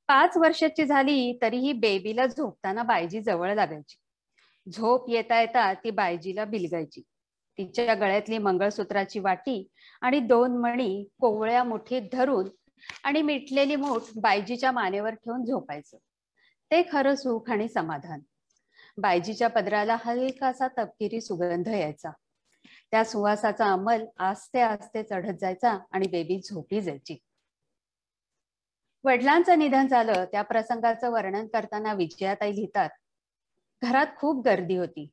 5 वर्षाची झाली तरीही बेबीला झोपताना बायजी जवळ लागायची. झोप येता येता ती बायजीला बिलगायची. तिच्या गळ्यातली मंगळसूत्राची वाटी आणि 2 मणी कोवळ्या मुठीत धरून आणि मिटलेली मूठ बायजीच्या मानेवर ठेवून झोपायचं. ते खरं सुख आणि समाधान. बायजीच्या पदराला हलकासा तपकिरी सुगंध यायचा. त्या सुवासाचा अंमल आस्ते आस्ते चढत जायचा आणि बेबी झोपी जायची. वडिलांचं निधन झालं त्या प्रसंगाचं वर्णन करताना विजयाताई लिहितात, घरात खूप गर्दी होती.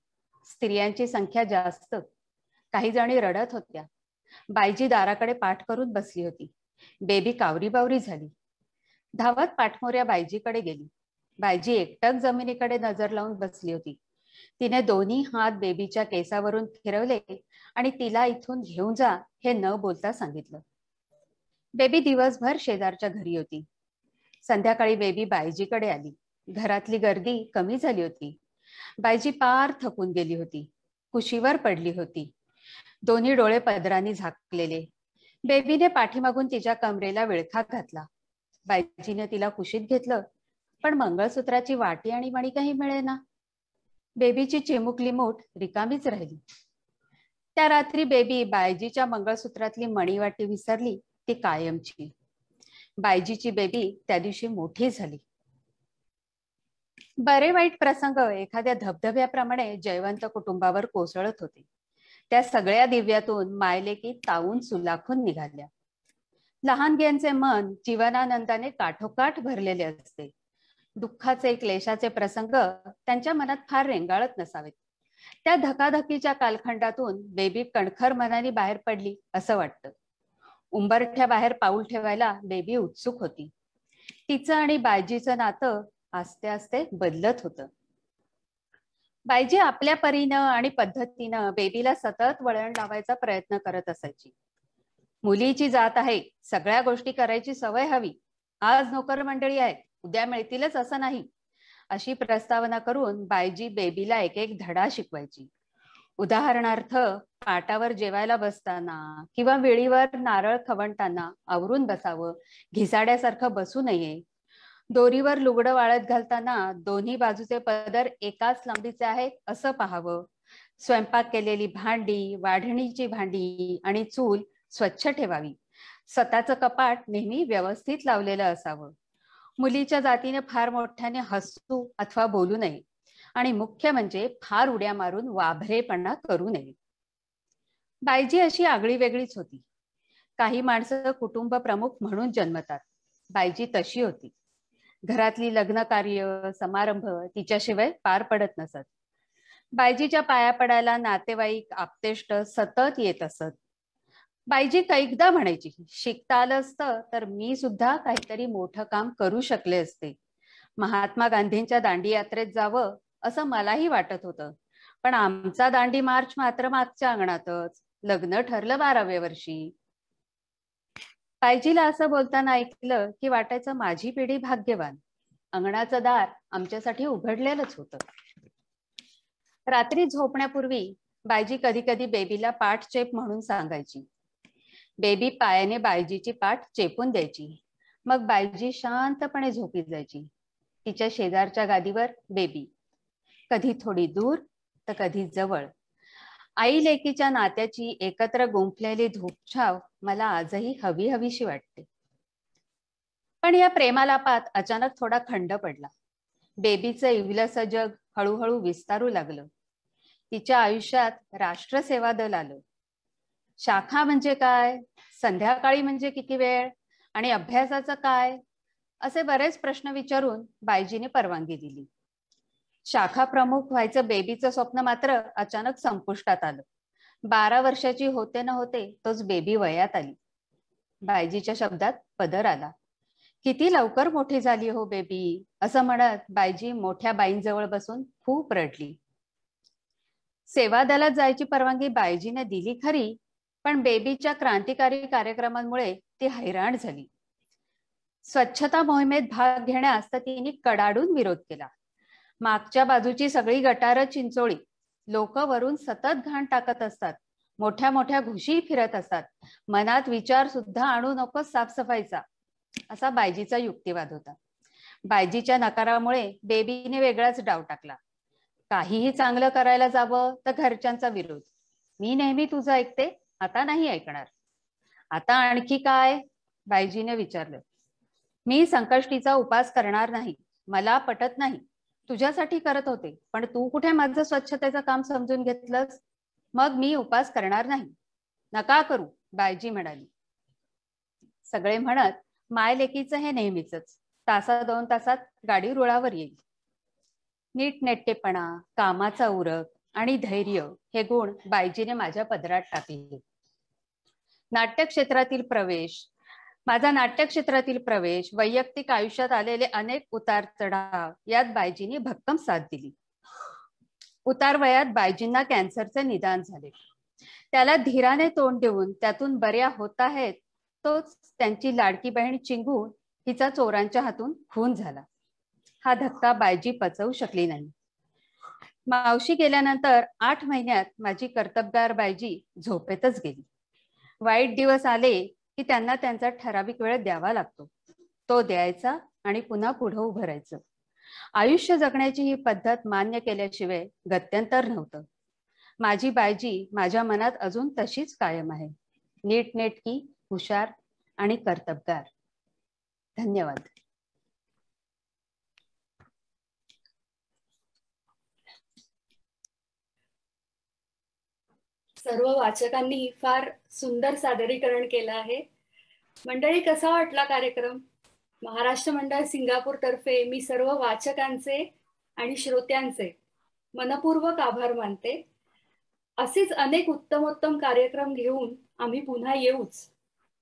स्त्रियांची संख्या जास्त. काही जणी रडत होत्या. बायजी दाराकडे पाठ करून बसली होती. बेबी कावरी बावरी झाली. धावत पाठमोऱ्या बायजीकडे गेली. बायजी एकटक जमिनीकडे नजर लावून बसली होती. तिने दोन्ही हात बेबीच्या केसावरून फिरवले आणि तिला इथून घेऊन जा हे न बोलता सांगितलं. बेबी दिवसभर शेजारच्या घरी होती. संध्याकाळी बेबी बायजीकडे आली. घरातली गर्दी कमी झाली होती. बायजी पार थकून गेली होती. कुशीवर पडली होती. दोन्ही डोळे पदराने झाकलेले. बेबीने पाठीमागून तिच्या कमरेला विळखा घातला. बायजीने तिला कुशीत घेतलं, पण मंगळसूत्राची वाटी आणि मणी काही मिळेना. बेबीची चिमुकली मूठ रिकामीच राहिली. त्या रात्री बेबी बायजीच्या मंगळसूत्रातली मणीवाटी विसरली, ती कायमची. बायजीची बेबी त्या दिवशी मोठी झाली. बरे वाईट प्रसंग एखाद्या धबधब्याप्रमाणे जयवंत कुटुंबावर कोसळत होते. त्या सगळ्या दिव्यातून मायलेकी तावून सुलाखून निघाल्या. लहानग्यांचे मन जीवनानंदाने काठोकाठ भरलेले असते. दुःखाचे, क्लेशाचे प्रसंग त्यांच्या मनात फार रेंगाळत नसावेत. त्या धकाधकीच्या कालखंडातून बेबी कणखर मनाने बाहेर पडली असं वाटतं. उंबरठ्या बाहेर पाऊल ठेवायला बेबी उत्सुक होती. तिचं आणि बायजीचं नातं आस्ते आस्ते बदलत होतं. बायजी आपल्या परीनं आणि पद्धतीनं बेबीला सतत वळण लावायचा प्रयत्न करत असायची. मुलीची जात आहे, सगळ्या गोष्टी करायची सवय हवी. आज नोकर मंडळी आहेत, उद्या मिळतीलच असं नाही, अशी प्रस्तावना करून बायजी बेबीला एक एक धडा शिकवायची. उदाहरणार्थ, पाटावर जेवायला बसताना किंवा वेळीवर नारळ खवणताना आवरून बसावं, घिसाड्यासारखं बसू नये. दोरीवर लुगडं वाळत घालताना दोन्ही बाजूचे पदर एकाच लांबीचे आहेत असं पाहावं. स्वयंपाक केलेली भांडी, वाढणीची भांडी आणि चूल स्वच्छ ठेवावी. स्वतःचं कपाट नेहमी व्यवस्थित लावलेलं असावं. मुलीच्या जातीने फार मोठ्याने हसू अथवा बोलू नये आणि मुख्य म्हणजे फार उड्या मारून वाभरेपणा करू नये. बायजी अशी आगळी वेगळीच होती. काही माणसं कुटुंब प्रमुख म्हणून जन्मतात. बायजी तशी होती. घरातली लग्न कार्य, समारंभ तिच्याशिवाय पार पडत नसत. बायजीच्या पाया पडायला नातेवाईक आप्तेष्ट सतत येत असत. बायजी कैकदा म्हणायची, शिकता आलं असतं तर मी सुद्धा काहीतरी मोठं काम करू शकले असते. महात्मा गांधींच्या दांडी यात्रेत जावं असं मलाही वाटत होतं, पण आमचा दांडी मार्च मात्र मागच्या अंगणातच. लग्न ठरलं 12व्या वर्षी. बायजीला असं बोलताना ऐकलं की वाटायचं माझी पिढी भाग्यवान. अंगणाचं दार आमच्यासाठी उघडलेलंच होतं. रात्री झोपण्यापूर्वी बायजी कधी कधी बेबीला पाठ चेप म्हणून सांगायची. बेबी पायाने बायजीची पाठ चेपून द्यायची. मग बायजी शांतपणे झोपी जायची. तिच्या शेजारच्या गादीवर बेबी, कधी थोडी दूर तर कधी जवळ. आई लेकीच्या नात्याची एकत्र गुंफलेली धूपछाव मला आजही हवी हवीशी वाटते. पण या प्रेमालापात अचानक थोडा खंड पडला. बेबीचं इवलसं जग हळूहळू विस्तारू लागलं. तिच्या आयुष्यात राष्ट्रसेवा दल आलं. शाखा म्हणजे काय, संध्याकाळी म्हणजे किती वेळ, आणि अभ्यासाचं काय, असे बरेच प्रश्न विचारून बायजीने परवानगी दिली. शाखा प्रमुख व्हायचं बेबीचं स्वप्न मात्र अचानक संपुष्टात आलं. 12 वर्षाची होते न होते तोच बेबी वयात आली. बायजीच्या शब्दात पदर आला. किती लवकर मोठी झाली हो बेबी, असं म्हणत बायजी मोठ्या बाईंजवळ बसून खूप रडली. सेवा दलात जायची परवानगी बायजीने दिली खरी, पण बेबीच्या क्रांतिकारी कार्यक्रमांमुळे ती हैराण झाली. स्वच्छता मोहिमेत भाग घेण्यास तर तिने कडाडून विरोध केला. मागच्या बाजूची सगळी गटारं चिंचोळी. लोक वरून सतत घाण टाकत असतात. मोठ्या मोठ्या घुशी फिरत असतात. मनात विचार सुद्धा आणू नकोस साफसफाईचा, असा बायजीचा युक्तिवाद होता. बायजीच्या नकारामुळे बेबीने वेगळाच डाव टाकला. काहीही चांगलं करायला जावं तर घरच्यांचा विरोध. मी नेहमी तुझं ऐकते, आता नाही ऐकणार. आता आणखी काय, बायजीने विचारलं. मी संकष्टीचा उपास करणार नाही, मला पटत नाही. तुझ्यासाठी करत होते, पण तू कुठे माझं स्वच्छतेचं काम समजून घेतलंस. मग मी उपास करणार नाही. नका करू, बायजी म्हणाली. सगळे म्हणत माय लेकीचं हे नेहमीच. तासा 2 तासात गाडी रुळावर येईल. नीटनेटकेपणा, कामाचा उरक आणि धैर्य हे गुण बायजीने माझ्या पदरात टाकले. माझा नाट्यक्षेत्रातील प्रवेश, वैयक्तिक आयुष्यात आलेले अनेक उतार चढाव यात बायजीने भक्कम साथ दिली. उतार वयात बायजींना कॅन्सरचे निदान झाले. त्याला धीराने तोंड देऊन त्यातून बऱ्या होत आहेत तोच त्यांची लाडकी बहीण चिंगू हिचा चोरांच्या हातून खून झाला. हा धक्का बायजी पचवू शकली नाही. मावशी गेल्यानंतर 8 महिन्यात माझी कर्तबगार बायजी झोपेतच गेली. वाईट दिवस आले की त्यांना त्यांचा ठराविक वेळ द्यावा लागतो. तो द्यायचा आणि पुन्हा पुढे उभं राहायचं. आयुष्य जगण्याची ही पद्धत मान्य केल्याशिवाय गत्यंतर नव्हतं. माझी बायजी माझ्या मनात अजून तशीच कायम आहे. नीटनेटकी, हुशार आणि कर्तबगार. धन्यवाद. सर्व वाचकांनी फार सुंदर सादरीकरण केलं आहे. मंडळी, कसा वाटला कार्यक्रम? महाराष्ट्र मंडळ सिंगापूर तर्फे मी सर्व वाचकांचे आणि श्रोत्यांचे मनपूर्वक आभार मानते. असेच अनेक उत्तमोत्तम कार्यक्रम घेऊन आम्ही पुन्हा येऊच.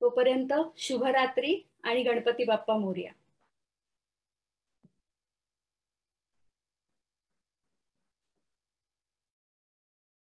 तोपर्यंत शुभरात्री आणि गणपती बाप्पा मोरया.